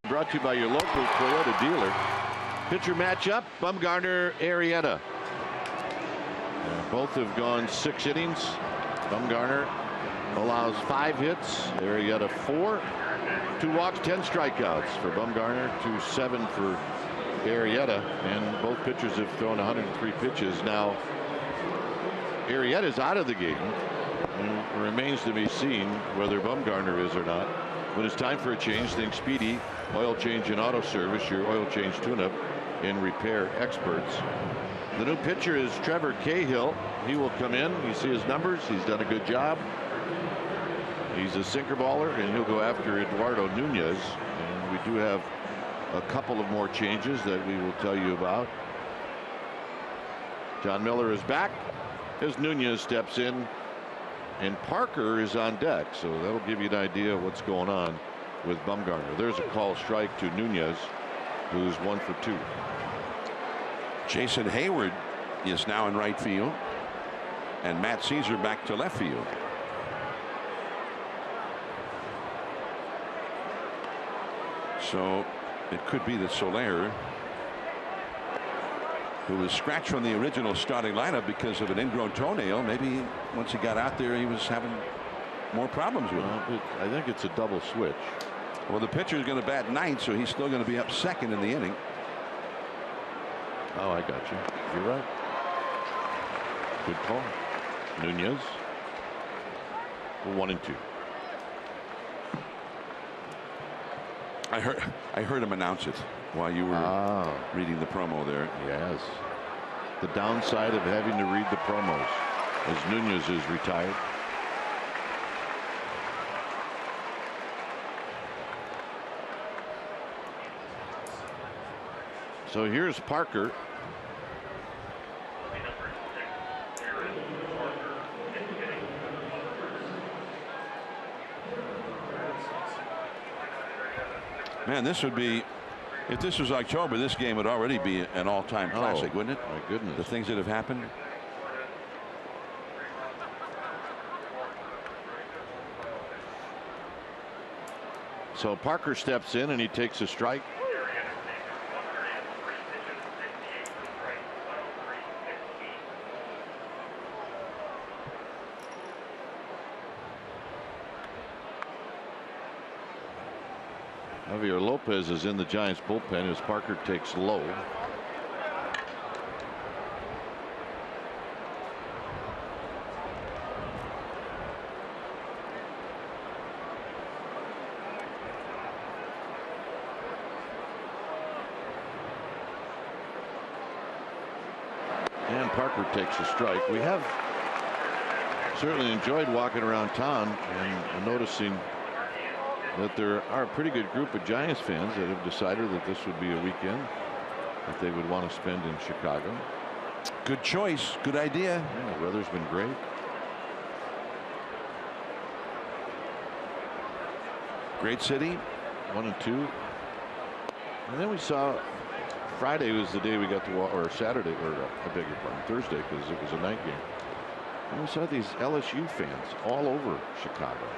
Brought to you by your local Toyota dealer. Pitcher matchup, Bumgarner, Arrieta. Both have gone 6 innings. Bumgarner allows 5 hits. Arrieta 4. 2 walks, 10 strikeouts for Bumgarner to 7 for Arrieta. And both pitchers have thrown 103 pitches. Now, Arrieta's out of the game. It remains to be seen whether Bumgarner is or not. When it's time for a change, think Speedy, oil change and auto service, your oil change tune-up and repair experts. The new pitcher is Trevor Cahill. He will come in. You see his numbers. He's done a good job. He's a sinker baller, and he'll go after Eduardo Nunez. And we do have a couple of more changes that we will tell you about. John Miller is back as Nunez steps in. And Parker is on deck, so that'll give you an idea of what's going on with Bumgarner. There's a call strike to Nunez, who's 1 for 2. Jason Hayward is now in right field, and Matt Caesar back to left field. So it could be that Soler, who was scratched from the original starting lineup because of an ingrown toenail, maybe once he got out there he was having more problems with it. I think it's a double switch. Well, the pitcher is going to bat 9th, so he's still going to be up 2nd in the inning. Oh, I got you. You're right. Good call. Nunez. 1 and 2. I heard him announce it while you were reading the promo there. Yes. The downside of having to read the promos as Nunez is retired. So here's Parker. Man, this would be, if this was October, this game would already be an all-time classic, wouldn't it? My goodness. The things that have happened. So Parker steps in and he takes a strike. Javier Lopez is in the Giants bullpen as Parker takes low. And Parker takes a strike. We have certainly enjoyed walking around town and noticing that there are a pretty good group of Giants fans that have decided that this would be a weekend that they would want to spend in Chicago. Good choice. Good idea. Yeah, the weather's been great. Great city. 1-2. And then we saw Friday was the day we got to walk, or Saturday, or I beg your pardon, Thursday, because it was a night game. And we saw these LSU fans all over Chicago.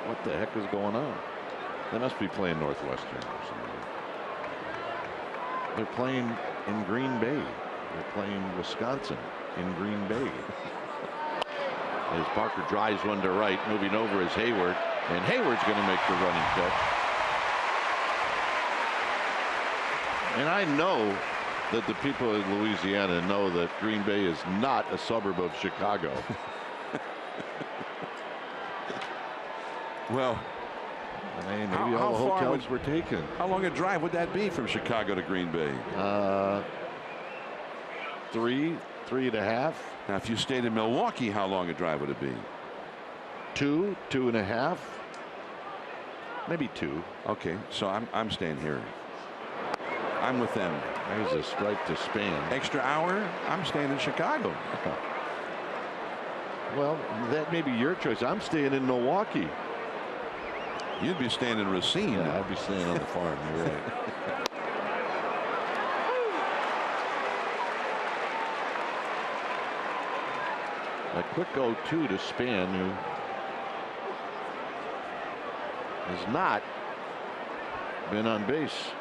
What the heck is going on? They must be playing Northwestern or something. They're playing in Green Bay. They're playing Wisconsin in Green Bay. As Parker drives one to right, moving over is Hayward, and Hayward's going to make the running catch. And I know that the people in Louisiana know that Green Bay is not a suburb of Chicago. Well, maybe all the hotels were taken. How long a drive would that be from Chicago to Green Bay? 3.5. Now, if you stayed in Milwaukee, how long a drive would it be? 2.5. Maybe 2. Okay, so I'm staying here. I'm with them. There's a strike to Span. Extra hour? I'm staying in Chicago. Well, that may be your choice. I'm staying in Milwaukee. You'd be staying in Racine. Yeah, I'd be staying on the farm. You're right. A quick 0-2 to Span, who has not been on base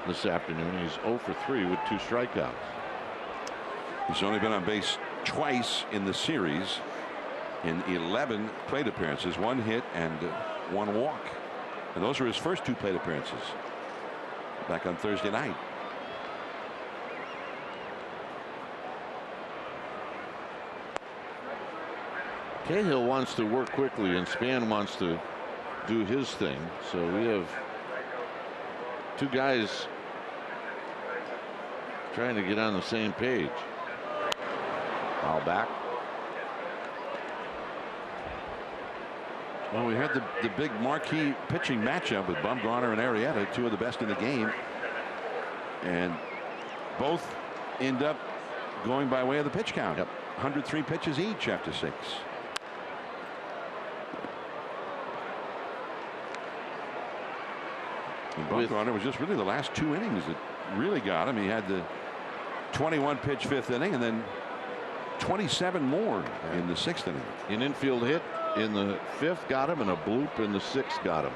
this afternoon. He's 0 for 3 with 2 strikeouts. He's only been on base twice in the series in 11 plate appearances, 1 hit and 1 walk. And those were his first 2 plate appearances back on Thursday night. Cahill wants to work quickly and Span wants to do his thing. So we have 2 guys trying to get on the same page. Foul back. Well, we had the big marquee pitching matchup with Bumgarner and Arrieta, 2 of the best in the game. And both end up going by way of the pitch count. Yep. 103 pitches each after 6. And Bumgarner was just really the last 2 innings that really got him. He had the 21 pitch 5th inning and then 27 more in the 6th inning. An infield hit in the 5th got him, and a bloop in the 6th got him.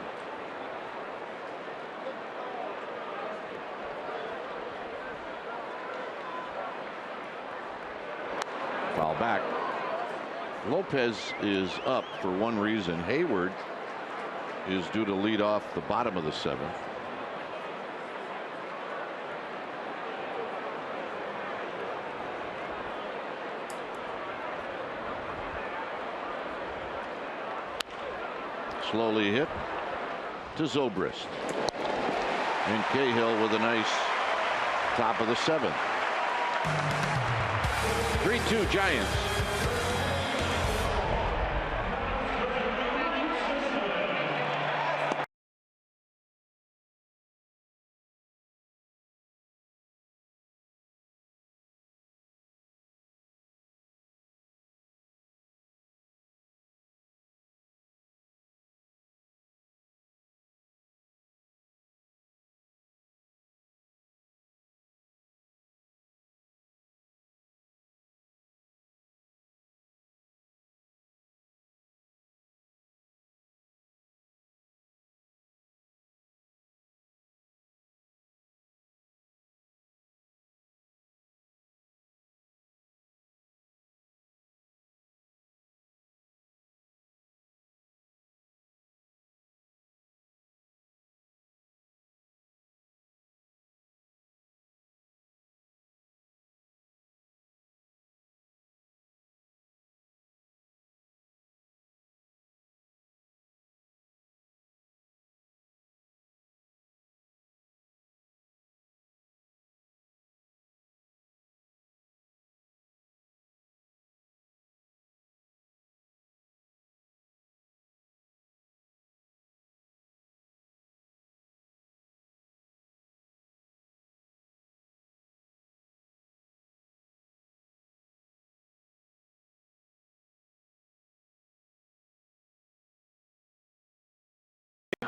Foul back. Lopez is up for one reason. Hayward is due to lead off the bottom of the 7th. Slowly hit to Zobrist. And Cahill with a nice top of the 7th. 3-2 Giants.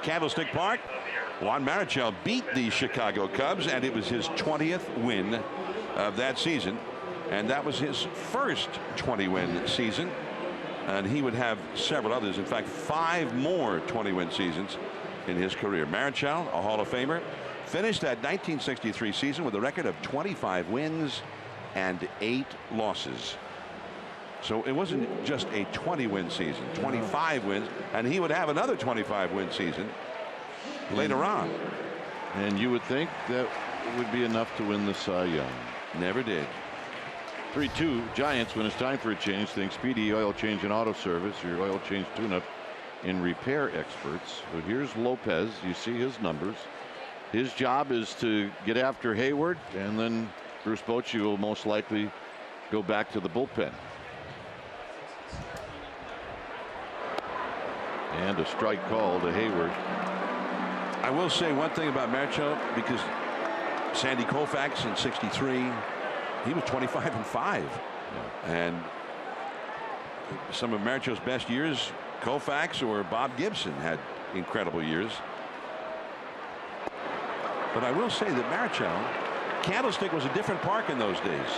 at Candlestick Park. Juan Marichal beat the Chicago Cubs, and it was his 20th win of that season. And that was his first 20-win season. And he would have several others. In fact, 5 more 20-win seasons in his career. Marichal, a Hall of Famer, finished that 1963 season with a record of 25 wins and 8 losses. So it wasn't just a 20-win season, 25 wins, and he would have another 25-win season later on. And you would think that would be enough to win the Cy Young. Never did. 3-2 Giants. When it's time for a change, think Speedy Oil Change and Auto Service, your oil change tune-up and repair experts. So here's Lopez. You see his numbers. His job is to get after Hayward, and then Bruce Bochy will most likely go back to the bullpen. And a strike call to Hayward. I will say one thing about Marichal, because Sandy Koufax in '63, he was 25-5. And some of Marichal's best years, Koufax or Bob Gibson had incredible years. But I will say that Marichal, Candlestick was a different park in those days.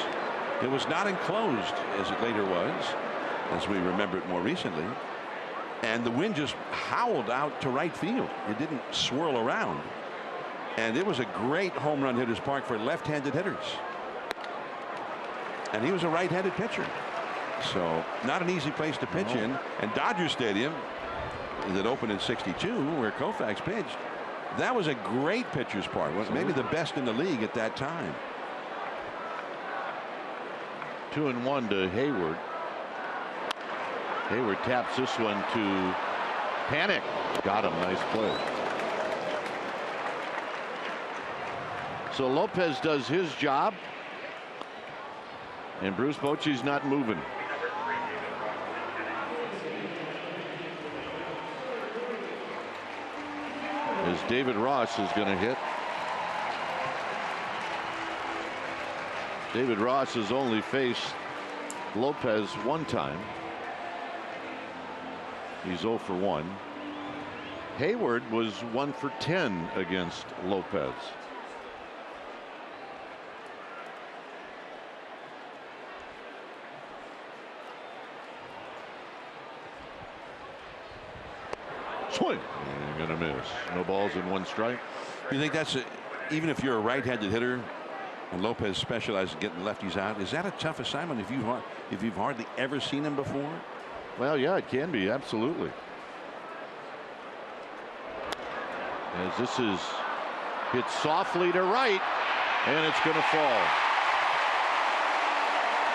It was not enclosed as it later was, as we remember it more recently. And the wind just howled out to right field. It didn't swirl around. And it was a great home run hitters park for left-handed hitters. And he was a right-handed pitcher. So not an easy place to pitch in. And Dodger Stadium, that opened in '62, where Koufax pitched, that was a great pitcher's park. Was maybe the best in the league at that time. 2-1 to Hayward. Hayward taps this one to Panic. Got him. Nice play. So Lopez does his job, and Bruce Bochy's not moving. As David Ross is going to hit. David Ross has only faced Lopez one time. He's 0 for 1. Hayward was 1 for 10 against Lopez. Swing. And gonna miss. No balls and 1 strike. You think that's even if you're a right-handed hitter, and Lopez specializes in getting lefties out, is that a tough assignment if you've hardly ever seen him before? Well, yeah, it can be, absolutely. As this is hit softly to right, and it's going to fall.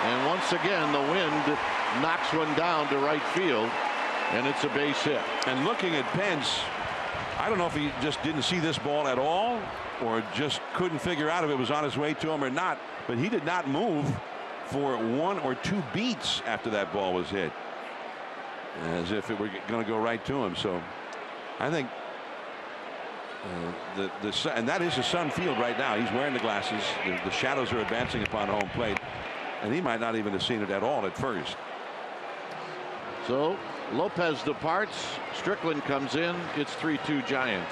And once again, the wind knocks one down to right field, and it's a base hit. And looking at Pence, I don't know if he just didn't see this ball at all, or just couldn't figure out if it was on his way to him or not, but he did not move for 1 or 2 beats after that ball was hit, as if it were going to go right to him. So I think and that is the Sun Field right now. He's wearing the glasses. The shadows are advancing upon home plate, and he might not even have seen it at all at first. So Lopez departs. Strickland comes in. It's 3-2 Giants.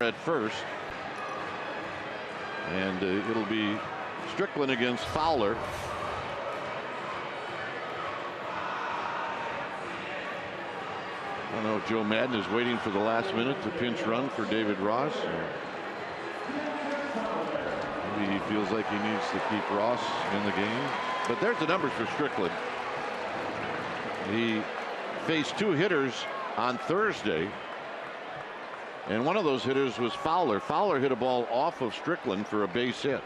at first. And it'll be Strickland against Fowler. I don't know if Joe Madden is waiting for the last minute to pinch run for David Ross. Maybe he feels like he needs to keep Ross in the game. But there's the numbers for Strickland. He faced 2 hitters on Thursday, and one of those hitters was Fowler. Fowler hit a ball off of Strickland for a base hit.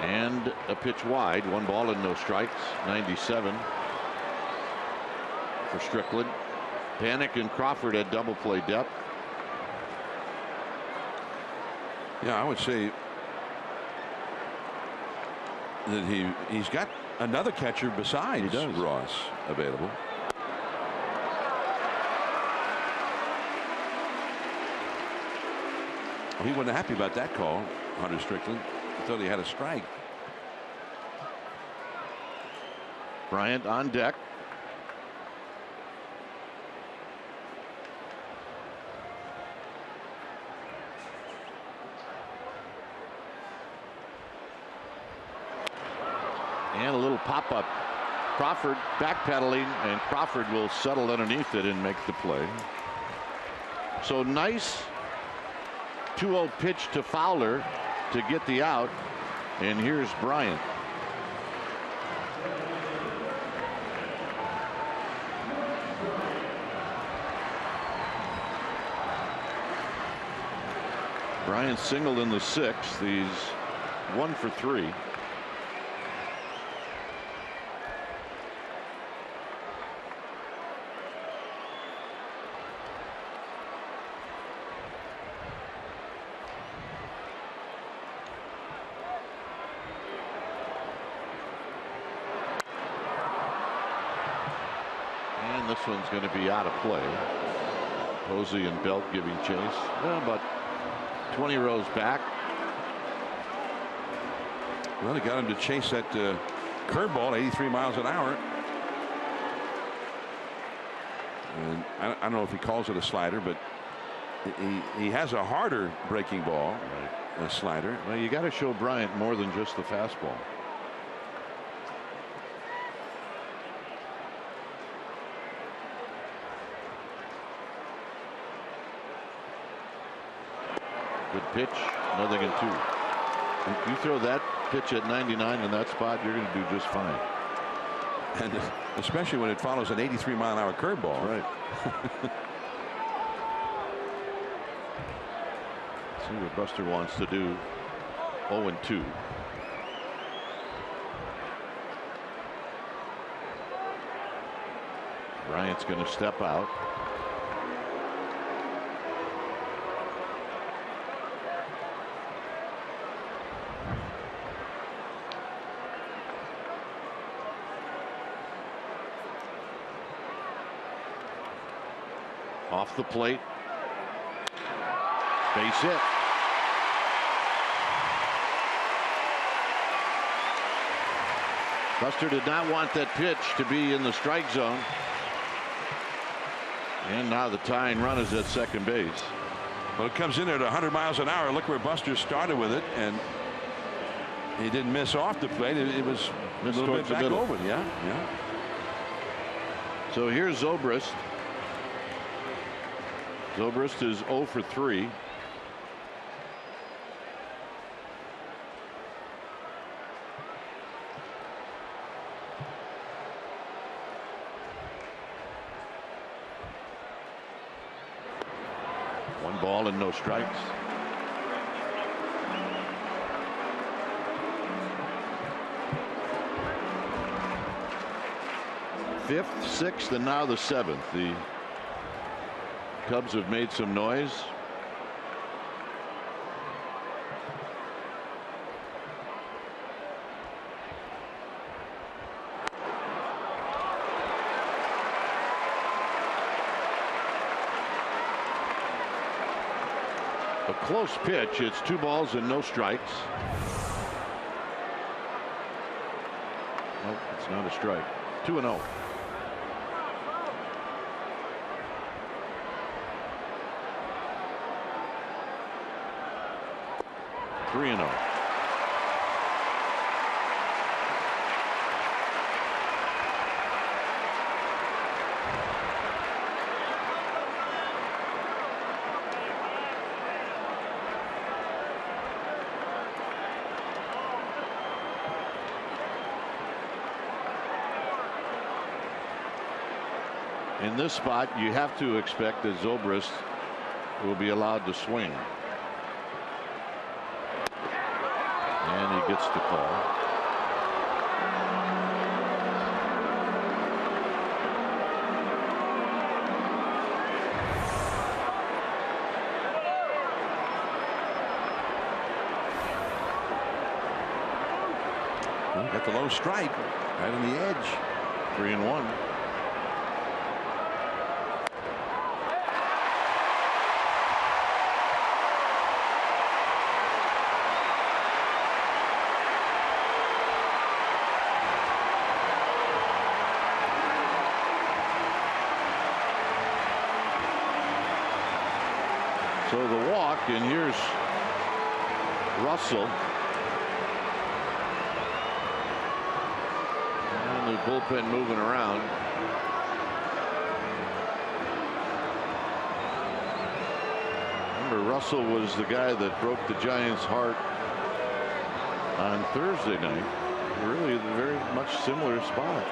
And a pitch wide, 1 ball and no strikes. 97 for Strickland. Panic and Crawford at double play depth. Yeah, I would say that he's got another catcher besides Ross available. Well, he wasn't happy about that call, Hunter Strickland. He thought he had a strike. Bryant on deck. And a little pop-up. Crawford backpedaling, and Crawford will settle underneath it and make the play. So nice 2-0 pitch to Fowler to get the out. And here's Bryant. Bryant singled in the 6th. He's 1 for 3. And this one's going to be out of play. Posey and Belt giving chase. Well, about 20 rows back. Well, they got him to chase that curveball 83 miles an hour. And I don't know if he calls it a slider, but he has a harder breaking ball, a slider. Well, you got to show Bryant more than just the fastball. Good pitch, 0-2. You throw that pitch at 99 in that spot, you're going to do just fine. And especially when it follows an 83-mile-an-hour curveball. Right. See what Buster wants to do. 0-2. Bryant's going to step out. Off the plate. Base hit. Buster did not want that pitch to be in the strike zone. And now the tying run is at second base. Well, it comes in at 100 miles an hour. Look where Buster started with it, and he didn't miss off the plate. It was a little bit back over. Yeah. So here's Zobrist. Zobrist is 0 for 3. One ball and no strikes. Fifth, sixth, and now the 7th. The Cubs have made some noise. A close pitch. It's 2 balls and no strikes. Nope, it's not a strike. 2-0. 3-0. In this spot, you have to expect that Zobrist will be allowed to swing. And he gets the call. Got the low strike right on the edge. 3-1. So the walk, and here's Russell. And the bullpen moving around. Remember, Russell was the guy that broke the Giants' heart on Thursday night. Really, a very much similar spot.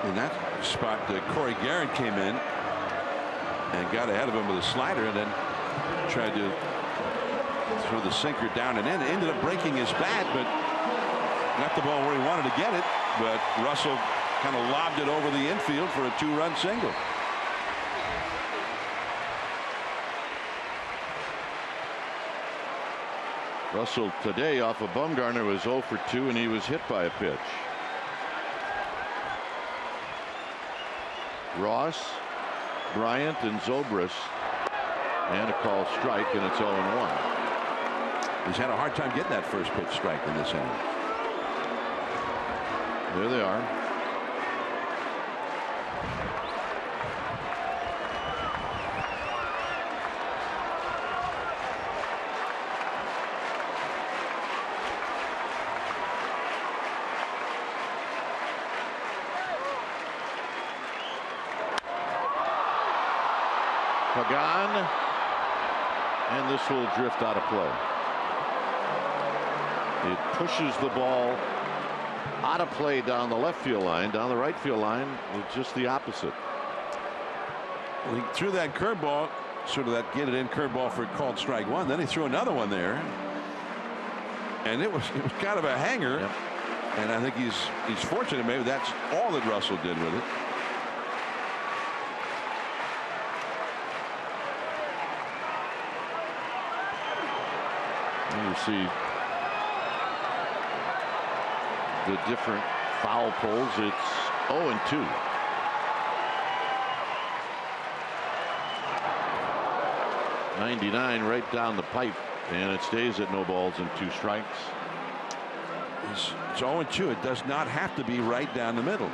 In that spot, Corey Garrett came in and got ahead of him with a slider, and then tried to throw the sinker down and in. Ended up breaking his bat, but got the ball where he wanted to get it. But Russell kind of lobbed it over the infield for a 2-run single. Russell today off of Bumgarner was 0 for 2, and he was hit by a pitch. Ross, Bryant, and Zobrist, and a call strike, and it's 0-1. He's had a hard time getting that first pitch strike in this inning. There they are. Pagan, and this will drift out of play. It pushes the ball out of play down the left field line. Down the right field line, it's just the opposite. Well, he threw that curveball, sort of that get it in curveball for a called strike one. Then he threw another one there, and it was kind of a hanger. Yep. And I think he's fortunate. Maybe that's all that Russell did with it. You see the different foul poles. It's 0-2. '99 right down the pipe, and it stays at no balls and 2 strikes. It's 0-2. It does not have to be right down the middle.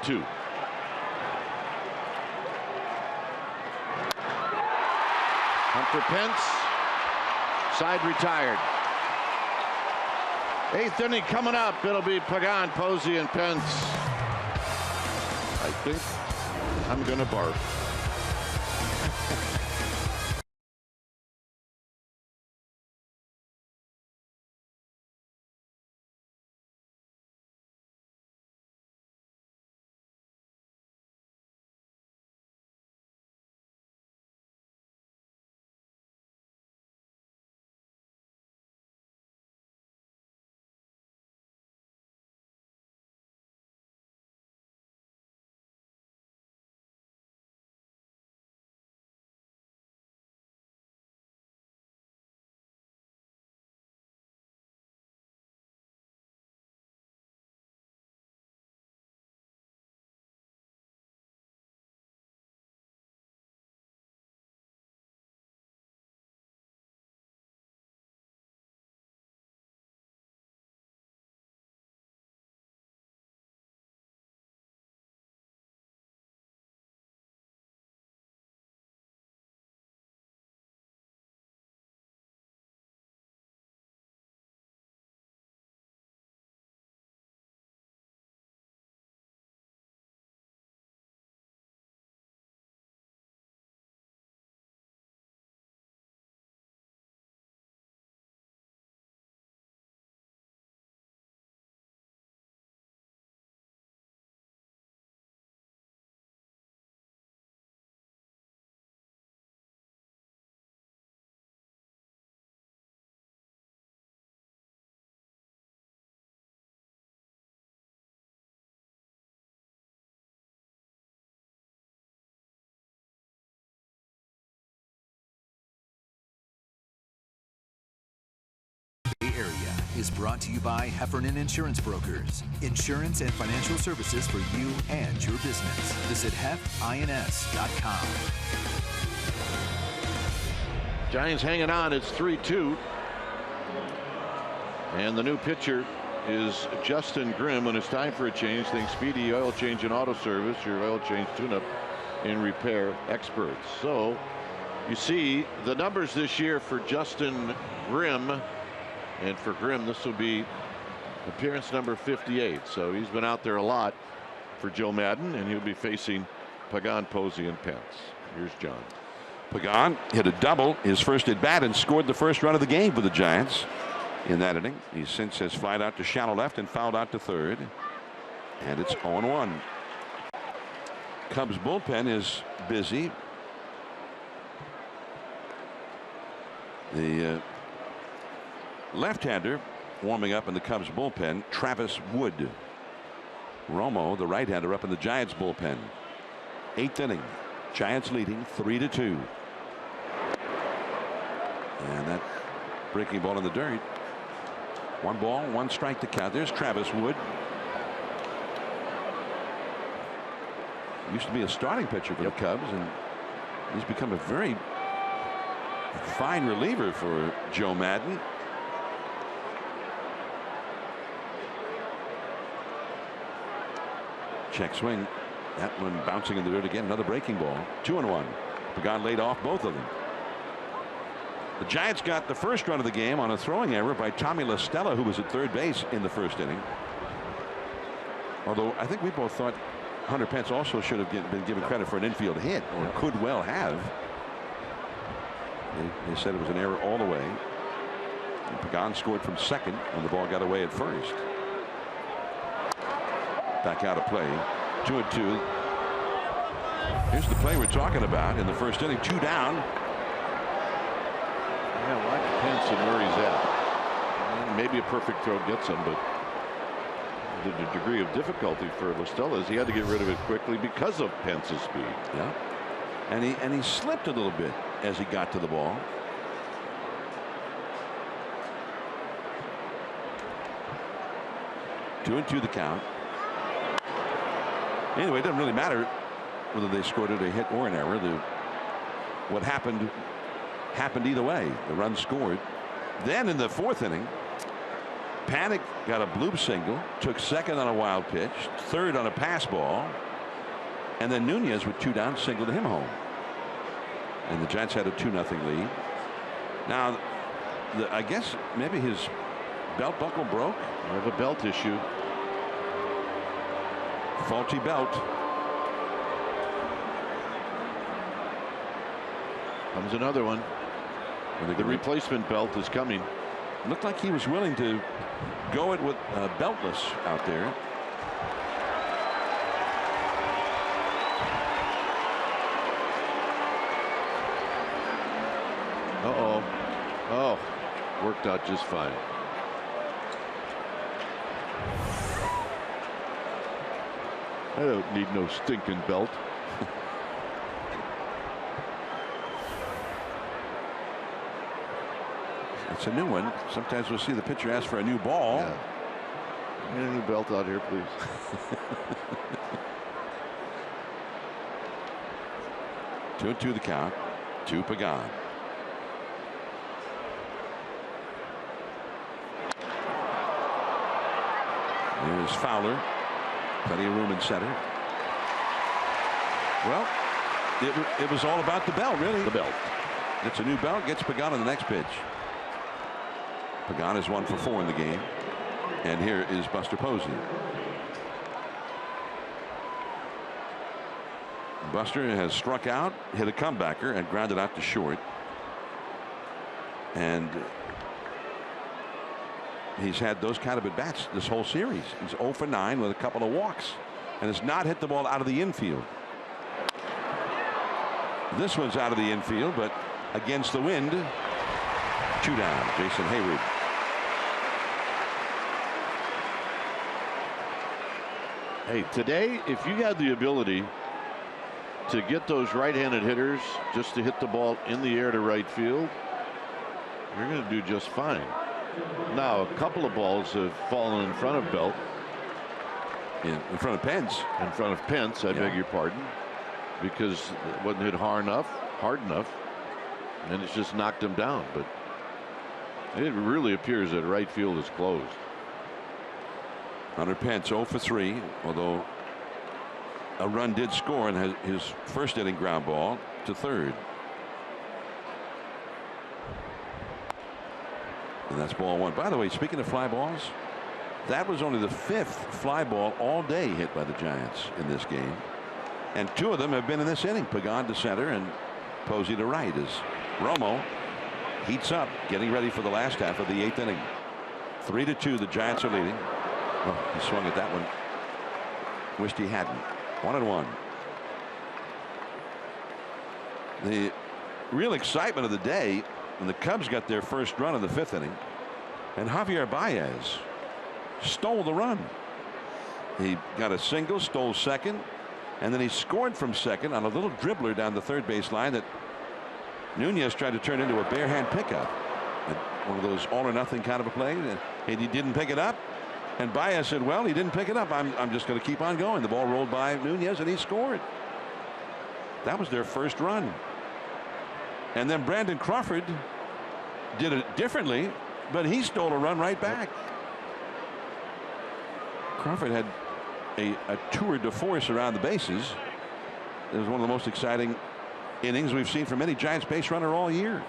Two. Hunter Pence, side retired. 8th inning coming up. It'll be Pagan, Posey, and Pence. I think I'm going to barf. is brought to you by Heffernan Insurance Brokers. Insurance and financial services for you and your business. Visit hefins.com. Giants hanging on. It's 3-2. And the new pitcher is Justin Grimm. When it's time for a change, think Speedy Oil Change and Auto Service, your oil change tune-up and repair experts. So you see the numbers this year for Justin Grimm, and for Grimm this will be appearance number 58. So he's been out there a lot for Joe Madden, and he'll be facing Pagan, Posey, and Pence. Here's John. Pagan hit a double his first at bat and scored the first run of the game for the Giants in that inning. He since has flied out to shallow left and fouled out to third, and it's 0-1. Cubs bullpen is busy. The left-hander warming up in the Cubs bullpen, Travis Wood. Romo, the right-hander, up in the Giants bullpen. 8th inning. Giants leading 3-2. And that breaking ball in the dirt. 1 ball, 1 strike to count. There's Travis Wood. Used to be a starting pitcher for the Cubs, and he's become a very fine reliever for Joe Madden. Check swing. That one bouncing in the dirt again. Another breaking ball. 2-1. Pagan laid off both of them. The Giants got the first run of the game on a throwing error by Tommy La Stella, who was at third base in the first inning. Although I think we both thought Hunter Pence also should have been given credit for an infield hit, or could well have. They said it was an error all the way. And Pagan scored from second when the ball got away at first. Back out of play. 2-2. Here's the play we're talking about in the first inning. 2 down. Yeah, watch Pence and where he's at. Maybe a perfect throw gets him, but the degree of difficulty for La Stella is he had to get rid of it quickly because of Pence's speed. Yeah. And he slipped a little bit as he got to the ball. Two and two the count. Anyway, it doesn't really matter whether they scored it a hit or an error. What happened either way. The run scored. Then in the 4th inning, Panic got a bloop single, took second on a wild pitch, third on a pass ball, and then Nunez with 2 down singled him home. And the Giants had a 2-0 lead. Now, I guess maybe his belt buckle broke. I have a belt issue. Faulty belt. Comes another one. The replacement belt is coming. Looked like he was willing to go it with beltless out there. Uh-oh. Oh, worked out just fine. I don't need no stinking belt. It's a new one. Sometimes we'll see the pitcher ask for a new ball. Yeah. Get a new belt out here, please. Two and two the count. 2 Pagan. There's Fowler. Plenty of room in center. Well, it was all about the belt, really. The belt. It's a new belt. Gets Pagan on the next pitch. Pagan is 1 for 4 in the game. And here is Buster Posey. Buster has struck out, hit a comebacker, and grounded out to short. And he's had those kind of at-bats this whole series. He's 0 for 9 with a couple of walks and has not hit the ball out of the infield. This one's out of the infield, but against the wind. 2 down. Jason Hayward. Hey, today, if you had the ability to get those right-handed hitters just to hit the ball in the air to right field, you're going to do just fine. Now a couple of balls have fallen in front of Belt. In front of Pence. In front of Pence, I beg your pardon, because it wasn't hit hard enough, and it's just knocked him down. But it really appears that right field is closed. Hunter Pence 0 for 3, although a run did score and has his first inning ground ball to third. And that's ball one. By the way, speaking of fly balls, that was only the 5th fly ball all day hit by the Giants in this game. And 2 of them have been in this inning. Pagan to center and Posey to right as Romo heats up, getting ready for the last half of the 8th inning. 3-2, the Giants are leading. Oh, he swung at that one. Wished he hadn't. 1-1. The real excitement of the day when the Cubs got their first run in the 5th inning, and Javier Baez stole the run. He got a single, stole second, and then he scored from second on a little dribbler down the third base line that Nunez tried to turn into a bare hand pickup. One of those all or nothing kind of a play, and he didn't pick it up. And Baez said, well, he didn't pick it up. I'm just going to keep on going. The ball rolled by Nunez and he scored. That was their first run. And then Brandon Crawford did it differently, but he stole a run right back. Crawford had a tour de force around the bases. It was one of the most exciting innings we've seen from any Giants base runner all year.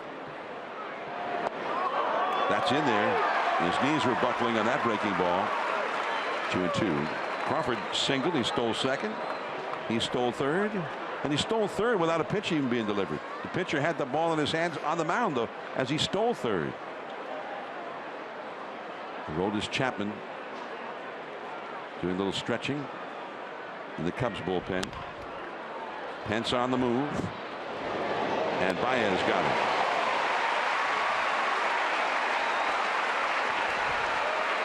That's in there. His knees were buckling on that breaking ball. 2-2. Crawford singled. He stole second. He stole third. And he stole third without a pitch even being delivered. The pitcher had the ball in his hands on the mound, though, as he stole third. Aroldis Chapman doing a little stretching in the Cubs bullpen. Pence on the move. And Baez got it.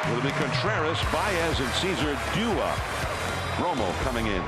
It'll be Contreras, Baez, and Cesar Dua. Romo coming in.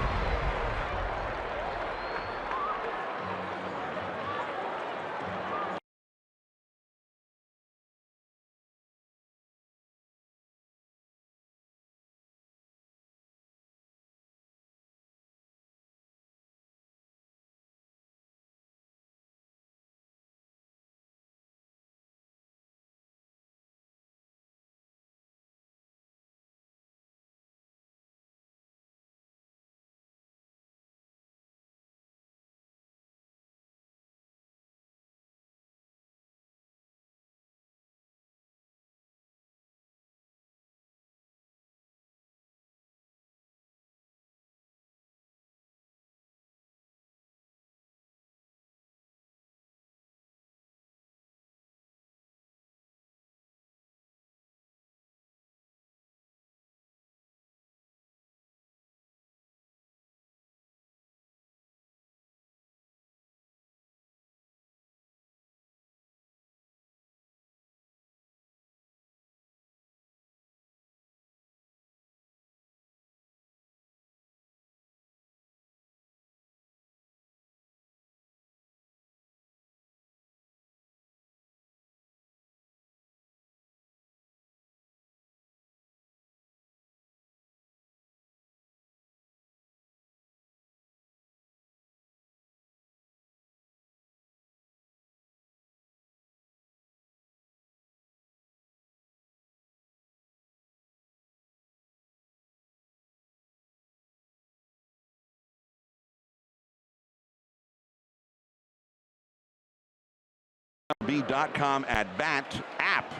MLB.com at bat app.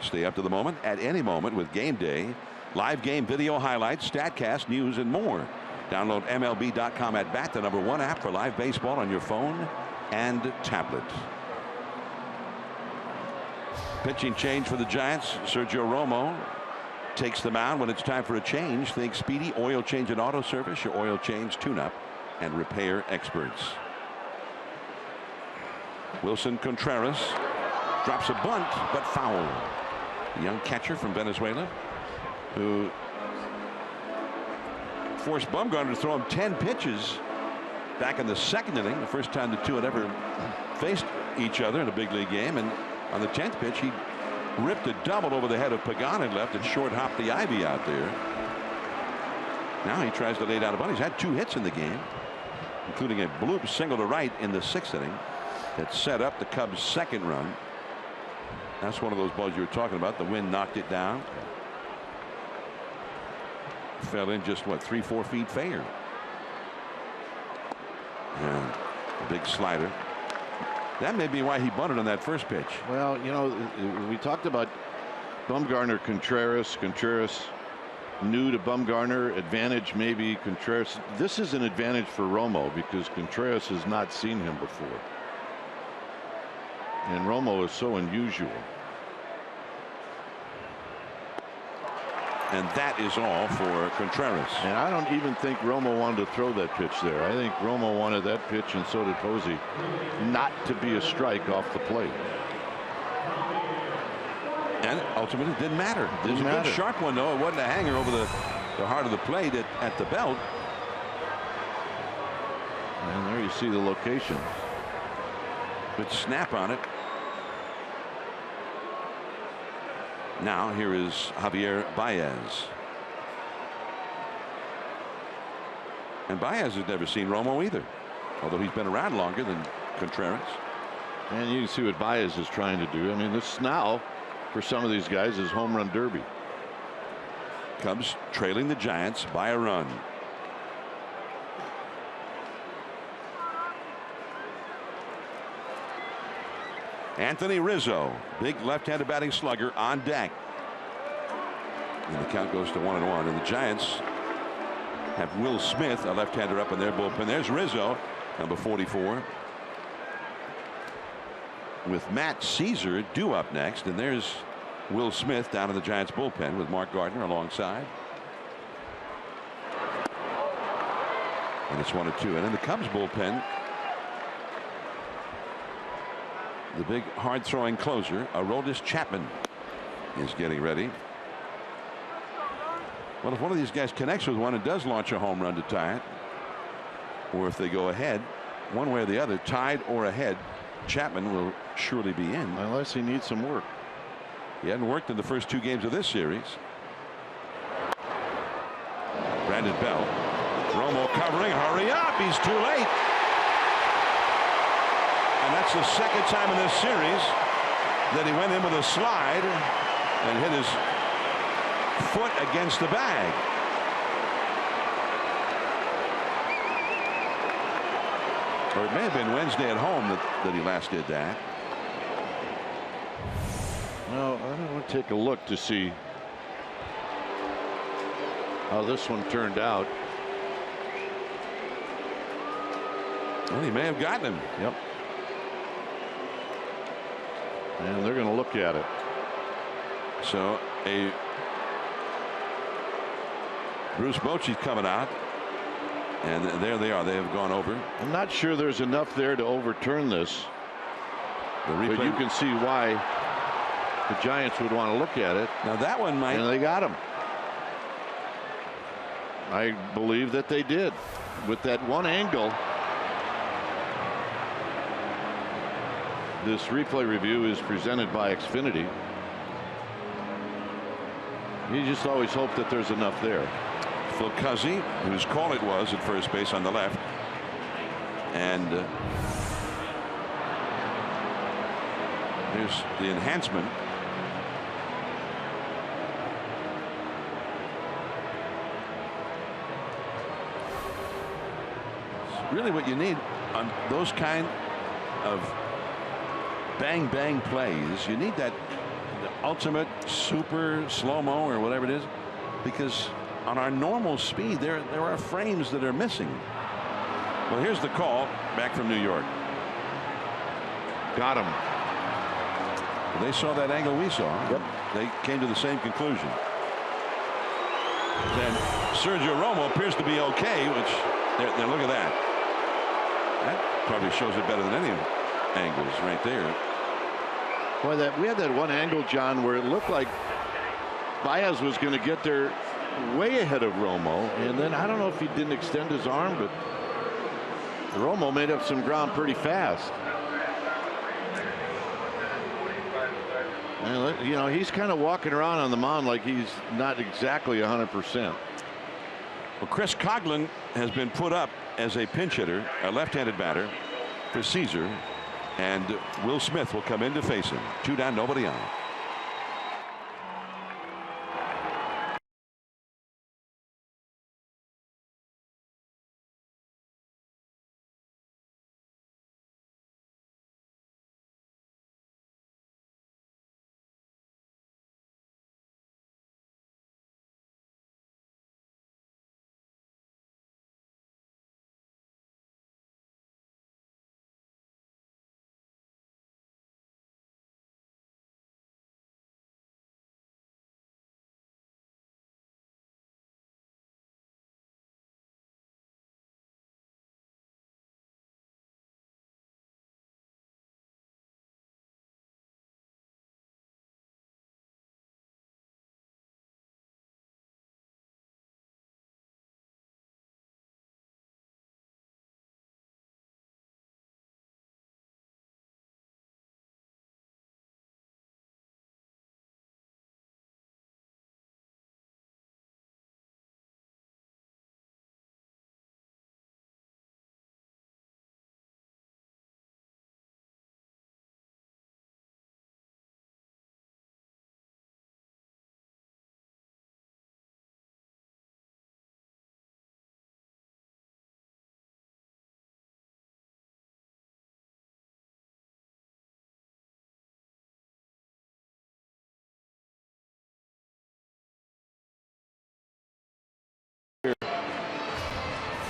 Stay up to the moment at any moment with Game Day, live game video highlights, StatCast, news, and more. Download MLB.com at bat, the #1 app for live baseball on your phone and tablet. Pitching change for the Giants. Sergio Romo takes the mound when it's time for a change. Think Speedy Oil Change and Auto Service, your oil change, tune-up, and repair experts. Wilson Contreras drops a bunt, but foul. The young catcher from Venezuela who forced Bumgarner to throw him 10 pitches back in the 2nd inning, the first time the two had ever faced each other in a big league game. And on the 10th pitch, he ripped a double over the head of Pagan and left and short hopped the Ivy out there. Now he tries to lay down a bunt. He's had 2 hits in the game, including a bloop single to right in the 6th inning that set up the Cubs' 2nd run. That's one of those balls you were talking about. The wind knocked it down. Fell in just what, 3-4 feet fair. And a big slider. That may be why he bunted on that first pitch. Well, you know, we talked about Bumgarner, Contreras new to Bumgarner, advantage maybe Contreras. This is an advantage for Romo because Contreras has not seen him before. And Romo is so unusual. And that is all for Contreras. And I don't even think Romo wanted to throw that pitch there. I think Romo wanted that pitch, and so did Posey, not to be a strike off the plate. And ultimately it didn't matter. It was a good sharp one, though. It wasn't a hanger over the heart of the plate at the belt. And there you see the location. Good snap on it. Now here is Javier Baez. And Baez has never seen Romo either, although he's been around longer than Contreras. And you can see what Baez is trying to do. I mean, this now for some of these guys is home run derby. Cubs trailing the Giants by a run. Anthony Rizzo, big left-handed batting slugger, on deck. And the count goes to 1-1. And the Giants have Will Smith, a left-hander, up in their bullpen. There's Rizzo, number 44. With Matt Caesar due up next. And there's Will Smith down in the Giants bullpen with Mark Gardner alongside. And it's 1-2. And in the Cubs bullpen, the big hard throwing closer, Aroldis Chapman, is getting ready. Well, if one of these guys connects with one and does launch a home run to tie it, or if they go ahead one way or the other, tied or ahead, Chapman will surely be in. Unless he needs some work. He hadn't worked in the first 2 games of this series. Brandon Bell. Romo covering. Hurry up. He's too late. And that's the 2nd time in this series that he went in with a slide and hit his foot against the bag. Or it may have been Wednesday at home that he last did that. Well, I want to take a look to see how this one turned out. Well, he may have gotten him. Yep. And they're going to look at it. So Bruce Bochy's coming out, and there they are. They have gone over. I'm not sure there's enough there to overturn this. But you can see why the Giants would want to look at it. Now that one might. And they got him. I believe that they did with that one angle. This replay review is presented by Xfinity. You just always hope that there's enough there. Phil Cuzzy, whose call it was at first base on the left, and here's the enhancement. It's really what you need on those kind of bang bang plays. You need that ultimate super slow-mo or whatever it is, because on our normal speed there are frames that are missing. Well, here's the call back from New York. Got him. They saw that angle we saw. Yep. They came to the same conclusion. Then Sergio Romo appears to be okay, which there, look at that. That probably shows it better than any angles right there. Boy, we had that one angle, John, where it looked like Baez was going to get there way ahead of Romo, and then I don't know if he didn't extend his arm, but Romo made up some ground pretty fast. And, you know, he's kind of walking around on the mound like he's not exactly 100%. Well, Chris Coghlan has been put up as a pinch hitter, a left-handed batter for Caesar, and Will Smith will come in to face him. 2 down, nobody on.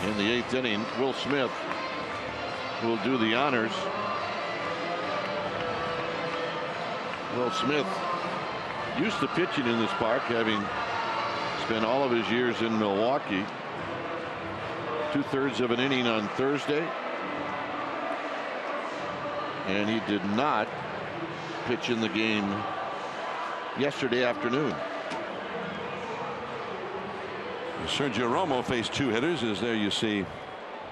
In the 8th inning, Will Smith will do the honors. Will Smith used to pitching in this park, having spent all of his years in Milwaukee. 2/3 of an inning on Thursday, and he did not pitch in the game yesterday afternoon. Sergio Romo faced 2 hitters, as there you see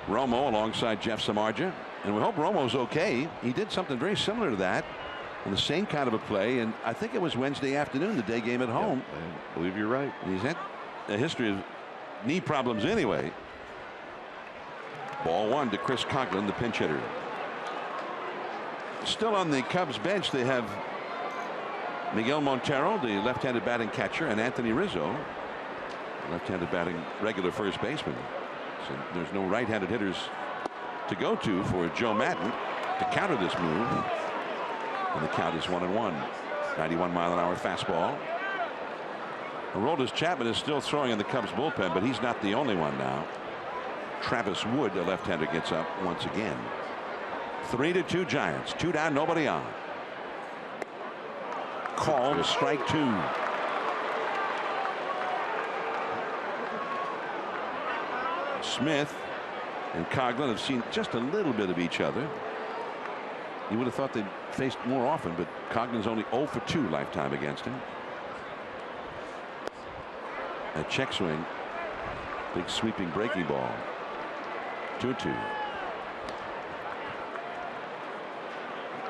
Romo alongside Jeff Samardzija, and we hope Romo's okay. He did something very similar to that in the same kind of a play, and I think it was Wednesday afternoon, the day game at home. Yep, I believe you're right. He's had a history of knee problems anyway. Ball 1 to Chris Coghlan, the pinch hitter. Still on the Cubs bench, they have Miguel Montero, the left-handed batting catcher, and Anthony Rizzo, left-handed batting regular first baseman. So there's no right-handed hitters to go to for Joe Maddon to counter this move. And the count is 1-1. 91-mile-an-hour fastball. Aroldis Chapman is still throwing in the Cubs bullpen, but he's not the only one now. Travis Wood, a left-hander, gets up once again. 3-2 Giants. 2 down, nobody on. Called strike 2. Smith and Coghlan have seen just a little bit of each other. You would have thought they'd faced more often, but Coghlan's only 0 for 2 lifetime against him. A check swing. Big sweeping breaking ball. 2-2.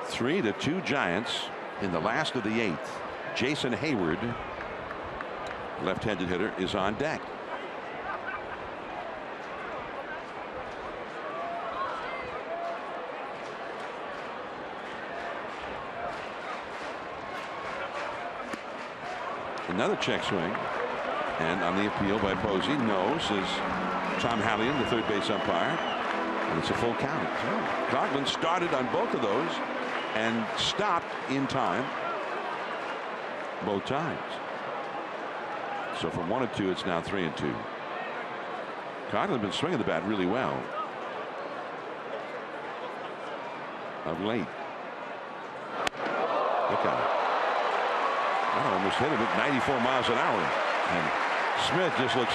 3-2 Giants in the last of the 8th. Jason Hayward, left-handed hitter, is on deck. Another check swing, and on the appeal by Posey, no, says Tom Hallion, the third base umpire, and it's a full count. So Coghlan started on both of those and stopped in time both times. So from 1-2, it's now 3-2. Coghlan's been swinging the bat really well of late. Look at it. I almost hit him at 94 miles an hour. And Smith just looks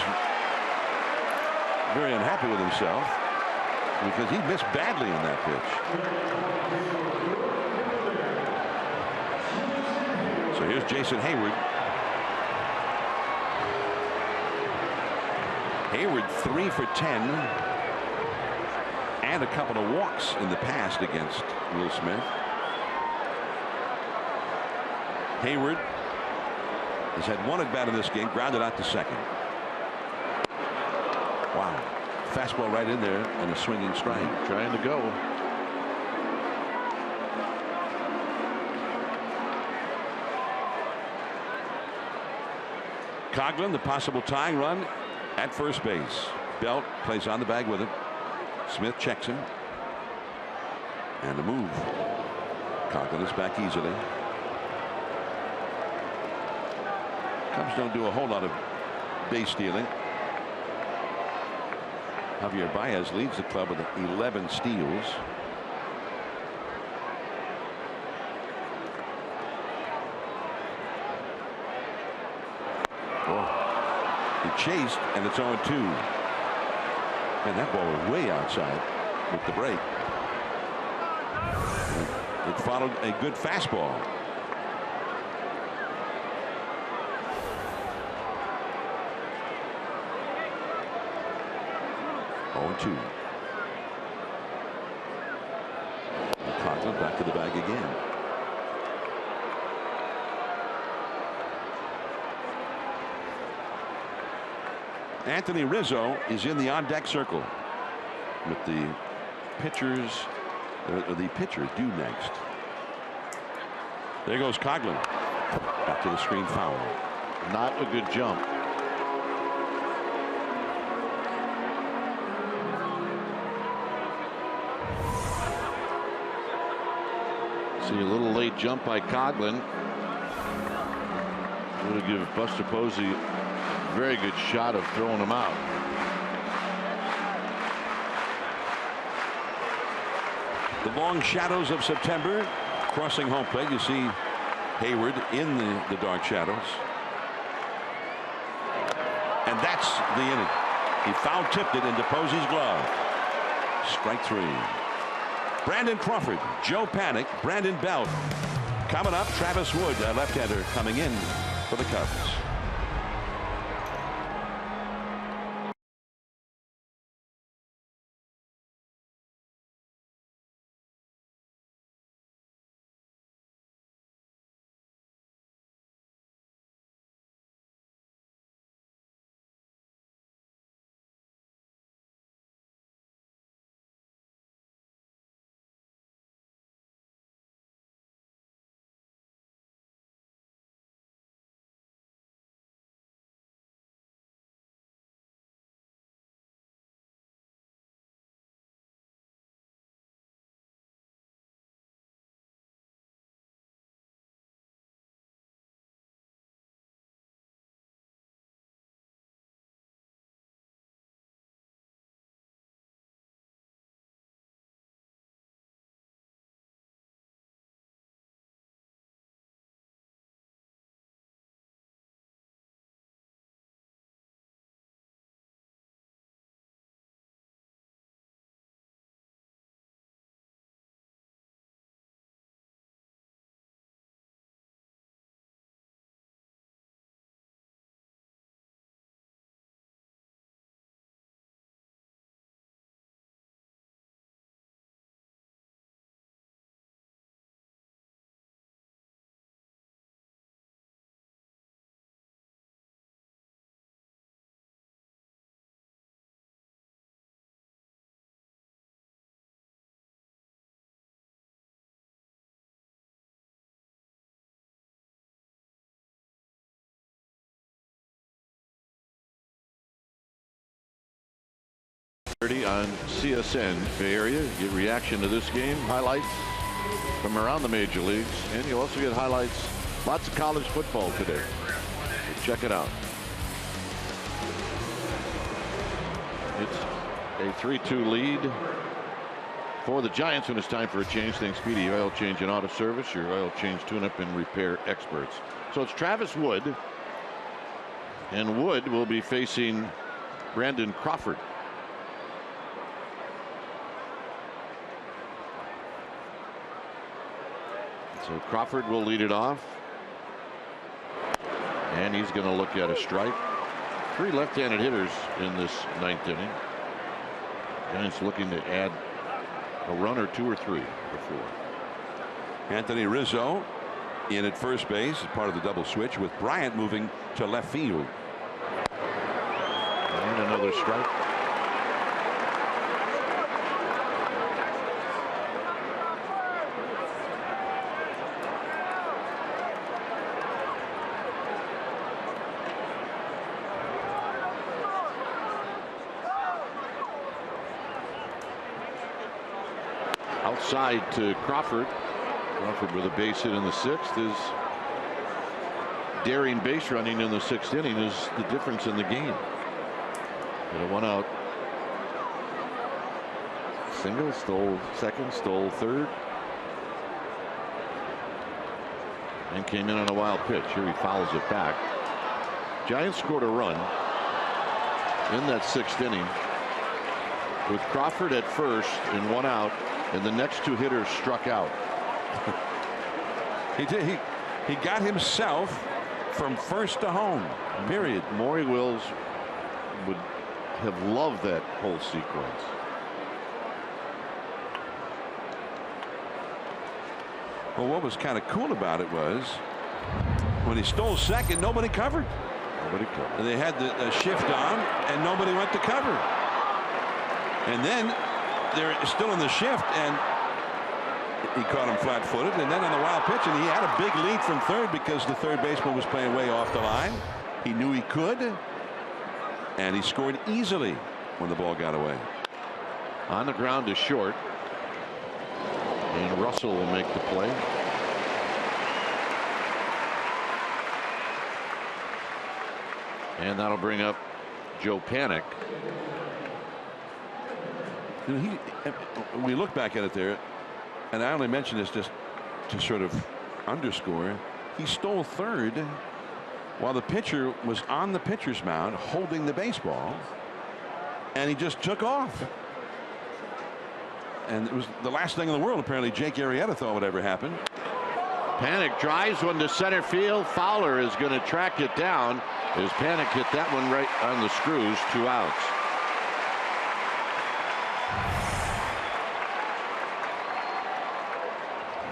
very unhappy with himself because he missed badly on that pitch. So here's Jason Hayward. Hayward 3 for 10 and a couple of walks in the past against Will Smith. Hayward has had one at bat in this game, grounded out to second. Wow. Fastball right in there and a swinging strike. Trying to go. Coghlan, the possible tying run at first base. Belt plays on the bag with it. Smith checks him. And the move. Coghlan is back easily. Cubs don't do a whole lot of base stealing. Javier Baez leads the club with 11 steals. He chased, and it's 0-2. And that ball was way outside with the break. It followed a good fastball. Two. Coghlan back to the bag again. Anthony Rizzo is in the on-deck circle with the pitchers. The pitcher due next. There goes Coghlan. Back to the screen foul. Not a good jump. See a little late jump by Coghlan. Would have given Buster Posey a very good shot of throwing him out. The long shadows of September crossing home plate. You see Hayward in the dark shadows. And that's the inning. He foul tipped it into Posey's glove. Strike three. Brandon Crawford, Joe Panik, Brandon Belt. Coming up, Travis Wood, a left-hander, coming in for the Cubs. On CSN Bay Area. Get reaction to this game, highlights from around the major leagues, and you'll also get highlights, lots of college football today. So check it out. It's a 3-2 lead for the Giants when it's time for a change. Thanks Speedy Oil Change and Auto Service, your oil change tune-up and repair experts. So it's Travis Wood, and Wood will be facing Brandon Crawford. So Crawford will lead it off. And he's going to look at a strike. 3 left-handed hitters in this 9th inning. Giants looking to add a run or 2 or 3 before. Anthony Rizzo in at first base as part of the double switch, with Bryant moving to left field. And another strike. Outside to Crawford. Crawford with a base hit in the 6th. Is daring base running in the 6th inning is the difference in the game. And a 1 out. Single, stole second, stole third. And came in on a wild pitch. Here he fouls it back. Giants scored a run in that 6th inning with Crawford at first and 1 out, and the next 2 hitters struck out. He did. He got himself from first to home. Period. Maury Wills would have loved that whole sequence. Well, what was kind of cool about it was when he stole second, nobody covered. Nobody covered. And they had the shift on, and nobody went to cover. And then they're still in the shift, and he caught him flat-footed, and then on the wild pitch, and he had a big lead from third because the third baseman was playing way off the line. He knew he could, and he scored easily when the ball got away. On the ground to short, and Russell will make the play. And that'll bring up Joe Panik. You know, we look back at it there, and I only mention this just to sort of underscore, he stole third while the pitcher was on the pitcher's mound holding the baseball, and he just took off. And it was the last thing in the world apparently Jake Arrieta thought would ever happen. Panik drives one to center field. Fowler is going to track it down as Panik hit that one right on the screws. 2 outs.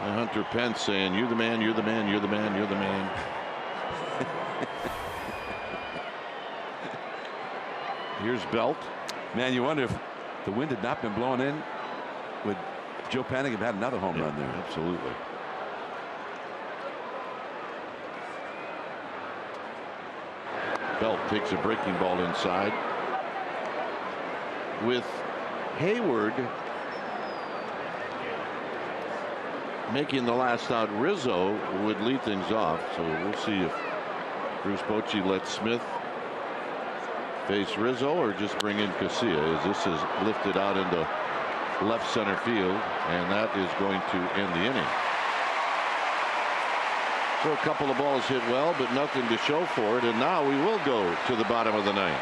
And Hunter Pence saying, "You're the man, you're the man, you're the man, you're the man." Here's Belt. Man, you wonder if the wind had not been blowing in, would Joe Panik have had another home run there? Absolutely. Belt takes a breaking ball inside. With Hayward making the last out, Rizzo would lead things off. So we'll see if Bruce Bochy lets Smith face Rizzo or just bring in Casilla, as this is lifted out into left center field, and that is going to end the inning. So a couple of balls hit well, but nothing to show for it, and now we will go to the bottom of the 9th.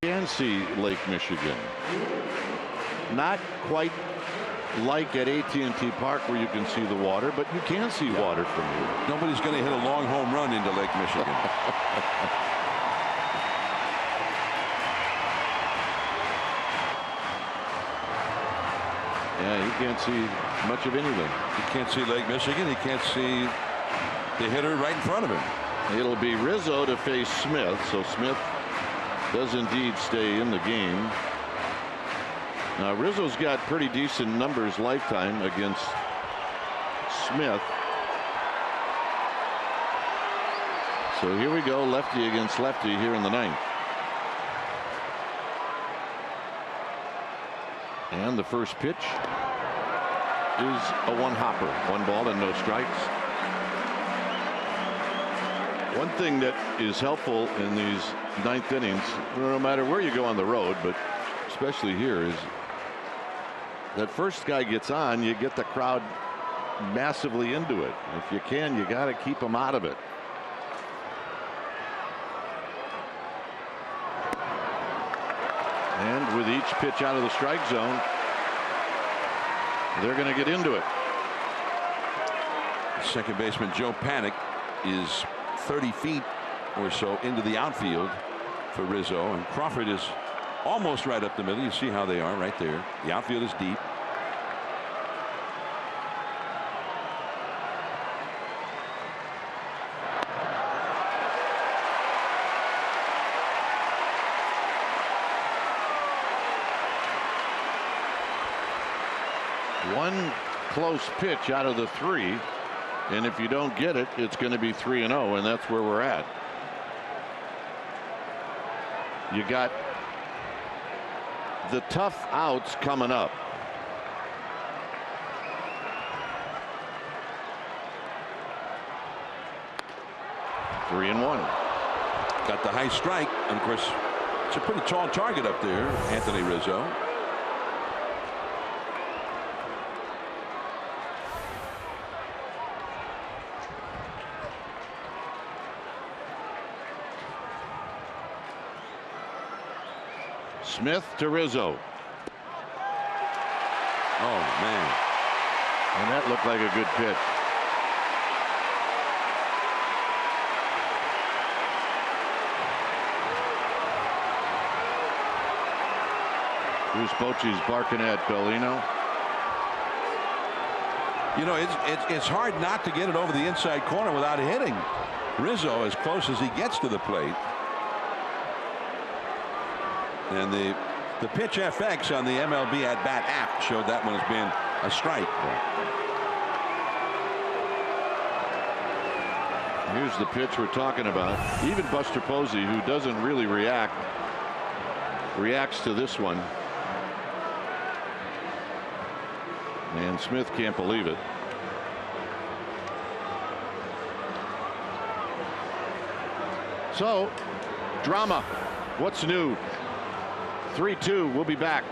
You can see Lake Michigan. Not quite like at AT&T Park where you can see the water, but you can see water from here. Nobody's going to hit a long home run into Lake Michigan. Yeah, he can't see much of anything. He can't see Lake Michigan. He can't see the hitter right in front of him. It'll be Rizzo to face Smith, so Smith does indeed stay in the game. Now Rizzo's got pretty decent numbers lifetime against Smith. So here we go, lefty against lefty here in the ninth. And the first pitch is a one-hopper. 1 ball and no strikes. One thing that is helpful in these ninth innings, no matter where you go on the road, but especially here, is that first guy gets on, you get the crowd massively into it. If you can, you got to keep them out of it. And with each pitch out of the strike zone, they're going to get into it. Second baseman Joe Panic is 30 feet or so into the outfield for Rizzo, and Crawford is almost right up the middle. You see how they are right there. The outfield is deep. One close pitch out of the 3, and if you don't get it, it's going to be 3-0, and that's where we're at. You got the tough outs coming up. Three and 1. Got the high strike, and of course it's a pretty tall target up there, Anthony Rizzo. Smith to Rizzo. Oh man. And that looked like a good pitch. Bruce Bochy's barking at Bellino. You know, it's hard not to get it over the inside corner without hitting Rizzo as close as he gets to the plate. And the pitch FX on the MLB at bat app showed that one as being a strike. Here's the pitch we're talking about. Even Buster Posey, who doesn't really reacts to this one. And Smith can't believe it. So, drama. What's new? 3-2. We'll be back.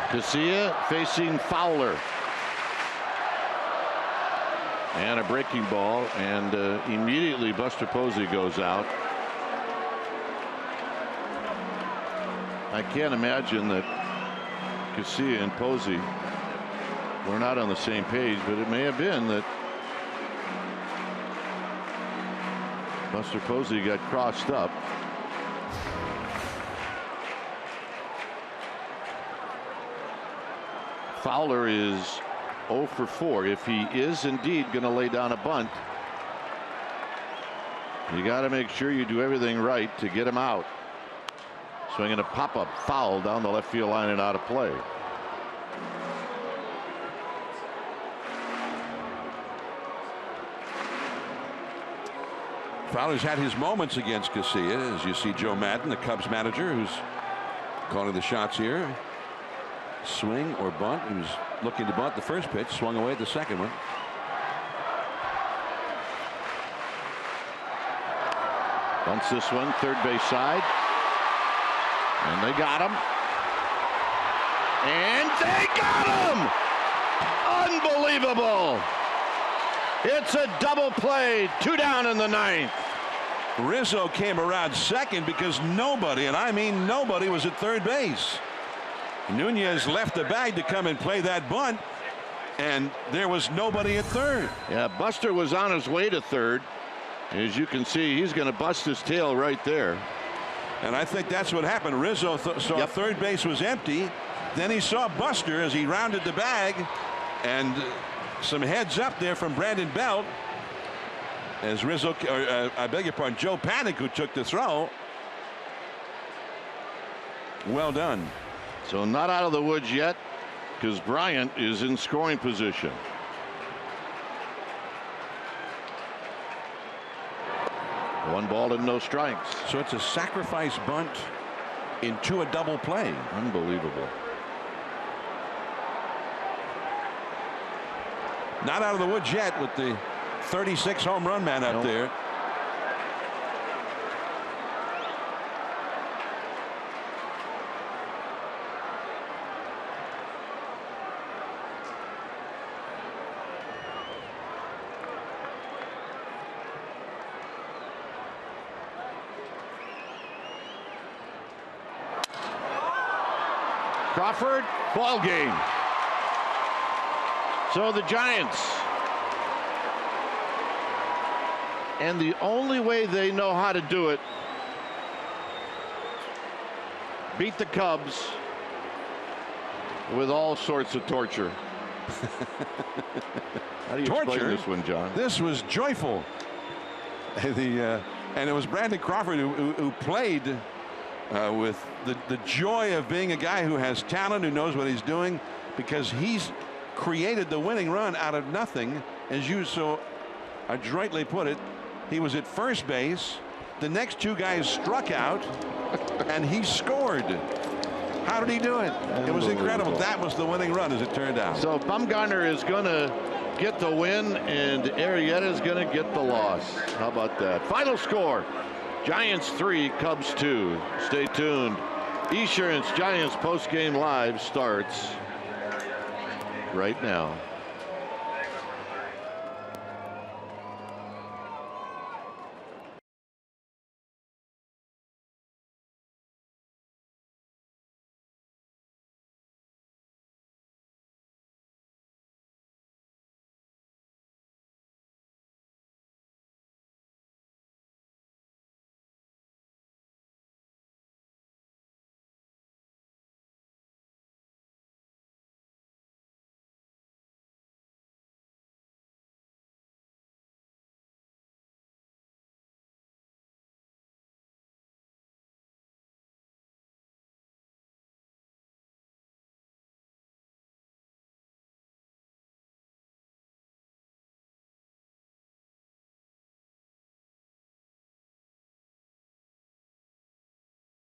Casilla facing Fowler. And a breaking ball, and immediately Buster Posey goes out. I can't imagine that Casilla and Posey were not on the same page, but it may have been that Buster Posey got crossed up. Fowler is 0 for 4. If he is indeed going to lay down a bunt, you got to make sure you do everything right to get him out. Swinging a pop-up foul down the left field line and out of play. Fowler's had his moments against Casilla, as you see Joe Madden, the Cubs manager, who's calling the shots here. Swing or bunt. He was looking to bunt the first pitch, swung away at the second one. Bunts this one, third base side. And they got him. And they got him! Unbelievable! It's a double play, 2 down in the 9th. Rizzo came around second because nobody, and I mean nobody, was at third base. Nunez left the bag to come and play that bunt, and there was nobody at third. Yeah, Buster was on his way to third. As you can see, he's going to bust his tail right there. And I think that's what happened. Rizzo saw third base was empty. Then he saw Buster as he rounded the bag, and some heads up there from Brandon Belt as Rizzo, I beg your pardon, Joe Panik, who took the throw. Well done. So not out of the woods yet, because Bryant is in scoring position. One ball and no strikes. So it's a sacrifice bunt into a double play. Unbelievable. Not out of the woods yet with the 36 home run man up there. Crawford, ball game. So the Giants, and the only way they know how to do it, beat the Cubs with all sorts of torture. How do you explain this one, John? This was joyful. And it was Brandon Crawford who played with the joy of being a guy who has talent, who knows what he's doing, because he's created the winning run out of nothing. As you so adroitly put it, he was at first base. The next two guys struck out, and he scored. How did he do it? It was incredible. That was the winning run, as it turned out. So Bumgarner is going to get the win, and Arrieta is going to get the loss. How about that? Final score: Giants 3, Cubs 2. Stay tuned. Esurance Giants postgame live starts right now.